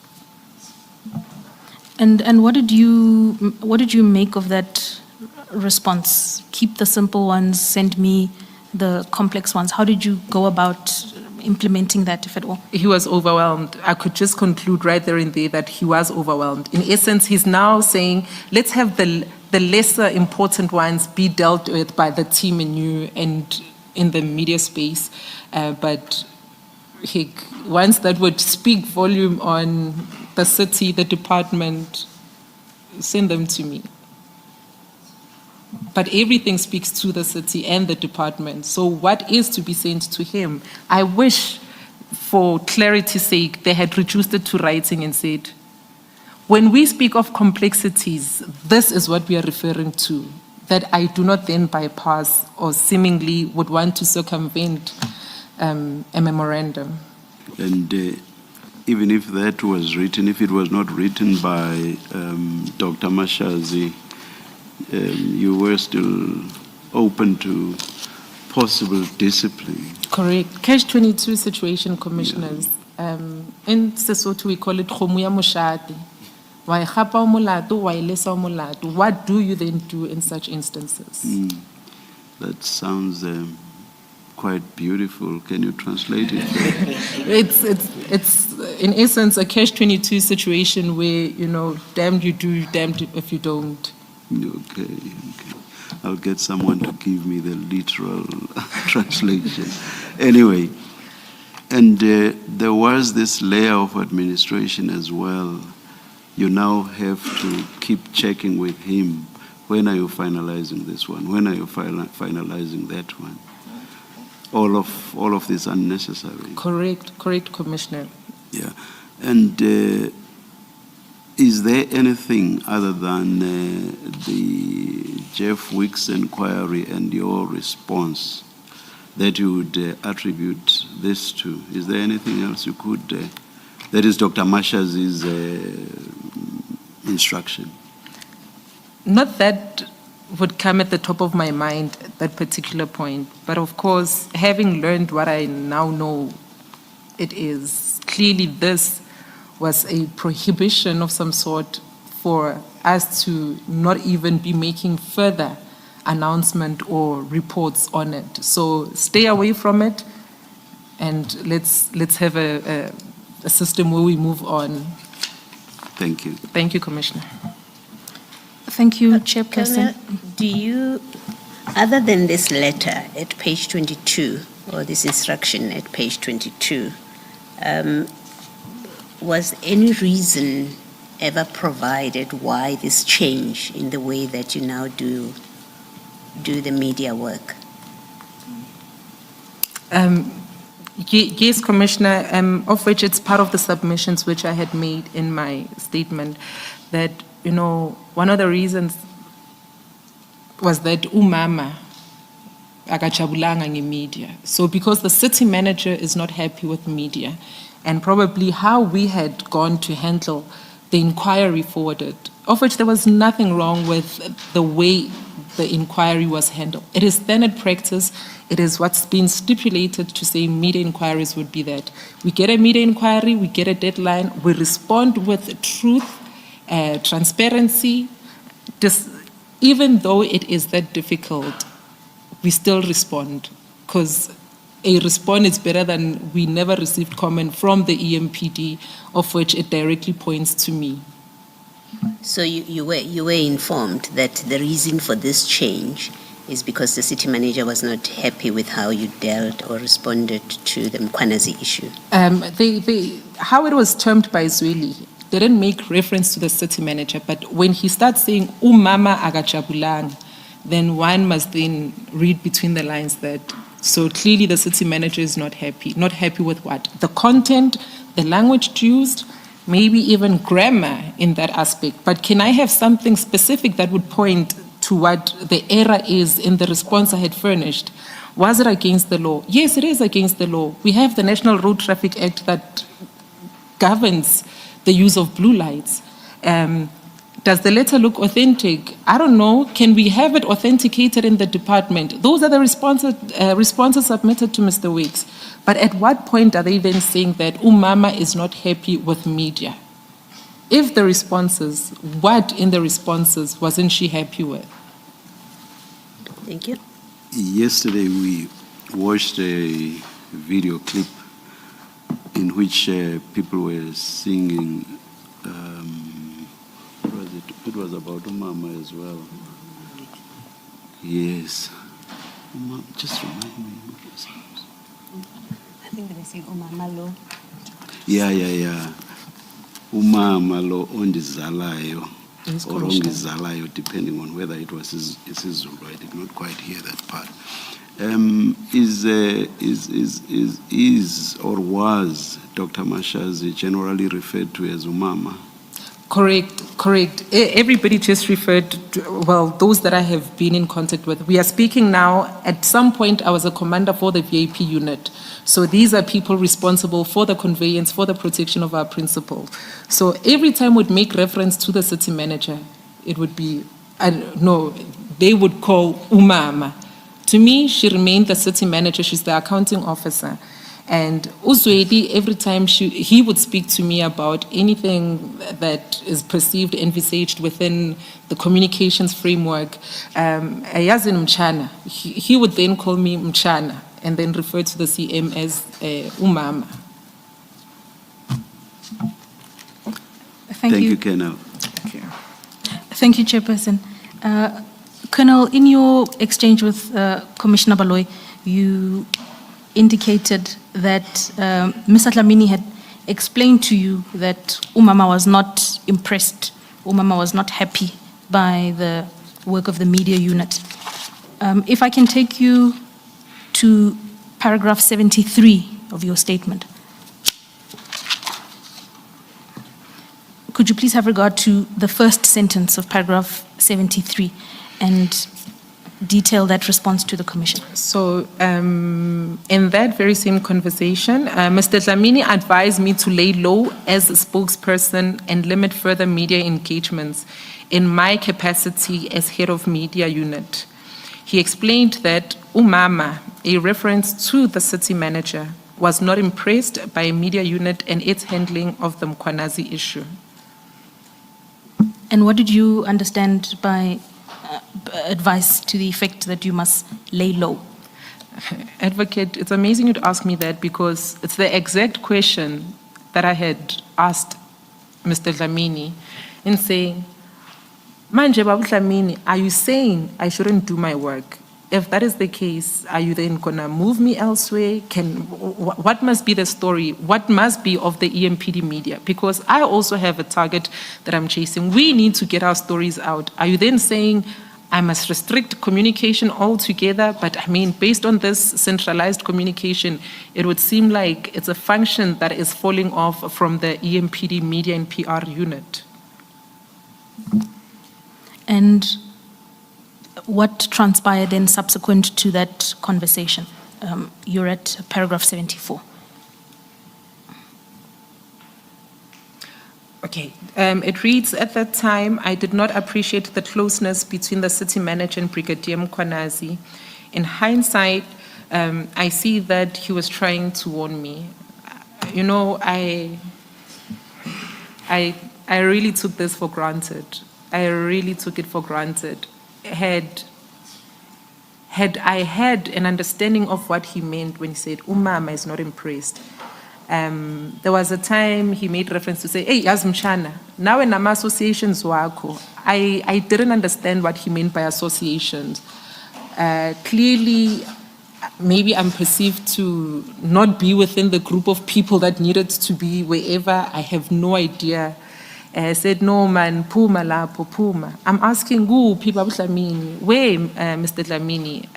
And what did you make of that response? Keep the simple ones, send me the complex ones. How did you go about implementing that, if at all? He was overwhelmed. I could just conclude right there and there that he was overwhelmed. In essence, he's now saying, let's have the lesser important ones be dealt with by the team in you and in the media space. But once that would speak volume on the city, the department, send them to me. But everything speaks to the city and the department. So what is to be sent to him? I wish, for clarity's sake, they had reduced it to writing and said, when we speak of complexities, this is what we are referring to, that I do not then bypass or seemingly would want to circumvent a memorandum. And even if that was written, if it was not written by Dr. Mkhwanazi, you were still open to possible discipline. Correct. Catch-22 situation, commissioners. Yeah. In Sesotho, we call it khomo ya moshate. Wa e gapa o molato, wa e lesa o molato. What do you then do in such instances? That sounds quite beautiful. Can you translate it? It's in essence a catch-22 situation where, you know, damned you do, damned if you don't. Okay. I'll get someone to give me the literal translation. Anyway, and there was this layer of administration as well. You now have to keep checking with him. When are you finalizing this one? When are you finalizing that one? All of this unnecessary. Correct, Commissioner. Yeah, and is there anything other than the Jeff Weeks inquiry and your response that you would attribute this to? Is there anything else you could, that is Dr. Mkhwanazi's instruction? Not that would come at the top of my mind at that particular point, but of course, having learned what I now know, it is clearly this was a prohibition of some sort for us to not even be making further announcement or reports on it. So stay away from it, and let's have a system where we move on. Thank you. Thank you, Commissioner. Thank you, Chairperson. Do you, other than this letter at page 22, or this instruction at page 22, was any reason ever provided why this change in the way that you now do the media work? Yes, Commissioner, of which it's part of the submissions which I had made in my statement, that, you know, one of the reasons was that umama akajabulanga nge-media. So because the city manager is not happy with media, and probably how we had gone to handle the inquiry forwarded, of which there was nothing wrong with the way the inquiry was handled. It is standard practice. It is what's been stipulated to say media inquiries would be that. We get a media inquiry, we get a deadline, we respond with truth, transparency. Even though it is that difficult, we still respond, because a response is better than we never received comment from the EMPD, of which it directly points to me. So you were informed that the reason for this change is because the city manager was not happy with how you dealt or responded to the Mkhwanazi issue. How it was termed by Zweli didn't make reference to the city manager, but when he starts saying umama agajabulanga, then one must then read between the lines that, so clearly the city manager is not happy. Not happy with what? The content, the language used, maybe even grammar in that aspect. But can I have something specific that would point to what the error is in the response I had furnished? Was it against the law? Yes, it is against the law. We have the National Road Traffic Act that governs the use of blue lights. Does the letter look authentic? I don't know. Can we have it authenticated in the department? Those are the responses submitted to Mr. Weeks. But at what point are they then saying that umama is not happy with media? If the responses, what in the responses wasn't she happy with? Thank you. Yesterday we watched a video clip in which people were singing. What was it? It was about umama as well. Yes. Just remind me. I think they were saying umama lo. Yeah. Umama lo ondizalayo or ongizalayo, depending on whether it was isiZulu. I did not quite hear that part. Is or was Dr. Mkhwanazi generally referred to as umama? Correct. Everybody just referred to, well, those that I have been in contact with. We are speaking now, at some point I was a commander for the VIP unit. So these are people responsible for the conveyance, for the protection of our principal. So every time we'd make reference to the city manager, it would be, they would call umama. To me, she remained the city manager, she's the accounting officer. And Uzwedi, every time he would speak to me about anything that is perceived, envisaged within the communications framework, Yazin Mchana, he would then call me Mchana and then refer to the CM as umama. Thank you, Colonel. Thank you, Chairperson. Colonel, in your exchange with Commissioner Baloyi, you indicated that Ms. Dlamini had explained to you that umama was not impressed, umama was not happy by the work of the media unit. If I can take you to paragraph 73 of your statement. Could you please have regard to the first sentence of paragraph 73 and detail that response to the Commission? So in that very same conversation, Mr. Dlamini advised me to lay low as a spokesperson and limit further media engagements in my capacity as head of media unit. He explained that umama, a reference to the city manager, was not impressed by media unit and its handling of the Mkhwanazi issue. And what did you understand by advice to the effect that you must lay low? Advocate, it's amazing you'd ask me that because it's the exact question that I had asked Mr. Dlamini in saying, Manje Babu Dlamini, are you saying I shouldn't do my work? If that is the case, are you then going to move me elsewhere? What must be the story? What must be of the EMPD media? Because I also have a target that I'm chasing. We need to get our stories out. Are you then saying I must restrict communication altogether? But I mean, based on this centralized communication, it would seem like it's a function that is falling off from the EMPD media and PR unit. And what transpired then subsequent to that conversation? You're at paragraph 74. Okay. It reads, at that time, I did not appreciate the closeness between the city manager and Brigadier Mkhwanazi. In hindsight, I see that he was trying to warn me. You know, I really took this for granted. I really took it for granted. Had I had an understanding of what he meant when he said, Umama is not impressed. There was a time he made reference to say, hey, Yazmchana, now in Nama associations wako. I didn't understand what he meant by associations. Clearly, maybe I'm perceived to not be within the group of people that needed to be wherever. I have no idea. I said, no, man, Puma lapo, Puma. I'm asking, who, people Dlamini? Where, Mr. Dlamini?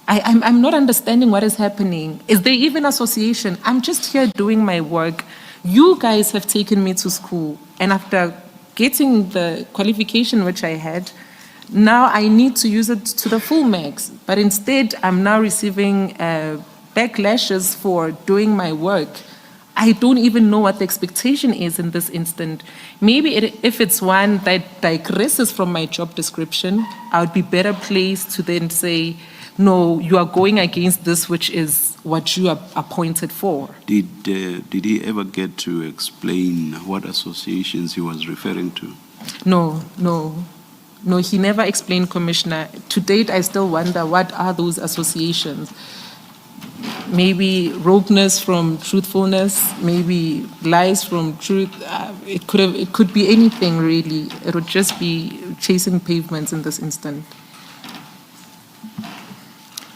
I'm not understanding what is happening. Is there even association? I'm just here doing my work. You guys have taken me to school. And after getting the qualification which I had, now I need to use it to the full max. But instead, I'm now receiving backlashes for doing my work. I don't even know what the expectation is in this instant. Maybe if it's one that digresses from my job description, I would be better placed to then say, no, you are going against this, which is what you are appointed for. Did he ever get to explain what associations he was referring to? No, he never explained, Commissioner. To date, I still wonder what are those associations. Maybe rogueness from truthfulness, maybe lies from truth. It could be anything, really. It would just be chasing pavements in this instant.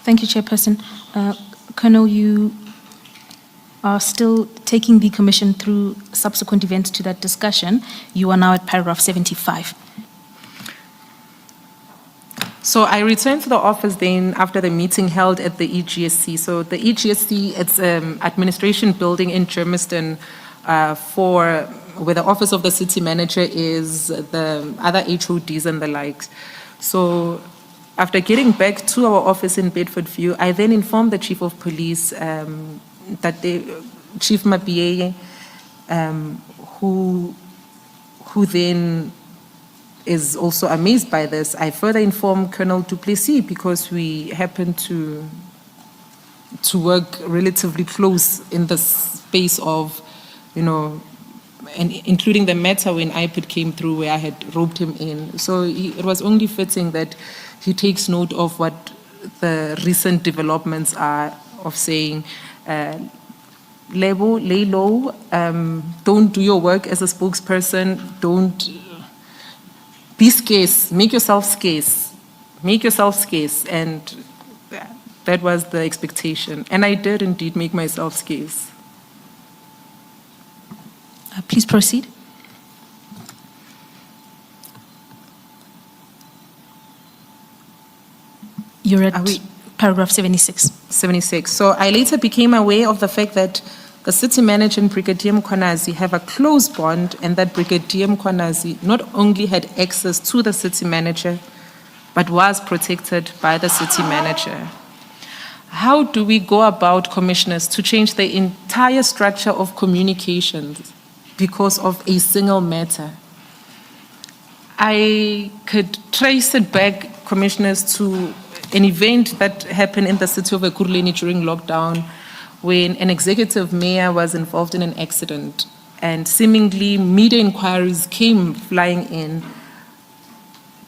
Thank you, Chairperson. Colonel, you are still taking the Commission through subsequent events to that discussion. You are now at paragraph 75. So I returned to the office then after the meeting held at the EGSC. So the EGSC, it's an administration building in Germiston where the office of the city manager is, the other HODs and the likes. So after getting back to our office in Bedfordview, I then informed the Chief of Police Chief Mabiyeye, who then is also amazed by this. I further informed Colonel Duplessis because we happen to work relatively close in the space of, and including the matter when IPID came through where I had roped him in. So it was only fitting that he takes note of what the recent developments are of saying, Lebo, lay low, don't do your work as a spokesperson, don't be scarce, make yourself scarce, and that was the expectation. And I did indeed make myself scarce. Please proceed. You're at paragraph 76. 76. So I later became aware of the fact that the city manager and Brigadier Mkhwanazi have a close bond, and that Brigadier Mkhwanazi not only had access to the city manager, but was protected by the city manager. How do we go about, commissioners, to change the entire structure of communications because of a single matter? I could trace it back, commissioners, to an event that happened in the city of Ekurhuleni during lockdown when an executive mayor was involved in an accident and seemingly media inquiries came flying in.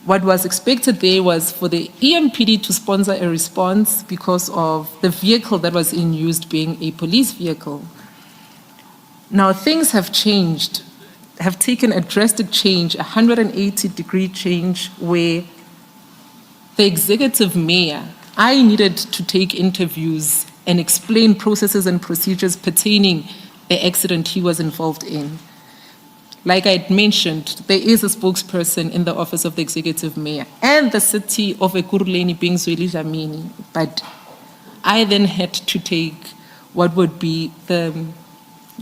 What was expected there was for the EMPD to sponsor a response because of the vehicle that was in use being a police vehicle. Now things have changed, have taken a drastic change, a 180-degree change where the executive mayor, I needed to take interviews and explain processes and procedures pertaining the accident he was involved in. Like I had mentioned, there is a spokesperson in the office of the executive mayor and the city of Ekurhuleni being Zweli Dlamini, but I then had to take what would be the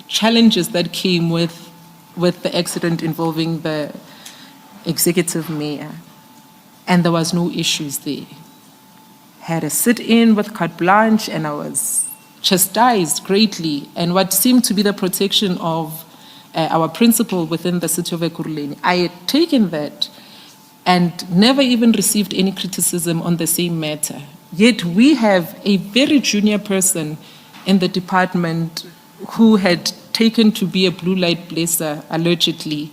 challenges that came with the accident involving the executive mayor. And there was no issues there. Had a sit-in with carte blanche, and I was chastised greatly. And what seemed to be the protection of our principal within the city of Ekurhuleni. I had taken that and never even received any criticism on the same matter. Yet we have a very junior person in the department who had taken to be a blue light blazer, allegedly,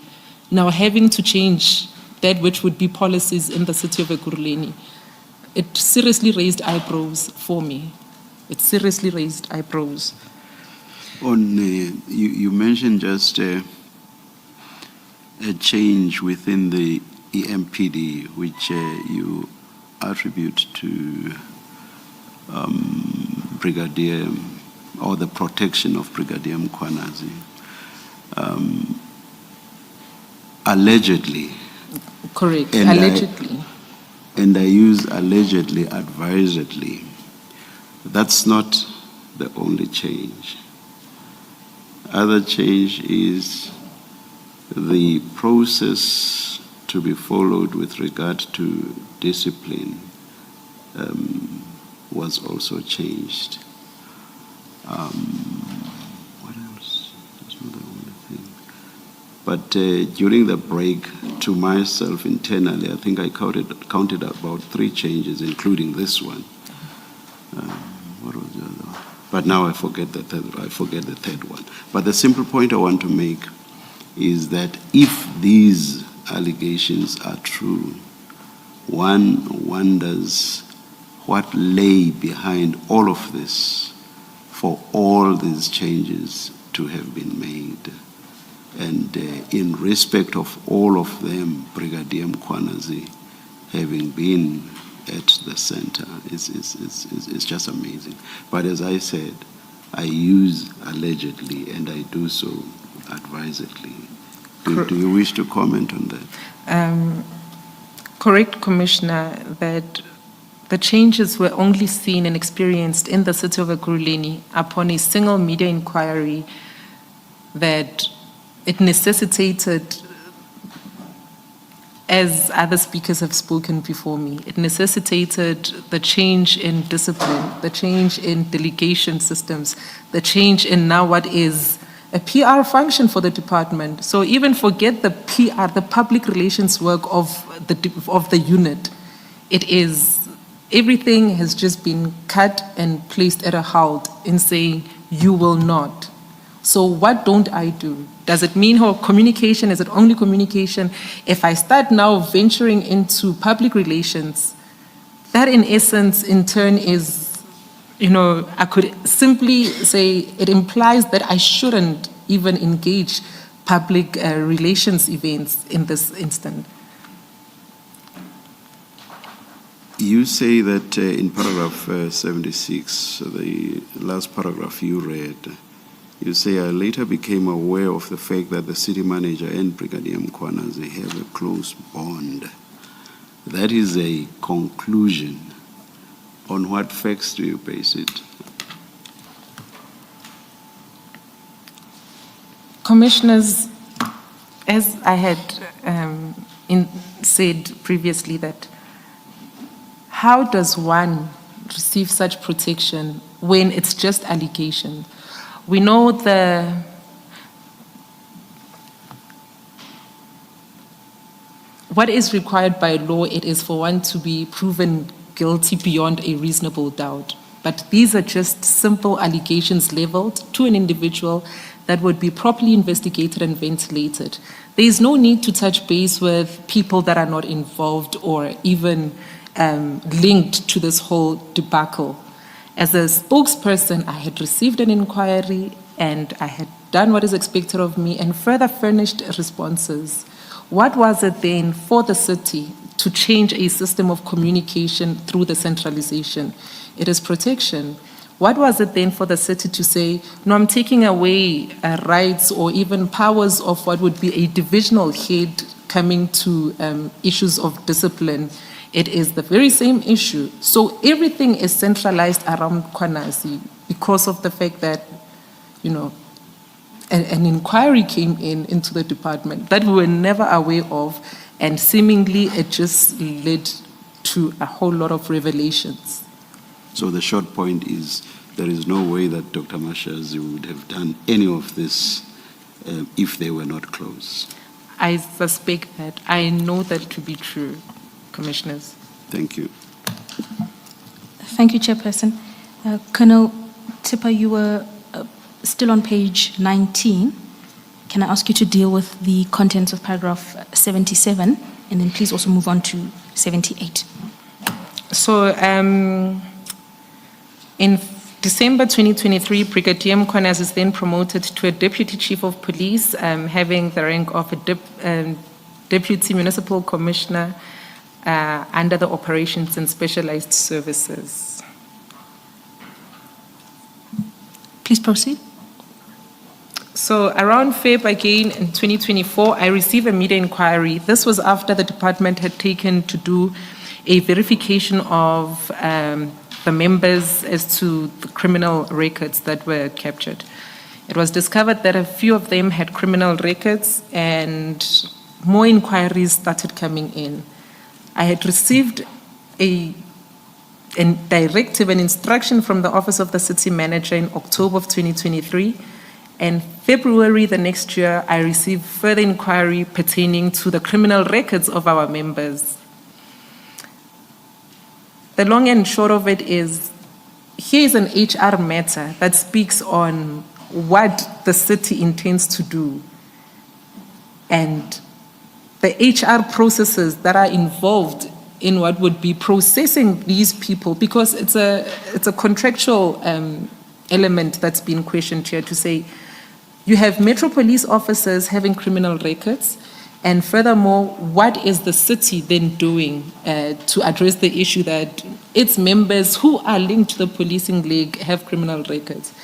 now having to change that which would be policies in the city of Ekurhuleni. It seriously raised eyebrows for me. It seriously raised eyebrows. You mentioned just a change within the EMPD, which you attribute to Brigadier, or the protection of Brigadier Mkhwanazi. Allegedly. Correct, And allegedly. And I use allegedly advisedly. That's not the only change. Other change is the process to be followed with regard to discipline was also changed. What else? That's not the only thing. But during the break, to myself internally, I think I counted about 3 changes, including this one. What was the other one? But now I forget the third one. But the simple point I want to make is that if these allegations are true, one wonders what lay behind all of this for all these changes to have been made. And in respect of all of them, Brigadier Mkhwanazi having been at the center, it's just amazing. But as I said, I use allegedly, and I do so advisedly. Do you wish to comment on that? Correct, Commissioner, that the changes were only seen and experienced in the city of Ekurhuleni upon a single media inquiry that it necessitated, as other speakers have spoken before me, it necessitated the change in discipline, the change in delegation systems, the change in now what is a PR function for the department. So even forget the PR, the public relations work of the unit. It is, everything has just been cut and placed at a halt in saying, you will not. So what don't I do? Does it mean how communication, is it only communication? If I start now venturing into public relations, that in essence, in turn is, I could simply say it implies that I shouldn't even engage public relations events in this instant. You say that in paragraph 76, the last paragraph you read, you say, I later became aware of the fact that the city manager and Brigadier Mkhwanazi have a close bond. That is a conclusion. On what facts do you base it? Commissioners, as I had said previously, that how does one receive such protection when it's just allegation? We know what is required by law, it is for one to be proven guilty beyond a reasonable doubt. But these are just simple allegations leveled to an individual that would be properly investigated and ventilated. There is no need to touch base with people that are not involved or even linked to this whole debacle. As a spokesperson, I had received an inquiry and I had done what is expected of me and further furnished responses. What was it then for the city to change a system of communication through the centralization? It is protection. What was it then for the city to say, no, I'm taking away rights or even powers of what would be a divisional head coming to issues of discipline? It is the very same issue. So everything is centralized around Mkhwanazi because of the fact that, an inquiry came into the department that we were never aware of, and seemingly it just led to a whole lot of revelations. So the short point is there is no way that Dr. Mashazi would have done any of this if they were not close. I suspect that. I know that to be true, Commissioners. Thank you. Thank you, Chairperson. Colonel Tipper, you were still on page 19. Can I ask you to deal with the contents of paragraph 77, and then please also move on to 78. So, in December 2023, Brigadier Mkhwanazi is then promoted to a Deputy Chief of Police, having the rank of a Deputy Municipal Commissioner under the Operations and Specialized Services. Please proceed. So around Feb again in 2024, I received a media inquiry. This was after the department had taken to do a verification of the members as to the criminal records that were captured. It was discovered that a few of them had criminal records, and more inquiries started coming in. I had received a directive, an instruction from the Office of the City Manager in October of 2023, and February the next year, I received further inquiry pertaining to the criminal records of our members. The long and short of it is, here is an HR matter that speaks on what the city intends to do, and the HR processes that are involved in what would be processing these people, because it's a contractual element that's been questioned here to say, you have Metro Police officers having criminal records, and furthermore, what is the city then doing to address the issue that its members who are linked to the policing league have criminal records?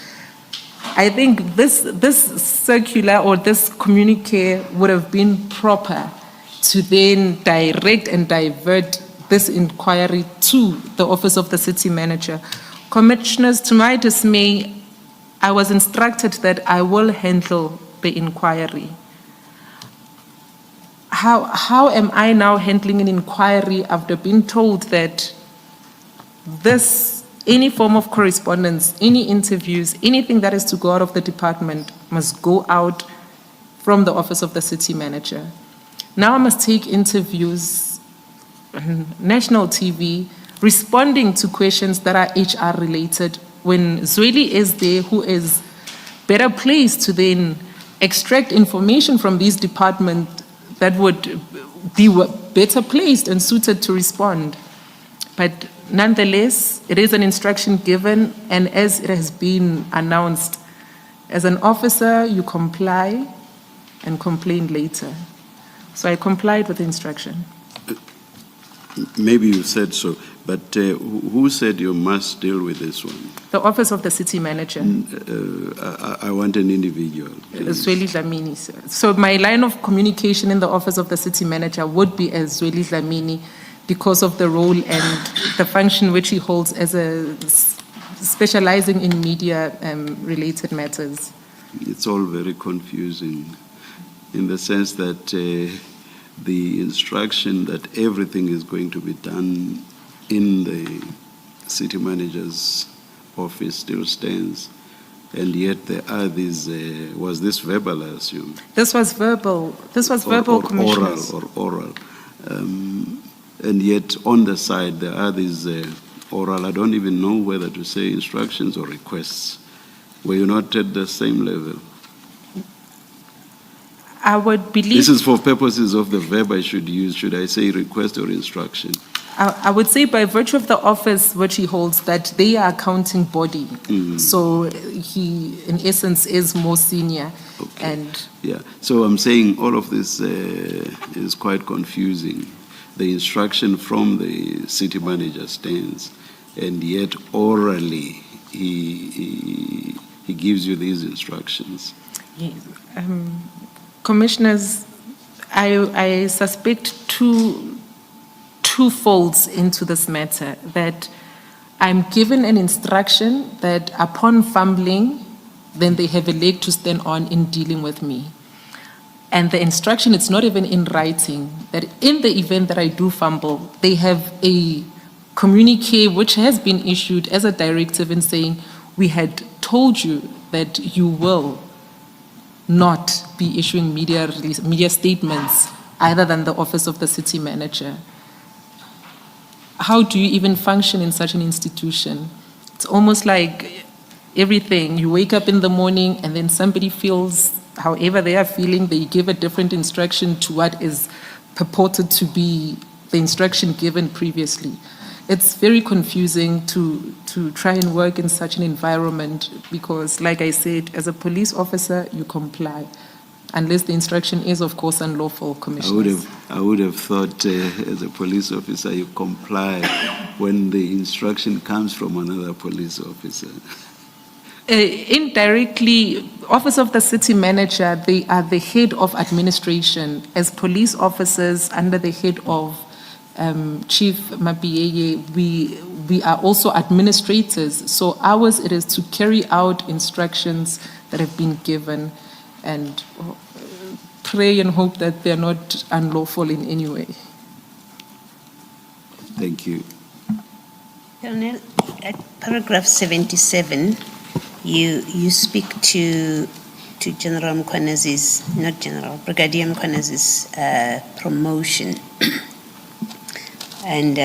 I think this circular or this communique would have been proper to then direct and divert this inquiry to the Office of the City Manager. Commissioners, to my dismay, I was instructed that I will handle the inquiry. How am I now handling an inquiry after being told that any form of correspondence, any interviews, anything that is to go out of the department must go out from the Office of the City Manager? Now I must take interviews on national TV, responding to questions that are HR related, when Zweli is there, who is better placed to then extract information from these departments that would be better placed and suited to respond. But nonetheless, it is an instruction given, and as it has been announced, as an officer, you comply and complain later. So I complied with the instruction. Maybe you said so, but who said you must deal with this one? The Office of the City Manager. I want an individual. Zweli Dlamini, sir. So my line of communication in the Office of the City Manager would be as Zweli Dlamini, because of the role and the function which he holds as a specializing in media related matters. It's all very confusing in the sense that the instruction that everything is going to be done in the city manager's office still stands, and yet there are these, was this verbal, I assume? This was verbal. This was verbal, Commissioners. Oral. And yet on the side there are these oral, I don't even know whether to say instructions or requests. Were you not at the same level? I would believe... This is for purposes of the verb I should use. Should I say request or instruction? I would say by virtue of the office which he holds that they are accounting body. So he, in essence, is more senior. Okay. And yeah, so I'm saying all of this is quite confusing. The instruction from the city manager stands, and yet orally he gives you these instructions. yes. Commissioners, I suspect two folds into this matter, that I'm given an instruction that upon fumbling, then they have a leg to stand on in dealing with me. And the instruction, it's not even in writing, that in the event that I do fumble, they have a communique which has been issued as a directive in saying, we had told you that you will not be issuing media statements other than the office of the city manager. How do you even function in such an institution? It's almost like everything. You wake up in the morning and then somebody feels however they are feeling, they give a different instruction to what is purported to be the instruction given previously. It's very confusing to try and work in such an environment because, like I said, as a police officer, you comply. Unless the instruction is, of course, unlawful, Commissioners. I would have thought, as a police officer, you comply when the instruction comes from another police officer. Indirectly, Office of the City Manager, they are the head of administration. As police officers under the head of Chief Mabiyeye, we are also administrators. So ours, it is to carry out instructions that have been given and pray and hope that they're not unlawful in any way. Thank you. Colonel, at paragraph 77, you speak to General Mkhwanazi's, not General, Brigadier Mkhwanazi's promotion. And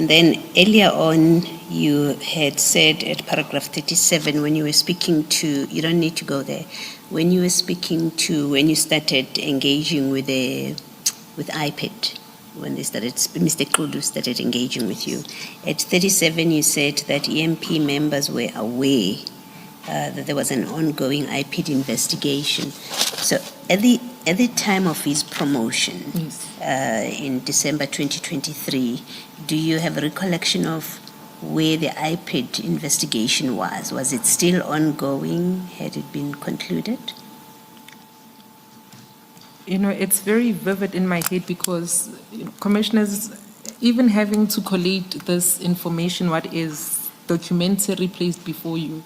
then earlier on, you had said at paragraph 37, when you were speaking to, you don't need to go there, when you were speaking to, when you started engaging with IPED, when they started, Mr. Kudu started engaging with you, at 37 you said that EMP members were aware that there was an ongoing IPED investigation. So at the time of his promotion, Yes. In December 2023, do you have a recollection of where the IPED investigation was? Was it still ongoing? Had it been concluded? You know, it's very vivid in my head because, Commissioners, even having to collate this information, what is documentary placed before you,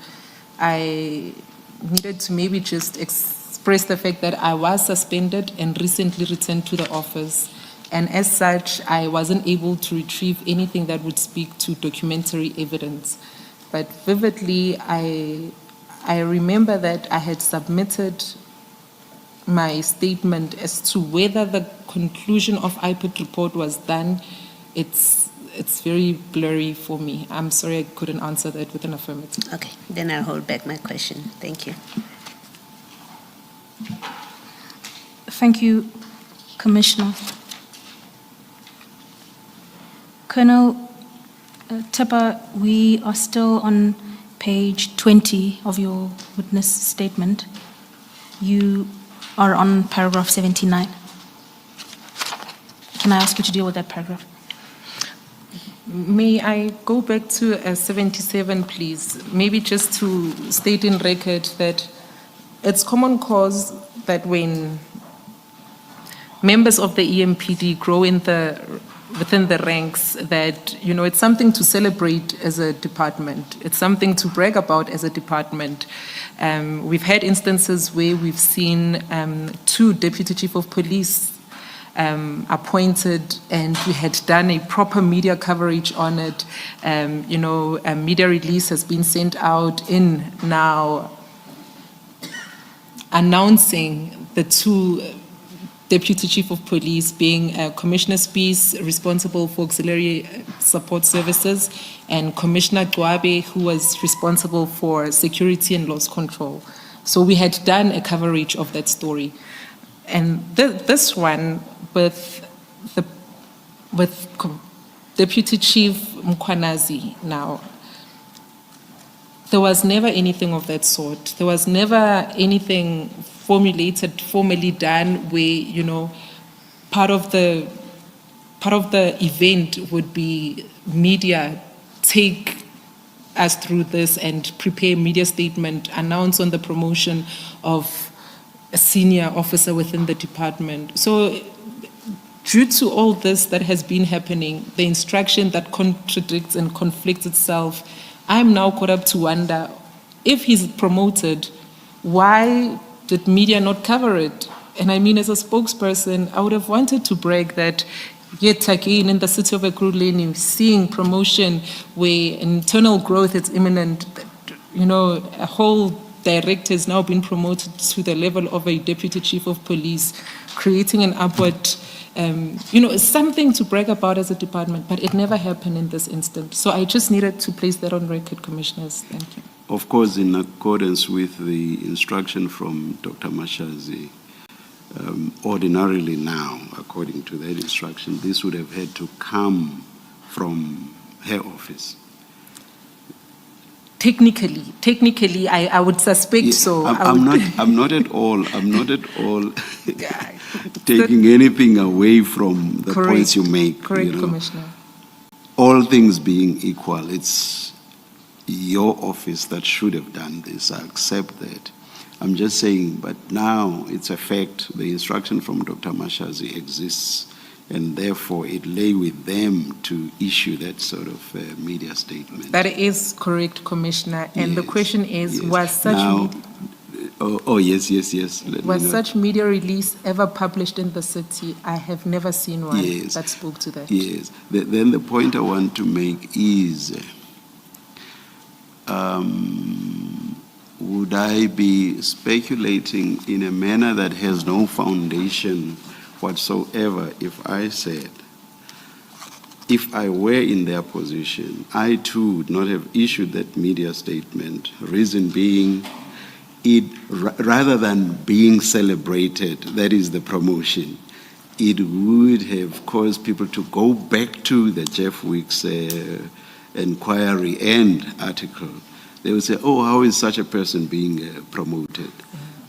I needed to maybe just express the fact that I was suspended and recently returned to the office. And as such, I wasn't able to retrieve anything that would speak to documentary evidence. But vividly, I remember that I had submitted my statement as to whether the conclusion of IPED report was done. It's very blurry for me. I'm sorry I couldn't answer that with an affirmative. Okay, then I'll hold back my question. Thank you. Thank you, Commissioner. Colonel Tipper, we are still on page 20 of your witness statement. You are on paragraph 79. Can I ask you to deal with that paragraph? May I go back to 77, please? Maybe just to state in record that it's common cause that when members of the EMPD grow within the ranks, that, you know, it's something to celebrate as a department. It's something to brag about as a department. We've had instances where we've seen 2 deputy chief of police appointed, and we had done a proper media coverage on it. You know, a media release has been sent out in now announcing the 2 Deputy Chief of Police being Commissioner Spies, responsible for auxiliary support services, and Commissioner Dwabe, who was responsible for security and loss control. So we had done a coverage of that story. And this one with Deputy Chief Mkhwanazi now, there was never anything of that sort. There was never anything formally done where, you know, part of the event would be media take us through this and prepare a media statement, announce on the promotion of a senior officer within the department. So due to all this that has been happening, the instruction that contradicts and conflicts itself, I'm now caught up to wonder, if he's promoted, why did media not cover it? And I mean, as a spokesperson, I would have wanted to brag that yet again in the city of Ekurhuleni, seeing promotion where internal growth is imminent, you know, a whole director has now been promoted to the level of a deputy chief of police, creating an upward, something to brag about as a department, but it never happened in this instance. So I just needed to place that on record, Commissioners. Thank you. Of course, in accordance with the instruction from Dr. Mkhwanazi, ordinarily now, according to that instruction, this would have had to come from her office. Technically, I would suspect so. I'm not at all taking anything away from the points you make. Correct, you know. Commissioner. All things being equal, it's your office that should have done this. I accept that. I'm just saying, but now it's a fact. The instruction from Dr. Mkhwanazi exists, and therefore it lay with them to issue that sort of media statement. That is correct, Commissioner. And Yes, the question is, yes. was such Now, yes. Let me was know. such media release ever published in the city? I have never seen one Yes. that spoke to that. Yes. Then the point I want to make is, would I be speculating in a manner that has no foundation whatsoever if I said, if I were in their position, I too would not have issued that media statement, reason being, rather than being celebrated, that is the promotion, it would have caused people to go back to the Jeff Weeks inquiry and article. They would say, oh, how is such a person being promoted?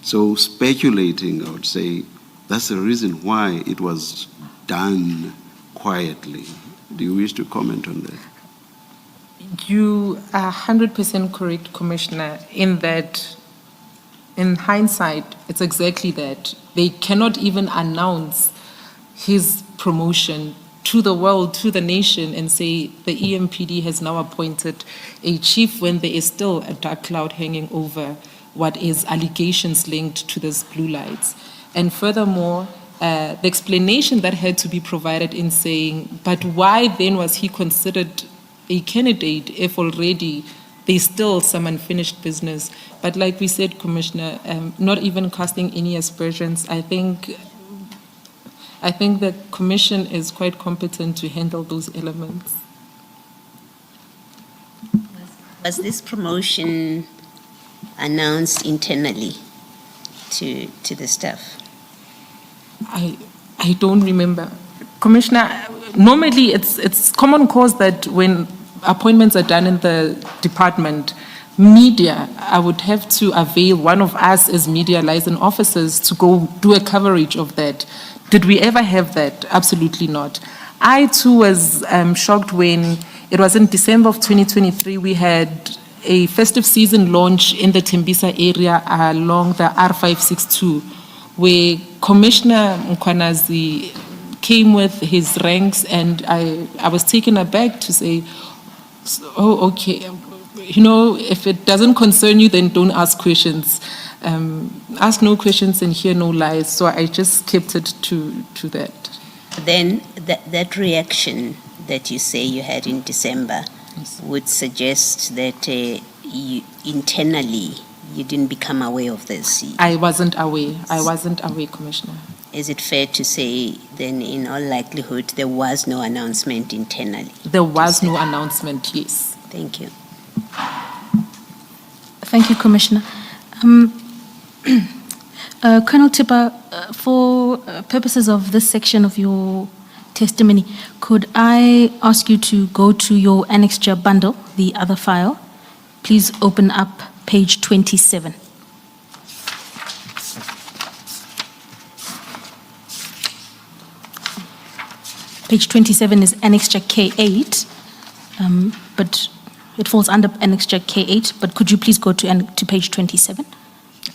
So speculating, I would say, that's the reason why it was done quietly. Do you wish to comment on that? You are 100% correct, Commissioner, in that, in hindsight, it's exactly that. They cannot even announce his promotion to the world, to the nation, and say the EMPD has now appointed a chief when there is still a dark cloud hanging over what is allegations linked to these blue lights. And furthermore, the explanation that had to be provided in saying, but why then was he considered a candidate if already there's still some unfinished business? But like we said, Commissioner, not even casting any aspersions, I think the Commission is quite competent to handle those elements. Was this promotion announced internally to the staff? I don't remember. Commissioner, normally it's common cause that when appointments are done in the department, media, I would have to avail one of us as media liaison officers to go do a coverage of that. Did we ever have that? Absolutely not. I too was shocked when it was in December of 2023, we had a festive season launch in the Tembisa area along the R562, where Commissioner Mkhwanazi came with his ranks, and I was taken aback to say, oh, okay, if it doesn't concern you, then don't ask questions. Ask no questions and hear no lies. So I just kept it to that. Then that reaction that you say you had in December would suggest that you internally you didn't become aware of this. I wasn't aware, Commissioner. Is it fair to say then in all likelihood there was no announcement internally? There was no announcement, yes. Thank you. Thank you, Commissioner. Colonel Tipper, for purposes of this section of your testimony, could I ask you to go to your annexure bundle, the other file? Please open up page 27. Page 27 is annexure K8, but it falls under annexure K8, but could you please go to page 27?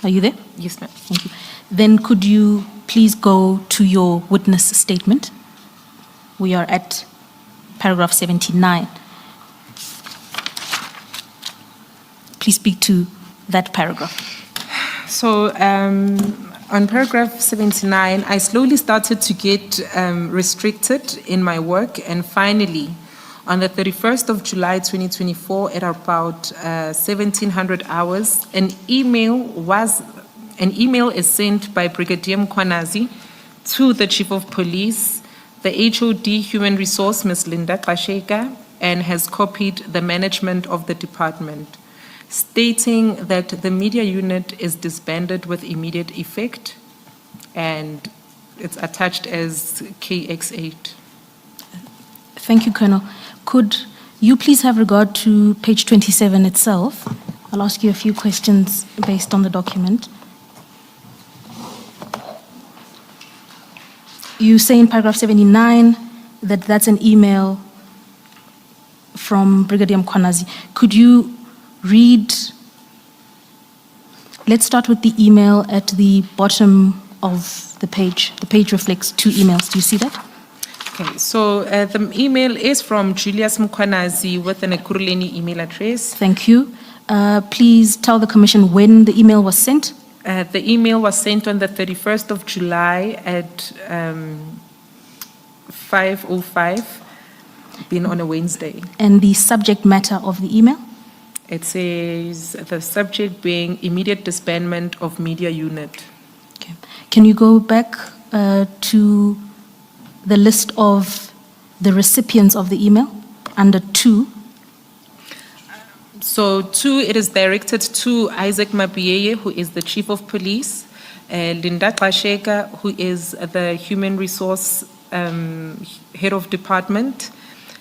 Are you there? Yes, ma'am. Thank you. Then could you please go to your witness statement? We are at paragraph 79. Please speak to that paragraph. So on paragraph 79, I slowly started to get restricted in my work, and finally, On the 31st of July 2024, at about 1700 hours, an email is sent by Brigadier Mkhwanazi to the Chief of Police, the HOD Human Resource, Ms. Nhlanhla, and has copied the management of the department, stating that the media unit is disbanded with immediate effect, and it's attached as KX8. Thank you, Colonel. Could you please have regard to page 27 itself? I'll ask you a few questions based on the document. You say in paragraph 79 that that's an email from Brigadier Mkhwanazi. Could you read, let's start with the email at the bottom of the page. The page reflects two emails. Do you see that? Okay, so the email is from Julius Mkhwanazi with an Ekurhuleni email address. Thank you. Please tell the Commission when the email was sent. The email was sent on the 31st of July at 5:05, being on a Wednesday. And the subject matter of the email? It says the subject being immediate disbandment of media unit. Okay. Can you go back to the list of the recipients of the email under 2? So 2, it is directed to Isaac Mabiyeye, who is the Chief of Police, Linda Xasheka, who is the Human Resource Head of Department,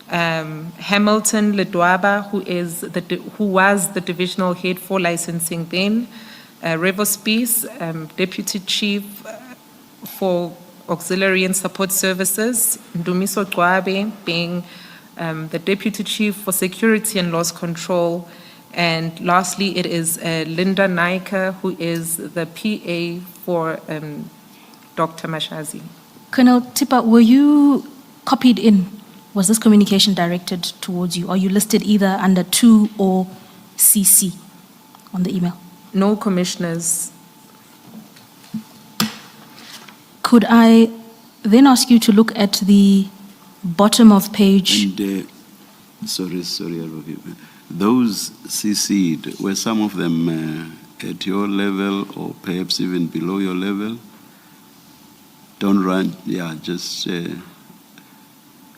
Hamilton Ledwaba, who was the Divisional Head for Licensing then, Revo Peace, Deputy Chief for Auxiliary and Support Services, Ndumiso Gwabe being the Deputy Chief for Security and Loss Control, and lastly it is Linda Naika, who is the PA for Dr. Mashazi. Colonel Tippa, were you copied in? Was this communication directed towards you? Are you listed either under 2 or CC on the email? No, commissioners. Could I then ask you to look at the bottom of page? And, sorry, Alvavima. Those CC'd, were some of them at your level or perhaps even below your level? Don't run, just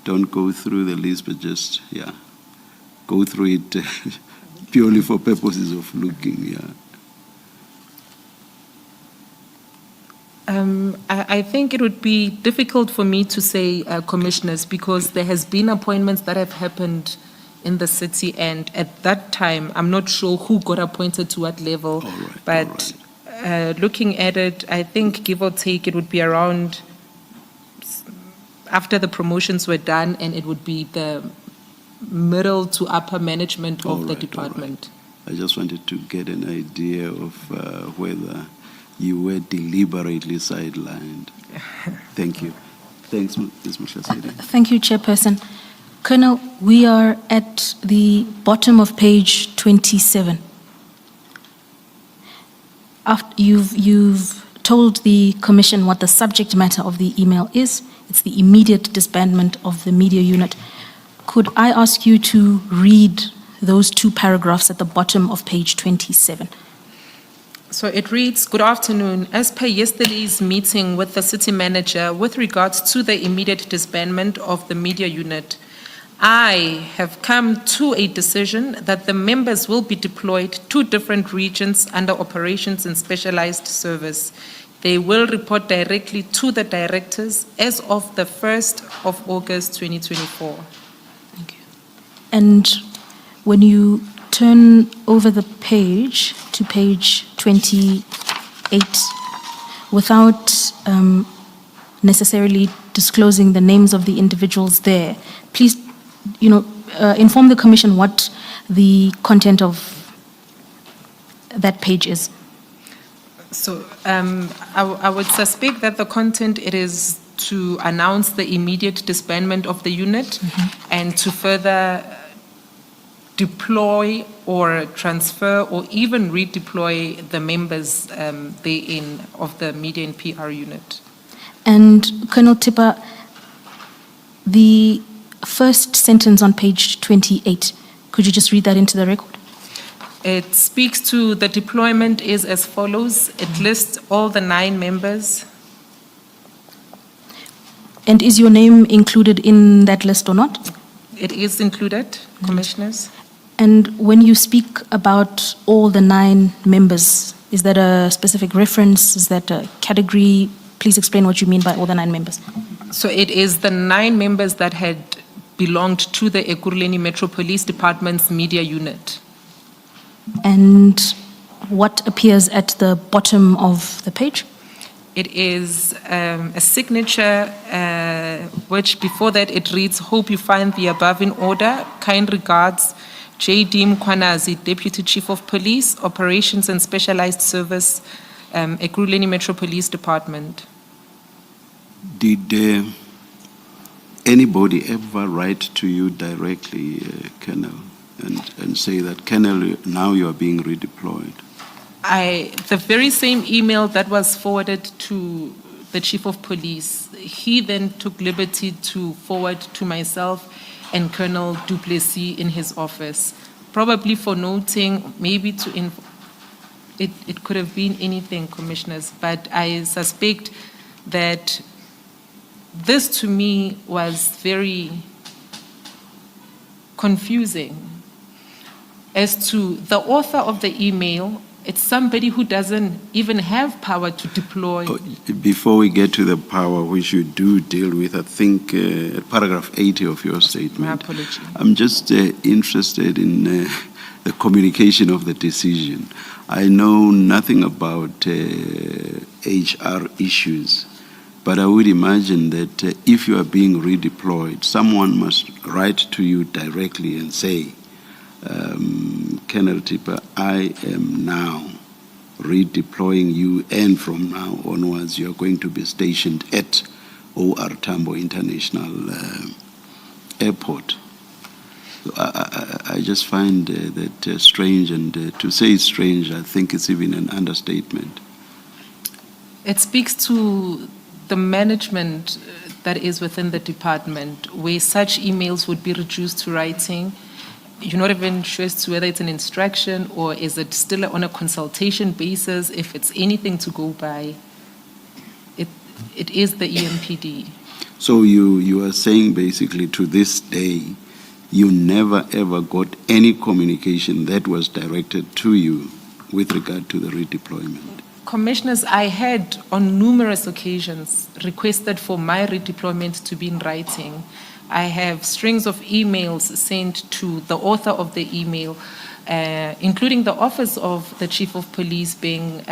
don't go through the list, but just, go through it purely for purposes of looking, I think it would be difficult for me to say commissioners, because there has been appointments that have happened in the city, and at that time I'm not sure who got appointed to what level. But looking at it, I think give or take it would be around after the promotions were done, and it would be the middle to upper management of the department. I just wanted to get an idea of whether you were deliberately sidelined. Thank you. Thanks, Ms. Mashasiri. Thank you, Chairperson. Colonel, we are at the bottom of page 27. After you've told the Commission what the subject matter of the email is. It's the immediate disbandment of the media unit. Could I ask you to read those 2 paragraphs at the bottom of page 27? So it reads, good afternoon. As per yesterday's meeting with the city manager with regards to the immediate disbandment of the media unit, I have come to a decision that the members will be deployed to different regions under operations and specialized service. They will report directly to the directors as of the 1st of August 2024. Thank you. And when you turn over the page to page 28, without necessarily disclosing the names of the individuals there, please, inform the Commission what the content of that page is. So I would suspect that the content, it is to announce the immediate disbandment of the unit and to further deploy or transfer or even redeploy the members therein of the media and PR unit. And Colonel Tippa, the first sentence on page 28. Could you just read that into the record? It speaks to the deployment is as follows. It lists all the 9 members. And is your name included in that list or not? It is included, Commissioners. And when you speak about all the 9 members, is that a specific reference? Is that a category? Please explain what you mean by all the 9 members. So it is the 9 members that had belonged to the Ekurhuleni Metro Police Department's media unit. And what appears at the bottom of the page? It is a signature, which before that it reads, "Hope you find the above in order. Kind regards, J.D. Mkhwanazi, Deputy Chief of Police, Operations and Specialized Service, Ekurhuleni Metro Police Department." Did anybody ever write to you directly, Colonel, and say that, Colonel, now you are being redeployed? The very same email that was forwarded to the Chief of Police, he then took liberty to forward to myself and Colonel Du Plessis in his office, probably for noting, maybe it could have been anything, Commissioners, but I suspect that this to me was very confusing as to the author of the email. It's somebody who doesn't even have power to deploy. Before we get to the power, which you do deal with, I think paragraph 80 of your statement. My apology. I'm just interested in the communication of the decision. I know nothing about HR issues, but I would imagine that if you are being redeployed, someone must write to you directly and say, Colonel Tipper, I am now redeploying you, and from now onwards you are going to be stationed at OR Tambo International Airport. So I just find that strange, and to say it's strange, I think it's even an understatement. It speaks to the management that is within the department, where such emails would be reduced to writing. You're not even sure as to whether it's an instruction or is it still on a consultation basis, if it's anything to go by. It is the EMPD. So you are saying basically to this day, you never ever got any communication that was directed to you with regard to the redeployment? Commissioners, I had on numerous occasions requested for my redeployment to be in writing. I have strings of emails sent to the author of the email, including the office of the Chief of Police being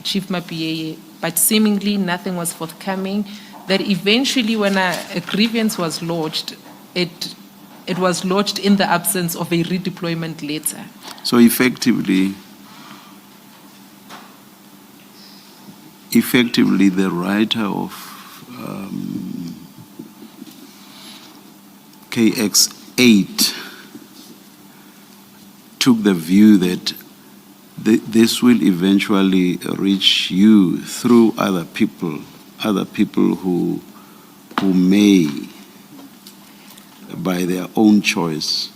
Chief Mapieye, but seemingly nothing was forthcoming. That eventually when a grievance was lodged, it was lodged in the absence of a redeployment letter. So effectively the writer of KX8 took the view that this will eventually reach you through other people who may, by their own choice,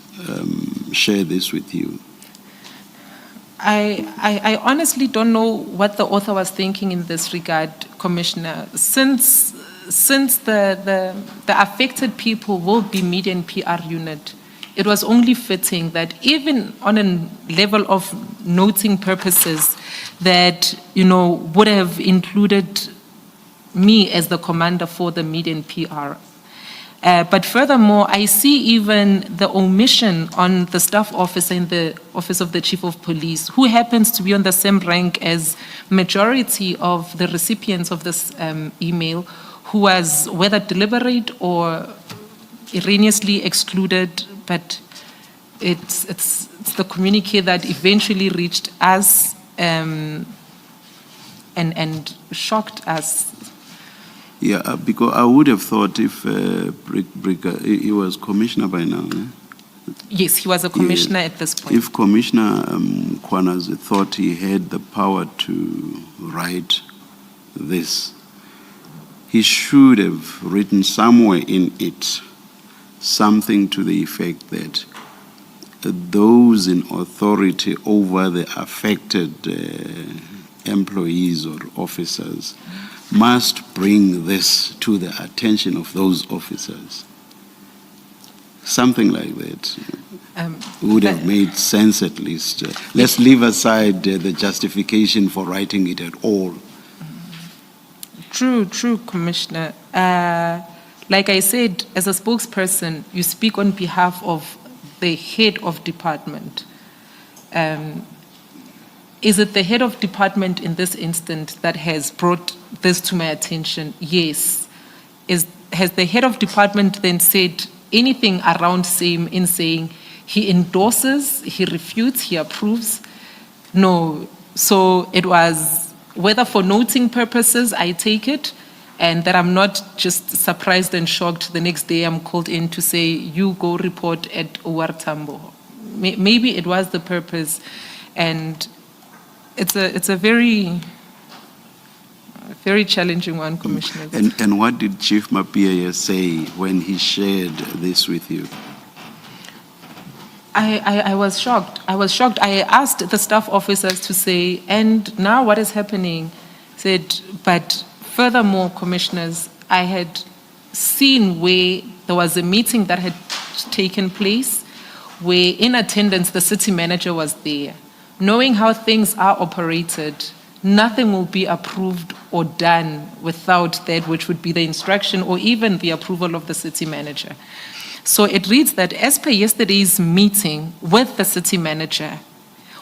share this with you. I honestly don't know what the author was thinking in this regard, Commissioner. Since the affected people will be media and PR unit, it was only fitting that even on a level of noting purposes that, would have included me as the commander for the media and PR. But furthermore, I see even the omission on the staff officer in the office of the Chief of Police, who happens to be on the same rank as majority of the recipients of this email, who was whether deliberate or erroneously excluded, but it's the communique that eventually reached us and shocked us. Yeah, because I would have thought if he was commissioner by now. Yes, he was a commissioner at this point. If Commissioner Mkhwanazi thought he had the power to write this, he should have written somewhere in it something to the effect that those in authority over the affected employees or officers must bring this to the attention of those officers. Something like that would have made sense at least. Let's leave aside the justification for writing it at all. True, Commissioner. Like I said, as a spokesperson, you speak on behalf of the head of department. Is it the head of department in this instance that has brought this to my attention? Yes. Has the head of department then said anything around saying he endorses, he refutes, he approves? No. So it was, whether for noting purposes, I take it, and that I'm not just surprised and shocked the next day I'm called in to say, you go report at OR Tambo. Maybe it was the purpose, and it's a very, very challenging one, Commissioner. And what did Chief Mapia say when he shared this with you? I was shocked. I asked the staff officers to say, and now what is happening? Said, but furthermore, Commissioners, I had seen where there was a meeting that had taken place where in attendance the city manager was there. Knowing how things are operated, nothing will be approved or done without that which would be the instruction or even the approval of the city manager. So it reads that as per yesterday's meeting with the city manager,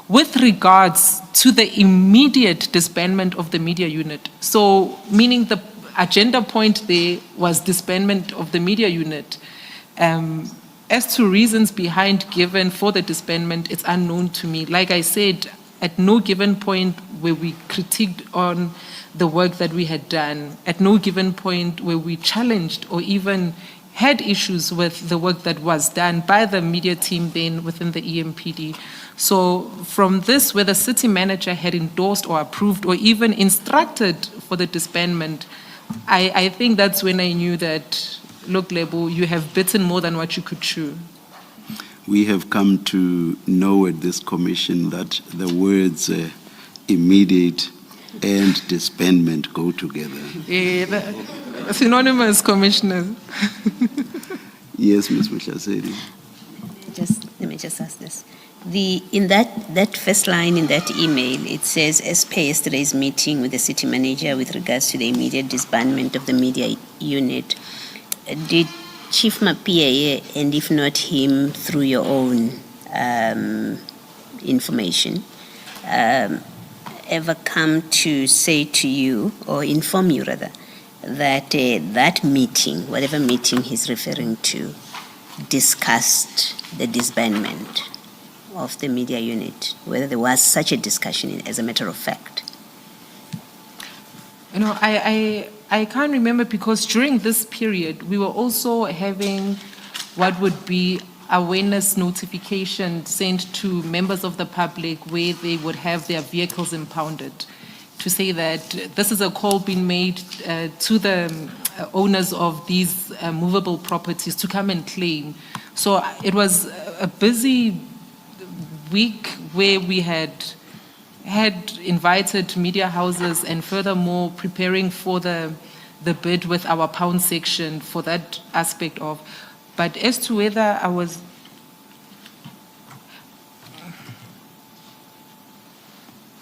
with regards to the immediate disbandment of the media unit, so meaning the agenda point there was disbandment of the media unit. As to reasons behind given for the disbandment, it's unknown to me. Like I said, at no given point where we critiqued on the work that we had done, at no given point where we challenged or even had issues with the work that was done by the media team then within the EMPD. So from this, where the city manager had endorsed or approved or even instructed for the disbandment, I think that's when I knew that, look, Lebo, you have bitten more than what you could chew. We have come to know at this commission that the words immediate and disbandment go together. Synonymous, Commissioner. Yes, Ms. Mkhwanazi. Let me just ask this. In that first line in that email, it says, as per yesterday's meeting with the city manager with regards to the immediate disbandment of the media unit, did Chief Mapia, and if not him, through your own information, ever come to say to you, or inform you rather, that that meeting, whatever meeting he's referring to, discussed the disbandment of the media unit, whether there was such a discussion as a matter of fact? You know, I can't remember, because during this period, we were also having what would be awareness notification sent to members of the public where they would have their vehicles impounded, to say that this is a call being made to the owners of these movable properties to come and claim. So it was a busy week where we had invited media houses and furthermore preparing for the bid with our pound section for that aspect of. But as to whether I was,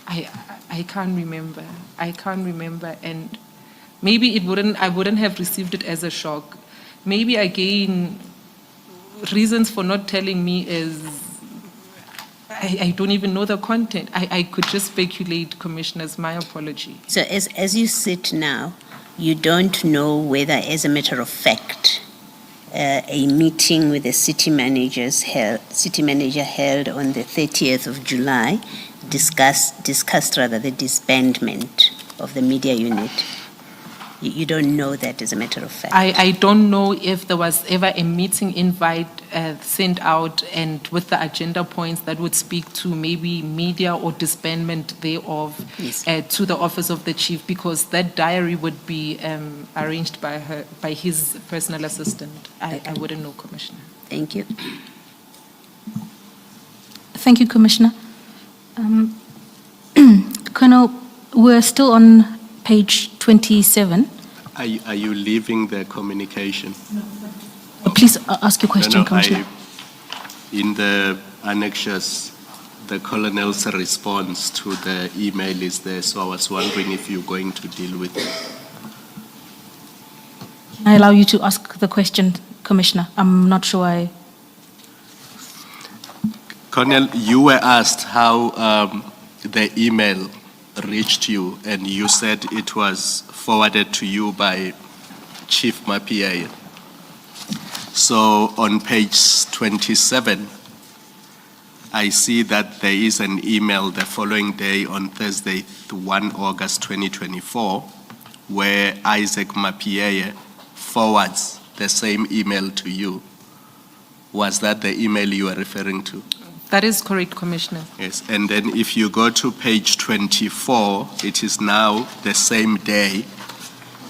I can't remember. And maybe I wouldn't have received it as a shock. Maybe again, reasons for not telling me is I don't even know the content. I could just speculate, Commissioners. My apology. So as you sit now, you don't know whether, as a matter of fact, a meeting with the city manager held on the 30th of July discussed rather the disbandment of the media unit. You don't know that as a matter of fact? I don't know if there was ever a meeting invite sent out and with the agenda points that would speak to maybe media or disbandment thereof Yes. to the office of the chief, because that diary would be arranged by his personal assistant. I wouldn't know, Commissioner. Thank you. Thank you, Commissioner. Colonel, we're still on page 27. Are you leaving the communication? Please ask your question, No, Commissioner. in the annexures, the colonel's response to the email is there, so I was wondering if you're going to deal with it. Can I allow you to ask the question, Commissioner? I'm not sure I... Colonel, you were asked how the email reached you, and you said it was forwarded to you by Chief Mapia. So on page 27, I see that there is an email the following day on Thursday, 1 August 2024, where Isaac Mapia forwards the same email to you. Was that the email you are referring to? That is correct, Commissioner. Yes, and then if you go to page 24, it is now the same day,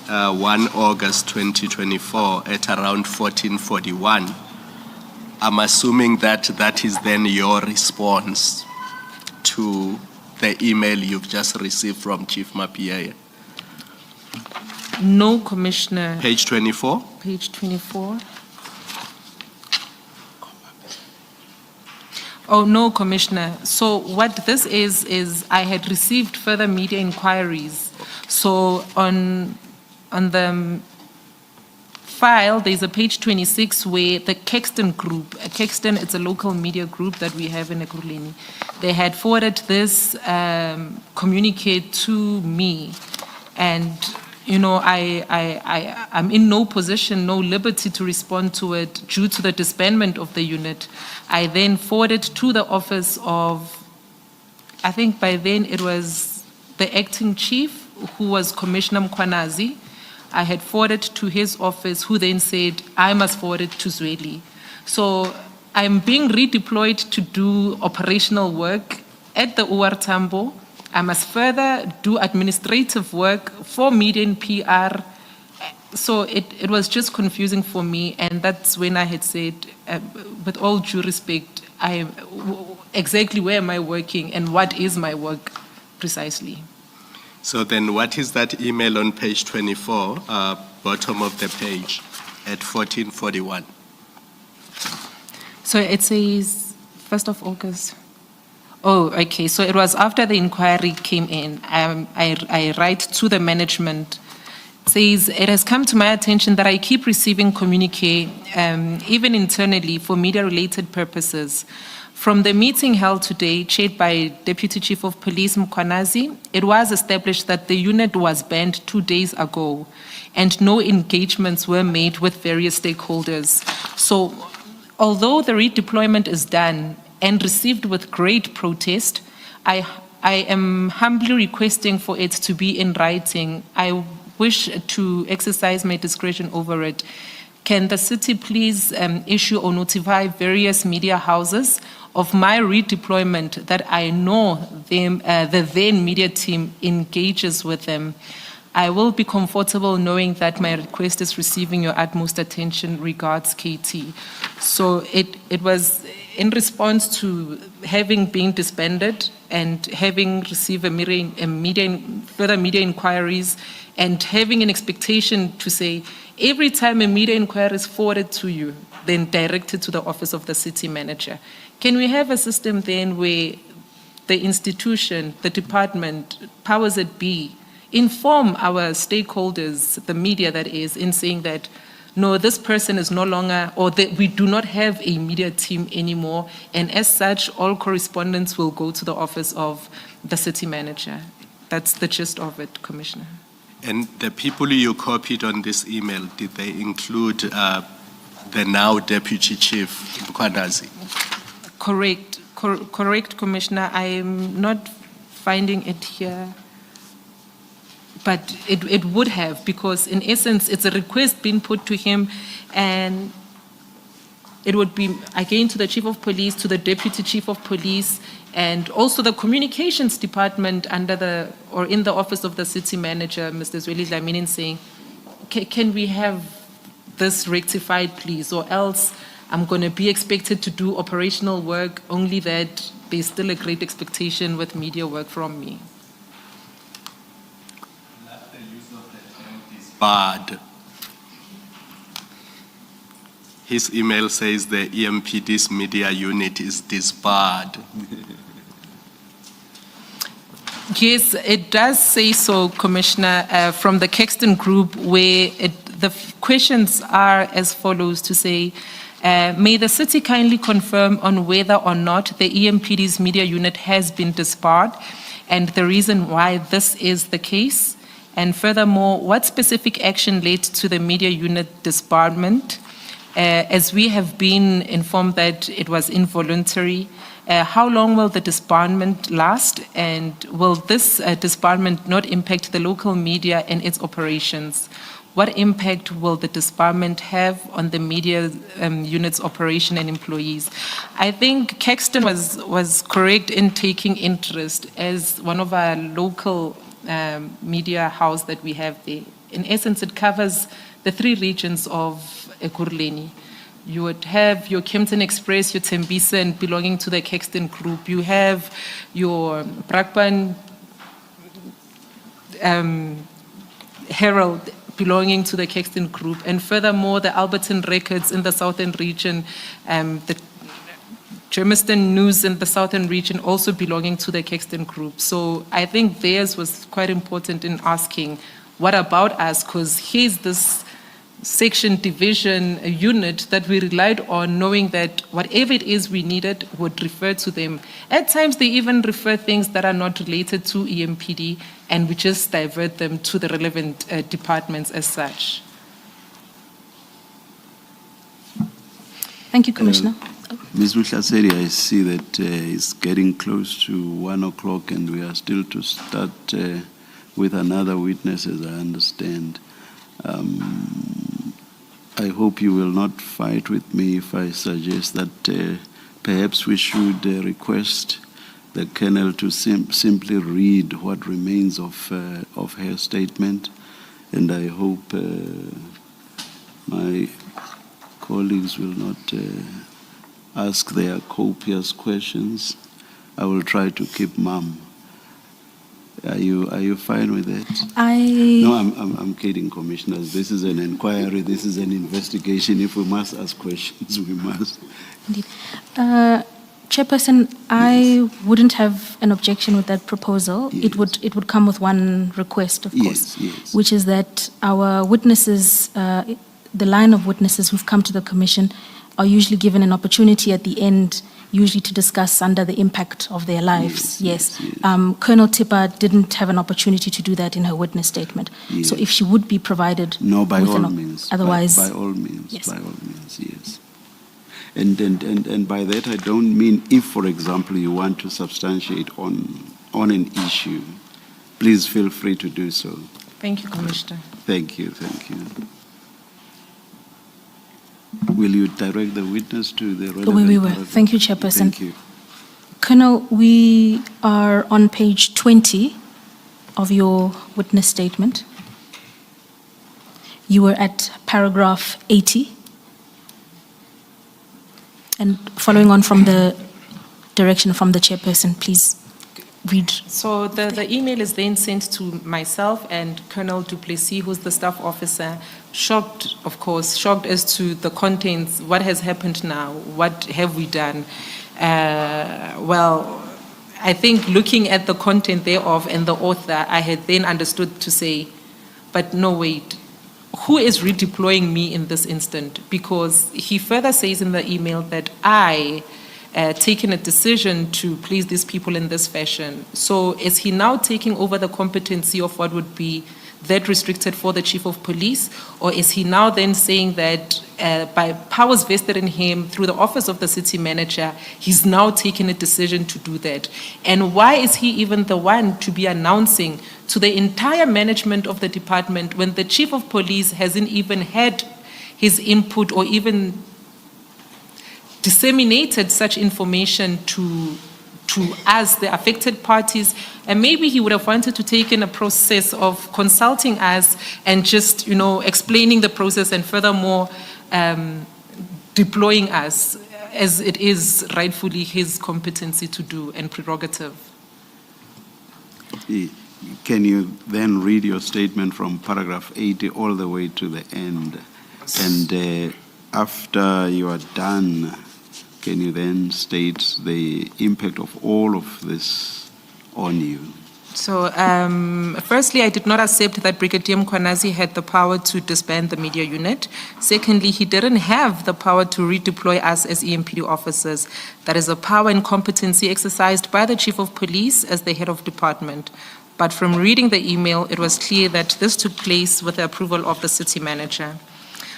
1 August 2024 at around 14:41. I'm assuming that that is then your response to the email you've just received from Chief Mapia. No, Commissioner. Page 24? Page 24. Oh, no, Commissioner. So what this is I had received further media inquiries. So on the file, there's a page 26 where the Caxton group, Caxton, it's a local media group that we have in Ekurhuleni, they had forwarded this communique to me. And, you know, I'm in no position, no liberty to respond to it due to the disbandment of the unit. I then forwarded to the office of, I think by then it was the acting chief, who was Commissioner Mkhwanazi. I had forwarded to his office, who then said, I must forward it to Zweli. So I'm being redeployed to do operational work at the UR Tambo. I must further do administrative work for media and PR. So it was just confusing for me, and that's when I had said, with all due respect, exactly where am I working and what is my work precisely? So then what is that email on page 24, bottom of the page at 14:41? So it says 1st of August. Oh, okay. So it was after the inquiry came in. I write to the management. It says, it has come to my attention that I keep receiving communique, even internally, for media-related purposes. From the meeting held today, chaired by Deputy Chief of Police Mkhwanazi, it was established that the unit was banned 2 days ago, and no engagements were made with various stakeholders. So, although the redeployment is done and received with great protest, I am humbly requesting for it to be in writing. I wish to exercise my discretion over it. Can the city please issue or notify various media houses of my redeployment that I know them, the then media team engages with them? I will be comfortable knowing that my request is receiving your utmost attention. Regards, KT. So it was in response to having been disbanded and having received further media inquiries and having an expectation to say, every time a media inquiry is forwarded to you, then directed to the office of the city manager. Can we have a system then where the institution, the department, powers that be, inform our stakeholders, the media that is, in saying that, no, this person is no longer, or that we do not have a media team anymore, and as such, all correspondence will go to the office of the city manager. That's the gist of it, Commissioner. And the people you copied on this email, did they include the now Deputy Chief Mkhwanazi? Correct, Commissioner. I am not finding it here. But it would have, because in essence, it's a request being put to him, and it would be, again, to the Chief of Police, to the Deputy Chief of Police, and also the Communications Department in the Office of the City Manager, Mr. Zweli Dlamini, saying, can we have this rectified, please? Or else I'm going to be expected to do operational work, only that there's still a great expectation with media work from me. The use of the term disbarred. His email says the EMPD's media unit is disbarred. Yes, it does say so, Commissioner, from the Caxton Group, where the questions are as follows to say, may the city kindly confirm on whether or not the EMPD's media unit has been disbarred and the reason why this is the case? And furthermore, what specific action led to the media unit disbarment? As we have been informed that it was involuntary, how long will the disbarment last, and will this disbarment not impact the local media and its operations? What impact will the disbarment have on the media unit's operation and employees? I think Caxton was correct in taking interest as one of our local media house that we have there. In essence, it covers the 3 regions of Ekurhuleni. You would have your Kempton Express, your Tembisa, belonging to the Caxton Group. You have your Brakpan Herald belonging to the Caxton Group. And furthermore, the Alberton Records in the Southern region, the Germiston News in the Southern region also belonging to the Caxton Group. So I think theirs was quite important in asking, what about us? Because here's this section, division, a unit that we relied on, knowing that whatever it is we needed would refer to them. At times, they even refer things that are not related to EMPD, and we just divert them to the relevant departments as such. Thank you, Commissioner. Ms. Mkhwanazi, I see that it's getting close to 1 o'clock and we are still to start with another witness, as I understand. I hope you will not fight with me if I suggest that perhaps we should request the Colonel to simply read what remains of her statement, and I hope my colleagues will not ask their copious questions. I will try to keep mum. Are you fine with that? No, I'm kidding, commissioners. This is an inquiry. This is an investigation. If we must ask questions, we must. Indeed. Chairperson, I wouldn't have an objection with that proposal. Yes. It would come with one request, of course, yes. which is that our witnesses, the line of witnesses who've come to the commission, are usually given an opportunity at the end, usually to discuss under the impact of their lives. Yes. Colonel Tipper didn't have an opportunity to do that in her witness statement. Yes. So if she would be provided, No, by with all an means. Otherwise, by all means. Yes. By all means, yes. And by that I don't mean if, for example, you want to substantiate on an issue, please feel free to do so. Thank you, Commissioner. Thank you. Will you direct the witness to the relevant we will. paragraph? Thank you, Chairperson. Thank you. Colonel, we are on page 20 of your witness statement. You were at paragraph 80. And following on from the direction from the chairperson, please read. So the email is then sent to myself and Colonel Duplessis, who's the staff officer, shocked, of course, shocked as to the contents, what has happened now, what have we done? Well, I think looking at the content thereof and the author, I had then understood to say, but no, wait, who is redeploying me in this instant? Because he further says in the email that I taken a decision to please these people in this fashion. So is he now taking over the competency of what would be that restricted for the chief of police? Or is he now then saying that by powers vested in him through the office of the city manager, he's now taken a decision to do that? And why is he even the one to be announcing to the entire management of the department when the chief of police hasn't even had his input or even disseminated such information to us, the affected parties? And maybe he would have wanted to take in a process of consulting us and just, explaining the process and furthermore deploying us, as it is rightfully his competency to do and prerogative. Can you then read your statement from paragraph 80 all the way to the end? And after you are done, can you then state the impact of all of this on you? So, firstly, I did not accept that Brigadier Mkhwanazi had the power to disband the media unit. Secondly, he didn't have the power to redeploy us as EMPD officers. That is a power and competency exercised by the Chief of Police as the head of department. But from reading the email, it was clear that this took place with the approval of the city manager.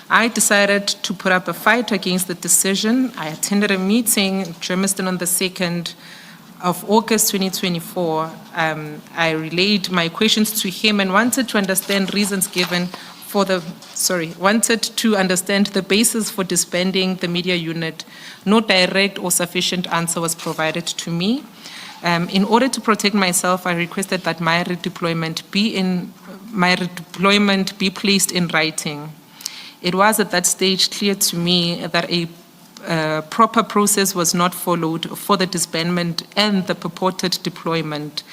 I decided to put up a fight against the decision. I attended a meeting in Germiston on the 2nd of August 2024. I relayed my questions to him and wanted to understand reasons given for wanted to understand the basis for disbanding the media unit. No direct or sufficient answer was provided to me. In order to protect myself, I requested that my redeployment be placed in writing. It was at that stage clear to me that a proper process was not followed for the disbandment and the purported deployment.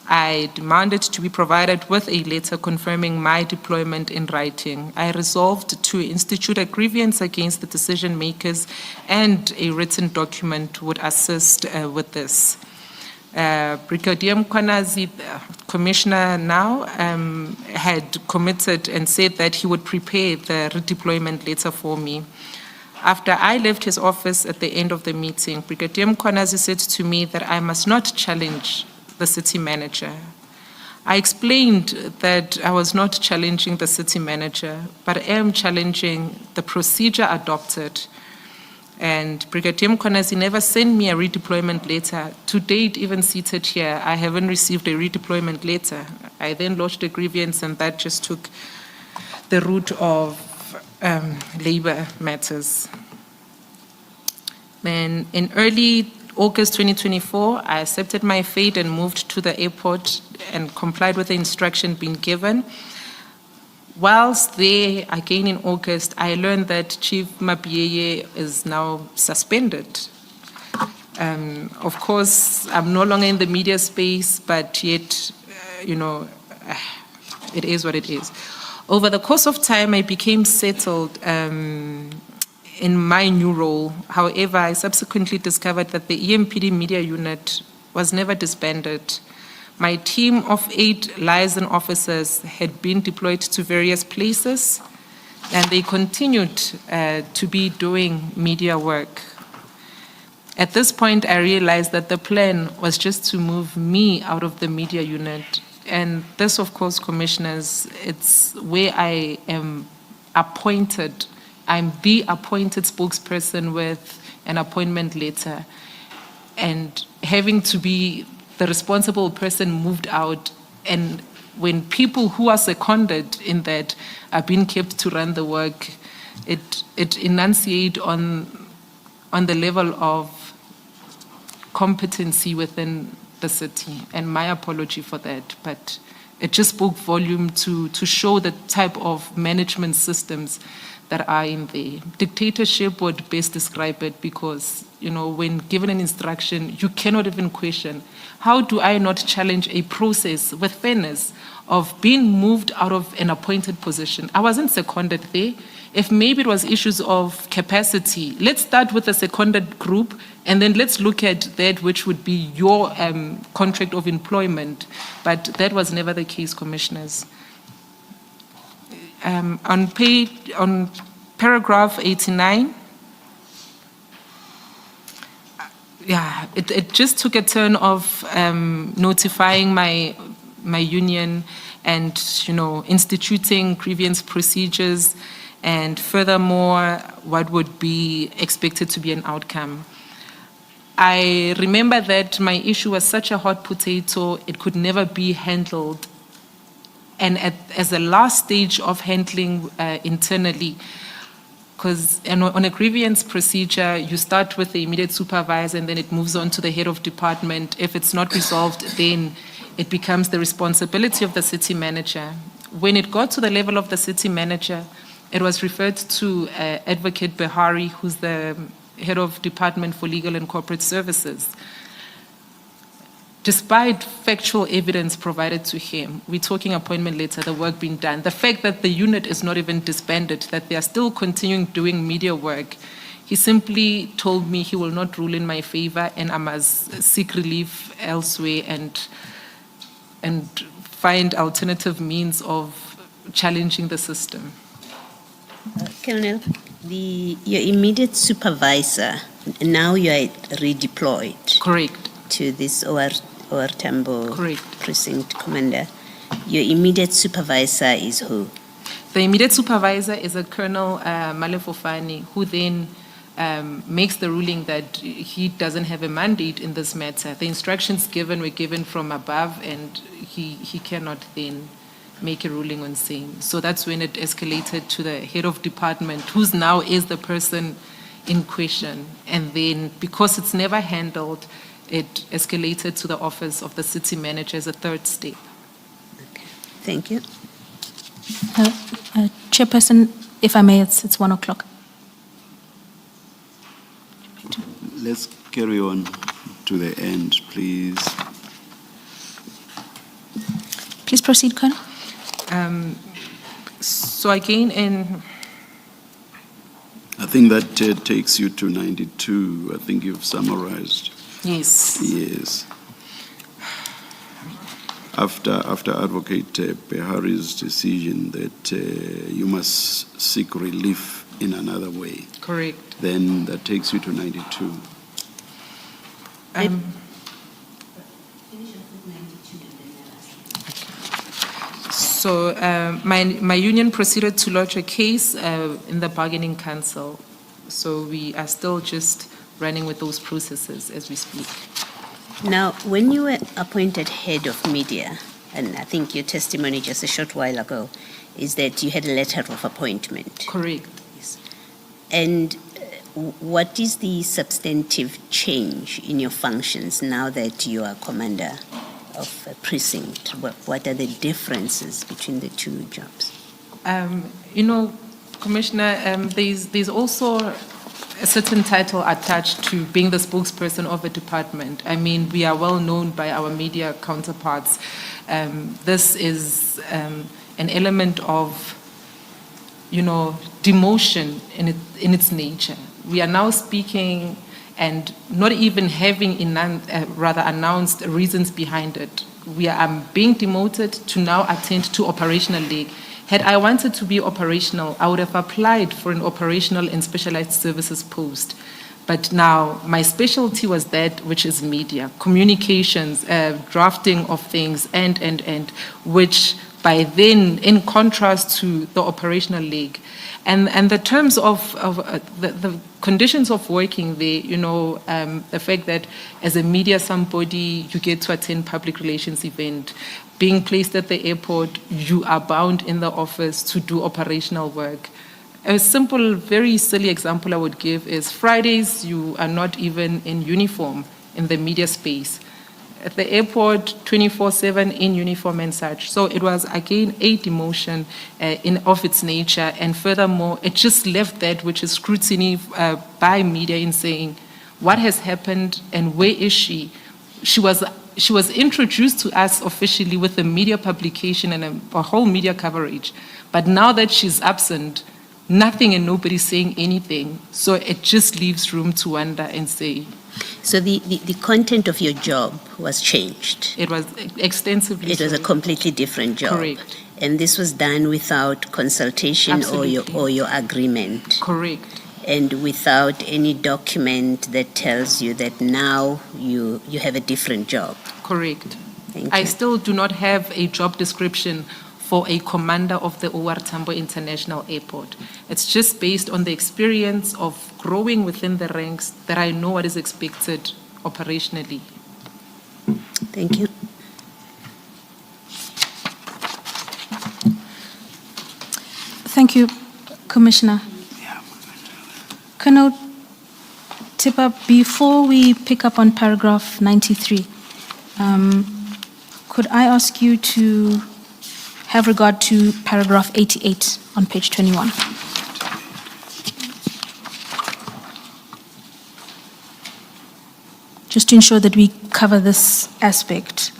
I demanded to be provided with a letter confirming my deployment in writing. I resolved to institute a grievance against the decision makers, and a written document would assist with this. Brigadier Mkhwanazi, Commissioner now, had committed and said that he would prepare the redeployment letter for me. After I left his office at the end of the meeting, Brigadier Mkhwanazi said to me that I must not challenge the city manager. I explained that I was not challenging the city manager, but I am challenging the procedure adopted. And Brigadier Mkhwanazi never sent me a redeployment letter. To date, even seated here, I haven't received a redeployment letter. I then lodged a grievance, and that just took the route of labor matters. Then in early August 2024, I accepted my fate and moved to the airport and complied with the instruction being given. Whilst there, again in August, I learned that Chief Mabiyeye is now suspended. Of course, I'm no longer in the media space, but yet, it is what it is. Over the course of time, I became settled in my new role. However, I subsequently discovered that the EMPD media unit was never disbanded. My team of 8 liaison officers had been deployed to various places, and they continued to be doing media work. At this point, I realized that the plan was just to move me out of the media unit. And this, of course, commissioners, it's where I am appointed. I'm the appointed spokesperson with an appointment letter. And having to be the responsible person moved out, and when people who are seconded in that are being kept to run the work, it enunciates on the level of competency within the city, and my apology for that, but it just spoke volume to show the type of management systems that are in there. Dictatorship would best describe it, because when given an instruction, you cannot even question. How do I not challenge a process with fairness of being moved out of an appointed position? I wasn't seconded there. If maybe it was issues of capacity, let's start with the seconded group, and then let's look at that which would be your contract of employment. But that was never the case, commissioners. On paragraph 89, it just took a turn of notifying my union and, instituting grievance procedures, and furthermore, what would be expected to be an outcome. I remember that my issue was such a hot potato, it could never be handled. And as a last stage of handling internally, because on a grievance procedure, you start with the immediate supervisor and then it moves on to the head of department. If it's not resolved, then it becomes the responsibility of the city manager. When it got to the level of the city manager, it was referred to Advocate Behari, who's the head of Department for Legal and Corporate Services. Despite factual evidence provided to him, we're talking appointment letter, the work being done, the fact that the unit is not even disbanded, that they are still continuing doing media work, he simply told me he will not rule in my favor and I must seek relief elsewhere and find alternative means of challenging the system. Colonel, your immediate supervisor, now you are redeployed. Correct. To this OR Tambo Correct. precinct commander. Your immediate supervisor is who? The immediate supervisor is a Colonel Malefofane, who then makes the ruling that he doesn't have a mandate in this matter. The instructions given were given from above, and he cannot then make a ruling on same. So that's when it escalated to the head of department, who's now is the person in question. And then because it's never handled, it escalated to the office of the city manager as a third step. Okay. Thank you. Chairperson, if I may, it's 1 o'clock. Let's carry on to the end, please. Please proceed, Colonel. So again, I think that takes you to 92. I think you've summarized. yes. Yes. After Advocate Behari's decision that you must seek relief in another way, Correct. then that takes you to 92. So my union proceeded to lodge a case in the bargaining council. So we are still just running with those processes as we speak. Now, when you were appointed head of media, and I think your testimony just a short while ago, is that you had a letter of appointment. Correct. Yes. And what is the substantive change in your functions now that you are commander of a precinct? What are the differences between the two jobs? Commissioner, there's also a certain title attached to being the spokesperson of a department. I mean, we are well known by our media counterparts. This is an element of, demotion in its nature. We are now speaking and not even having announced reasons behind it. We are being demoted to now attend to operational league. Had I wanted to be operational, I would have applied for an operational and specialized services post. But now my specialty was that which is media, communications, drafting of things, and which by then, in contrast to the operational league. And the terms of the conditions of working there, the fact that as a media somebody, you get to attend public relations event, being placed at the airport, you are bound in the office to do operational work. A simple, very silly example I would give is Fridays, you are not even in uniform in the media space. At the airport, 24/7 in uniform and such. So it was, again, a demotion of its nature. And furthermore, it just left that which is scrutiny by media in saying, what has happened and where is she? She was introduced to us officially with a media publication and a whole media coverage. But now that she's absent, nothing and nobody's saying anything. So it just leaves room to wonder and say. So the content of your job was changed. It was extensively. It was a completely different job. Correct. And this was done without consultation Absolutely. or your agreement. Correct. And without any document that tells you that now you have a different job. Correct. Thank I you. still do not have a job description for a commander of the OR Tambo International Airport. It's just based on the experience of growing within the ranks that I know what is expected operationally. Thank you. Thank you, Commissioner. Colonel Tipper, before we pick up on paragraph 93, could I ask you to have regard to paragraph 88 on page 21? Just to ensure that we cover this aspect,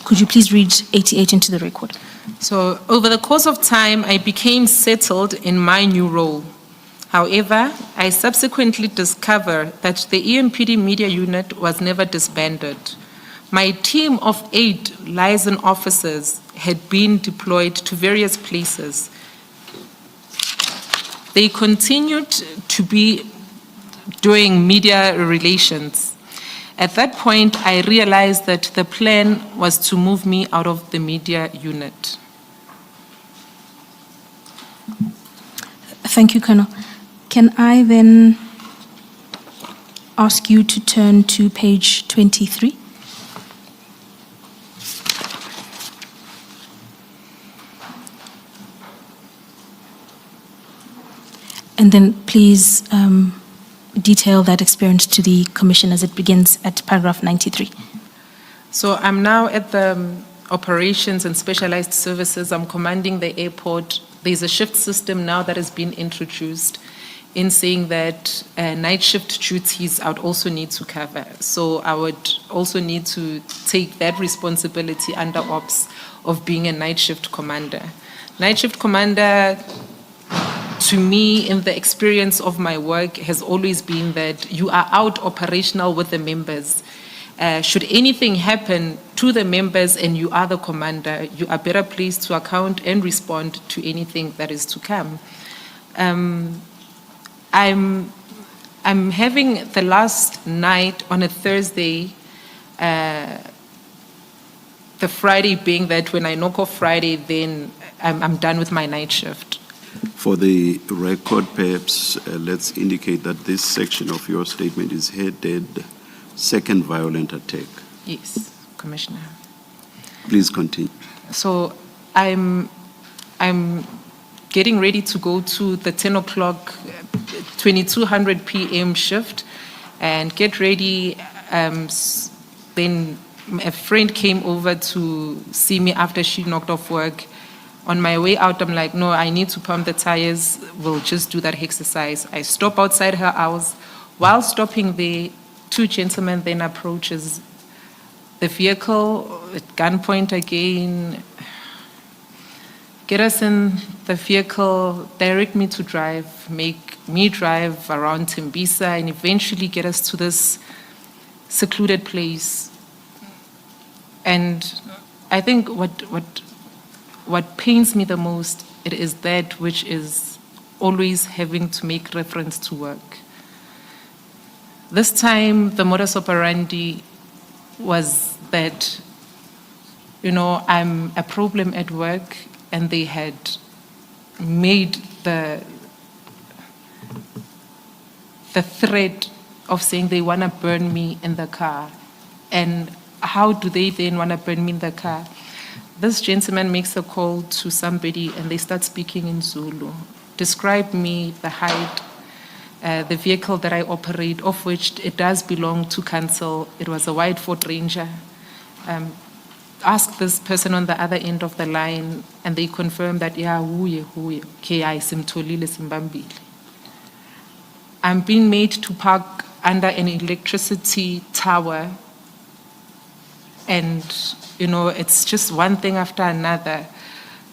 could you please read 88 into the record? So over the course of time, I became settled in my new role. However, I subsequently discovered that the EMPD media unit was never disbanded. My team of 8 liaison officers had been deployed to various places. They continued to be doing media relations. At that point, I realized that the plan was to move me out of the media unit. Thank you, Colonel. Can I then ask you to turn to page 23? And then please detail that experience to the Commission as it begins at paragraph 93. So I'm now at the operations and specialized services. I'm commanding the airport. There's a shift system now that has been introduced in saying that night shift duties I would also need to cover. So I would also need to take that responsibility under ops of being a night shift commander. Night shift commander, to me, in the experience of my work, has always been that you are out operational with the members. Should anything happen to the members and you are the commander, you are better placed to account and respond to anything that is to come. I'm having the last night on a Thursday, the Friday being that when I knock off Friday, then I'm done with my night shift. For the record, perhaps let's indicate that this section of your statement is headed second violent attack. Yes, Commissioner. Please continue. So I'm getting ready to go to the 10 o'clock, 2200 p.m. shift and get ready. Then a friend came over to see me after she knocked off work. On my way out, I'm like, no, I need to pump the tires. We'll just do that exercise. I stop outside her house. While stopping there, 2 gentlemen then approaches the vehicle at gunpoint again, get us in the vehicle, direct me to drive, make me drive around Tembisa, and eventually get us to this secluded place. And I think what pains me the most, it is that which is always having to make reference to work. This time, the modus operandi was that, I'm a problem at work, and they had made the threat of saying they want to burn me in the car. And how do they then want to burn me in the car? This gentleman makes a call to somebody and they start speaking in Zulu. Describe me, the height, the vehicle that I operate, of which it does belong to council. It was a white Ford Ranger. Ask this person on the other end of the line and they confirm that, yeah, okay, simbambile. I'm being made to park under an electricity tower. And, it's just one thing after another.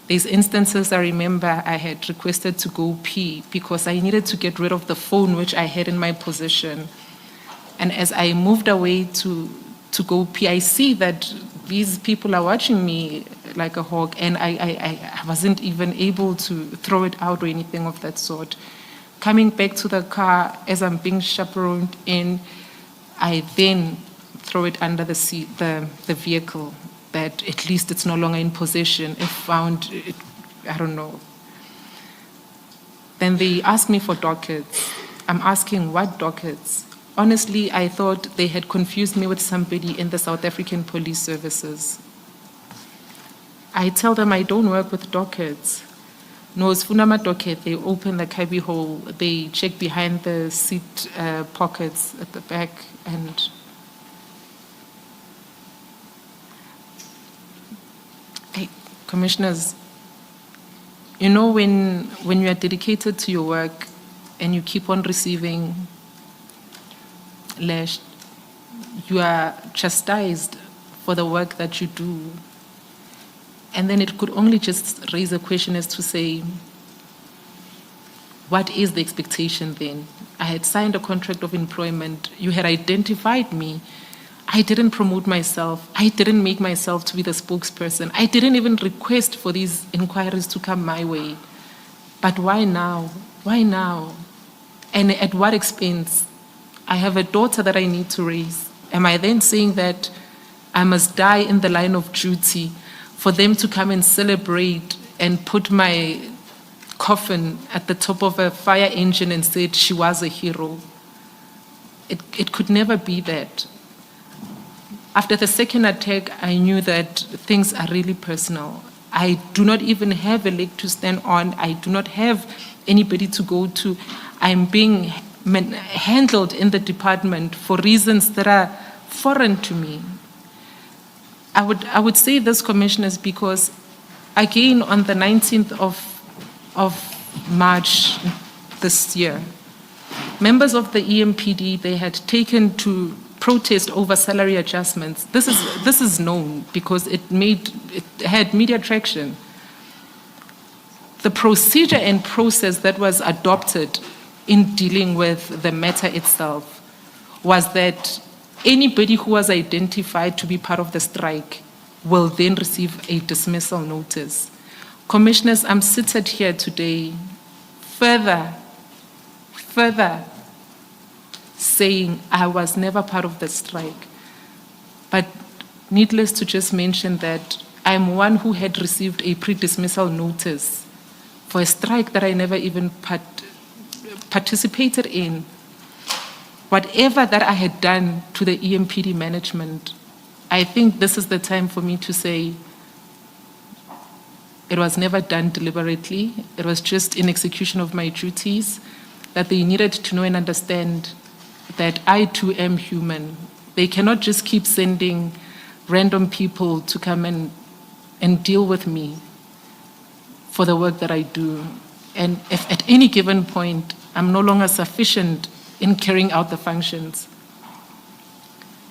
These instances, I remember I had requested to go pee because I needed to get rid of the phone which I had in my possession. And as I moved away to go pee, I see that these people are watching me like a hawk, and I wasn't even able to throw it out or anything of that sort. Coming back to the car, as I'm being chaperoned in, I then throw it under the seat, the vehicle. that at least it's no longer in possession. If found, I don't know. Then they ask me for dockets. I'm asking, what dockets? Honestly, I thought they had confused me with somebody in the South African Police Services. I tell them I don't work with dockets. No, it's Funama docket. They open the cubby hole. They check behind the seat pockets at the back, and hey, commissioners, you know when you are dedicated to your work and you keep on receiving lash, you are chastised for the work that you do. And then it could only just raise a question as to say, what is the expectation then? I had signed a contract of employment. You had identified me. I didn't promote myself. I didn't make myself to be the spokesperson. I didn't even request for these inquiries to come my way. But why now? Why now? And at what expense? I have a daughter that I need to raise. Am I then saying that I must die in the line of duty for them to come and celebrate and put my coffin at the top of a fire engine and said she was a hero? It could never be that. After the second attack, I knew that things are really personal. I do not even have a leg to stand on. I do not have anybody to go to. I'm being handled in the department for reasons that are foreign to me. I would say this, commissioners, because again on the 19th of March this year, members of the EMPD, they had taken to protest over salary adjustments. This is known because it had media traction. The procedure and process that was adopted in dealing with the matter itself was that anybody who was identified to be part of the strike will then receive a dismissal notice. Commissioners, I'm seated here today further saying I was never part of the strike. But needless to just mention that I'm one who had received a pre-dismissal notice for a strike that I never even participated in. Whatever that I had done to the EMPD management, I think this is the time for me to say it was never done deliberately. It was just in execution of my duties, that they needed to know and understand that I too am human. They cannot just keep sending random people to come and deal with me for the work that I do. And if at any given point I'm no longer sufficient in carrying out the functions,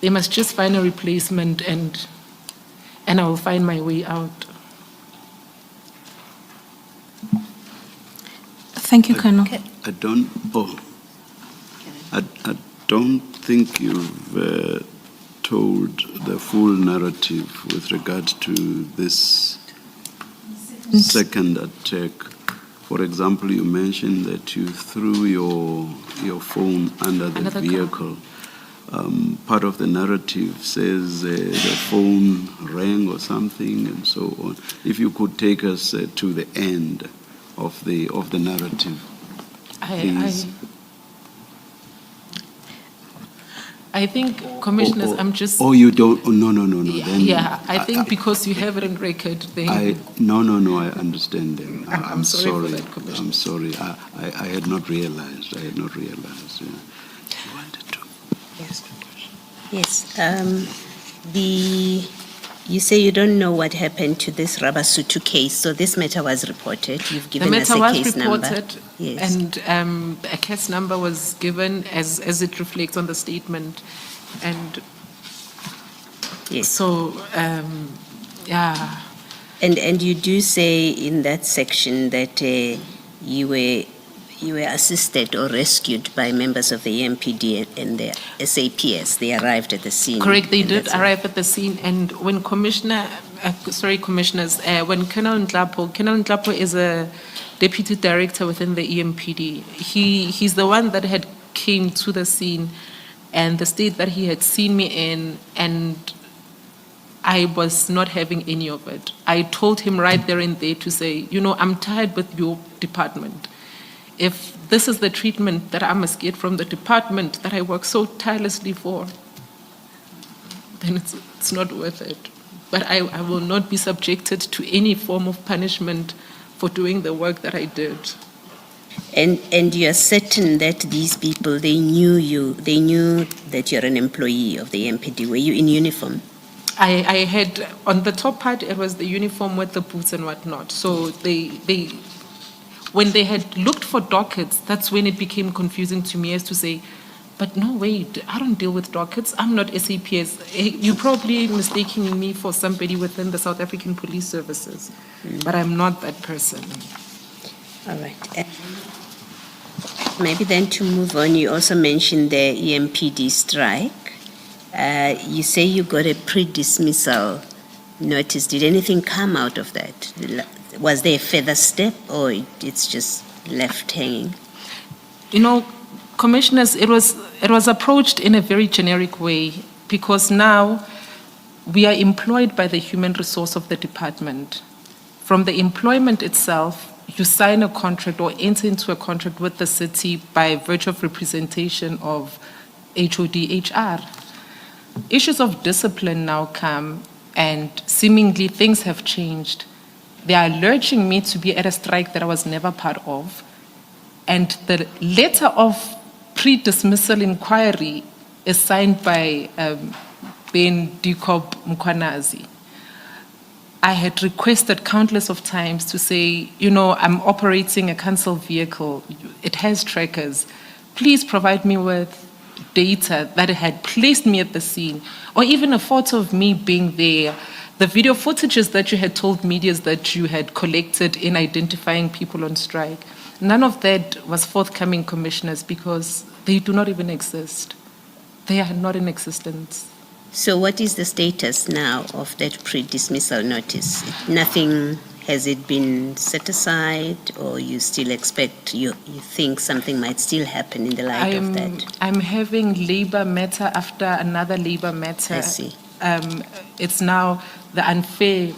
they must just find a replacement, and I will find my way out. Thank you, Colonel. I don't think you've told the full narrative with regard to this second attack. For example, you mentioned that you threw your phone under the vehicle. Part of the narrative says the phone rang or something and so on. If you could take us to the end of the narrative, please. I think, commissioners, I'm just... Oh, you don't? Oh, no. Yeah, I think because you have it on record, then... No, I understand them. I'm sorry for that, Commissioner. I'm sorry. I had not realized. Yeah. You wanted to... Yes. You say you don't know what happened to this Rabasutu case, so this matter was reported. You've given us a case number. The matter was reported, yes. And a case number was given as it reflects on the statement. And yes. So, yeah. And you do say in that section that you were assisted or rescued by members of the EMPD and the SAPS. They arrived at the scene. Correct, they did arrive at the scene. And when commissioners, when Colonel Nhlanhla is a deputy director within the EMPD, he's the one that had came to the scene and the state that he had seen me in, and I was not having any of it. I told him right there and there to say, I'm tired with your department. If this is the treatment that I must get from the department that I work so tirelessly for, then it's not worth it. But I will not be subjected to any form of punishment for doing the work that I did. And you're certain that these people, they knew that you're an employee of the MPD. Were you in uniform? I had, on the top part, it was the uniform with the boots and whatnot. So when they had looked for dockets, that's when it became confusing to me as to say, but no, wait, I don't deal with dockets. I'm not SAPS. You're probably mistaking me for somebody within the South African Police Services, but I'm not that person. All right. Maybe then to move on, you also mentioned the EMPD strike. You say you got a pre-dismissal notice. Did anything come out of that? Was there a further step, or it's just left hanging? Commissioners, it was approached in a very generic way, because now we are employed by the human resource of the department. From the employment itself, you sign a contract or enter into a contract with the city by virtue of representation of HOD/HR. Issues of discipline now come, and seemingly things have changed. They are urging me to be at a strike that I was never part of. And the letter of pre-dismissal inquiry is signed by Ben Dikob Mkhwanazi. I had requested countless of times to say, I'm operating a council vehicle. It has trackers. Please provide me with data that had placed me at the scene, or even a photo of me being there. The video footages that you had told media that you had collected in identifying people on strike, none of that was forthcoming, commissioners, because they do not even exist. They are not in existence. So what is the status now of that pre-dismissal notice? Nothing, has it been set aside, or you still expect, you think something might still happen in the light of that? I'm having labor matter after another labor matter. I see. It's now the unfair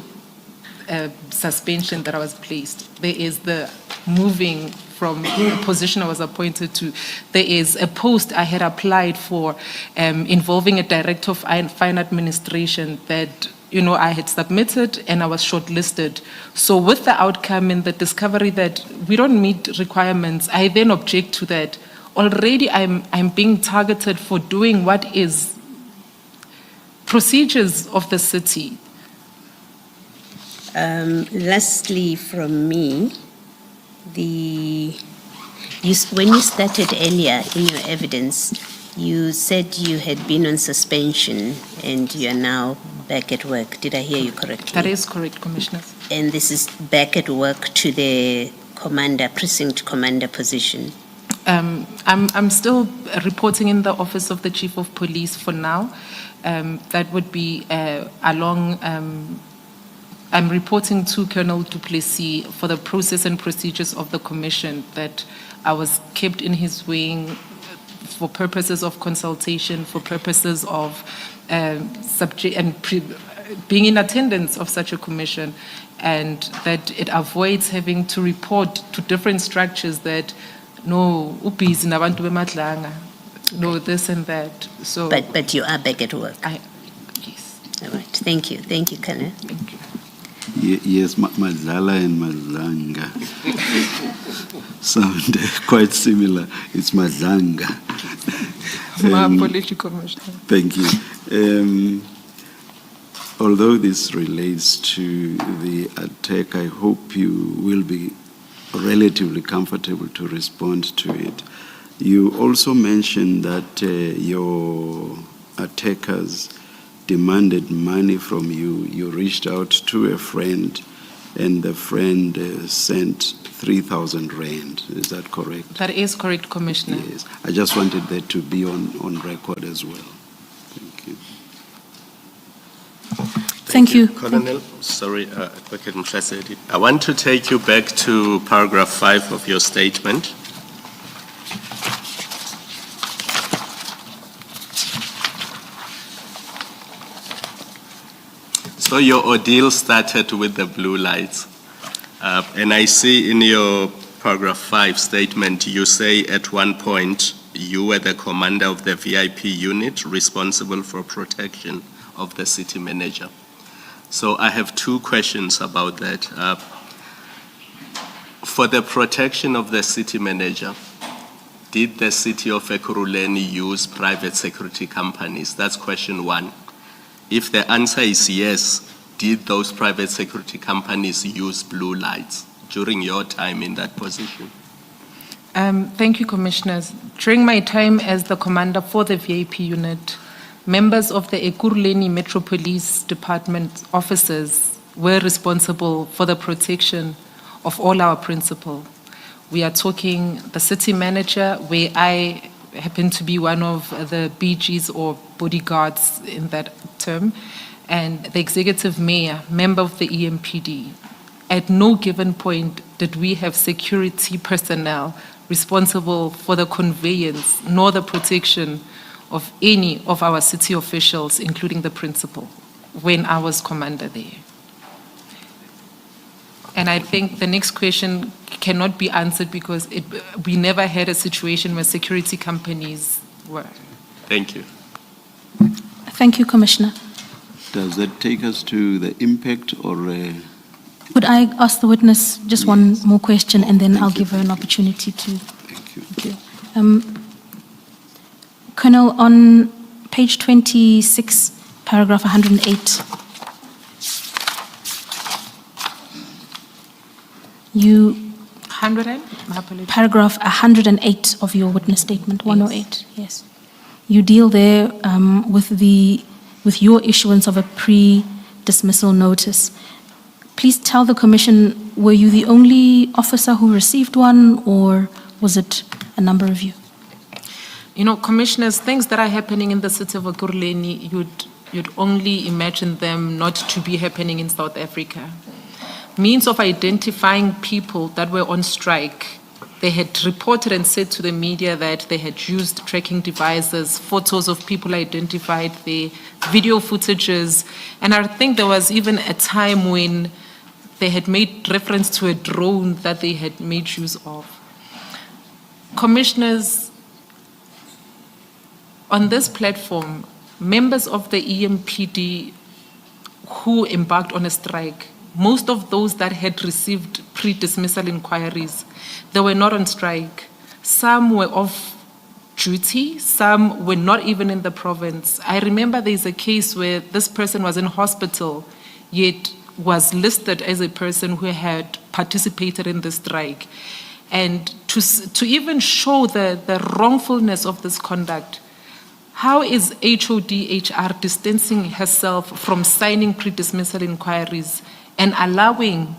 suspension that I was placed. There is the moving from the position I was appointed to. There is a post I had applied for involving a director of fine administration that I had submitted, and I was shortlisted. So with the outcome and the discovery that we don't meet requirements, I then object to that. Already I'm being targeted for doing what is procedures of the city. Lastly, from me, when you started earlier in your evidence, you said you had been on suspension and you are now back at work. Did I hear you correctly? That is correct, commissioners. And this is back at work to the precinct commander position? I'm still reporting in the office of the chief of police for now. That would be I'm reporting to Colonel Du Plessis for the process and procedures of the commission, that I was kept in his wing for purposes of consultation, for purposes of being in attendance of such a commission, and that it avoids having to report to different structures that no, ubhizi nabantu beMadlanga, no this and that. So, but you are back at work. Yes. All right. Thank you, Colonel. Thank you. Yes, Madlala and Madlanga sound quite similar. It's Madlanga. My apology, Commissioner. Thank you. Although this relates to the attack, I hope you will be relatively comfortable to respond to it. You also mentioned that your attackers demanded money from you. You reached out to a friend, and the friend sent 3,000 rand. Is that correct? That is correct, Commissioner. Yes. I just wanted that to be on record as well. Thank you. Thank you. Colonel, sorry, Advocate Mkhwanazi. I want to take you back to paragraph 5 of your statement. So your ordeal started with the blue lights. And I see in your paragraph 5 statement, you say at one point you were the commander of the VIP unit responsible for protection of the city manager. So I have two questions about that. For the protection of the city manager, did the city of Ekurhuleni use private security companies? That's question one. If the answer is yes, did those private security companies use blue lights during your time in that position? Thank you, Commissioners. During my time as the commander for the VIP unit, members of the Ekurhuleni Metro Police Department officers were responsible for the protection of all our principal. We are talking the city manager, where I happen to be one of the BGs or bodyguards in that term, and the executive mayor, member of the EMPD. At no given point did we have security personnel responsible for the conveyance nor the protection of any of our city officials, including the principal, when I was commander there. And I think the next question cannot be answered because we never had a situation where security companies were. Thank you. Thank you, Commissioner. Does that take us to the impact or? Would I ask the witness just one more question, and then I'll Thank you. give her an opportunity to. Thank you. Thank you. Colonel, on page 26, paragraph 108, you, 100? My apologies. paragraph 108 of your witness statement, 108, yes. You deal there with your issuance of a pre-dismissal notice. Please tell the Commission, were you the only officer who received one, or was it a number of you? You know, Commissioners, things that are happening in the city of Ekurhuleni, you'd only imagine them not to be happening in South Africa. Means of identifying people that were on strike. They had reported and said to the media that they had used tracking devices, photos of people identified there, video footages, and I think there was even a time when they had made reference to a drone that they had made use of. Commissioners, on this platform, members of the EMPD who embarked on a strike, most of those that had received pre-dismissal inquiries, they were not on strike. Some were off duty, some were not even in the province. I remember there's a case where this person was in hospital, yet was listed as a person who had participated in the strike. And to even show the wrongfulness of this conduct, how is HODHR distancing herself from signing pre-dismissal inquiries and allowing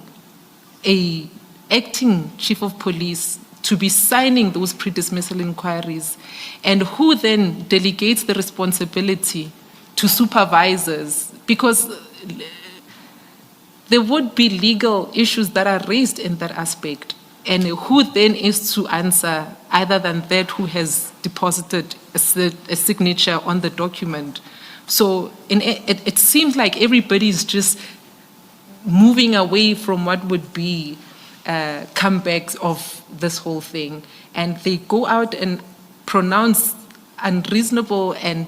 an acting chief of police to be signing those pre-dismissal inquiries, and who then delegates the responsibility to supervisors? Because there would be legal issues that are raised in that aspect, and who then is to answer other than that who has deposited a signature on the document? So it seems like everybody is just moving away from what would be comebacks of this whole thing. And they go out and pronounce unreasonable and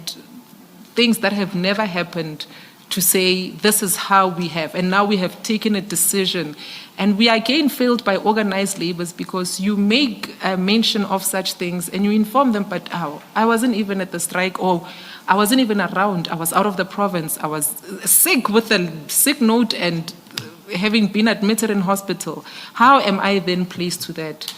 things that have never happened to say, this is how we have. And now we have taken a decision. And we are again failed by organized labors, because you make a mention of such things and you inform them, but I wasn't even at the strike, or I wasn't even around. I was out of the province. I was sick with a sick note and having been admitted in hospital. How am I then placed to that?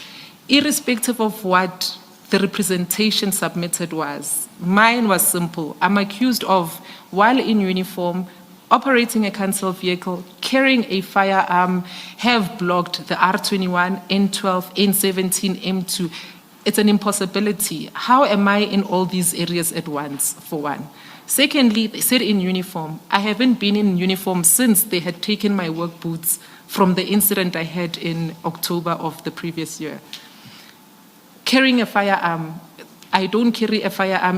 Irrespective of what the representation submitted was, mine was simple. I'm accused of, while in uniform, operating a council vehicle, carrying a firearm, have blocked the R21, N12, N17, M2. It's an impossibility. How am I in all these areas at once, for one? Secondly, they said in uniform. I haven't been in uniform since they had taken my work boots from the incident I had in October of the previous year. Carrying a firearm, I don't carry a firearm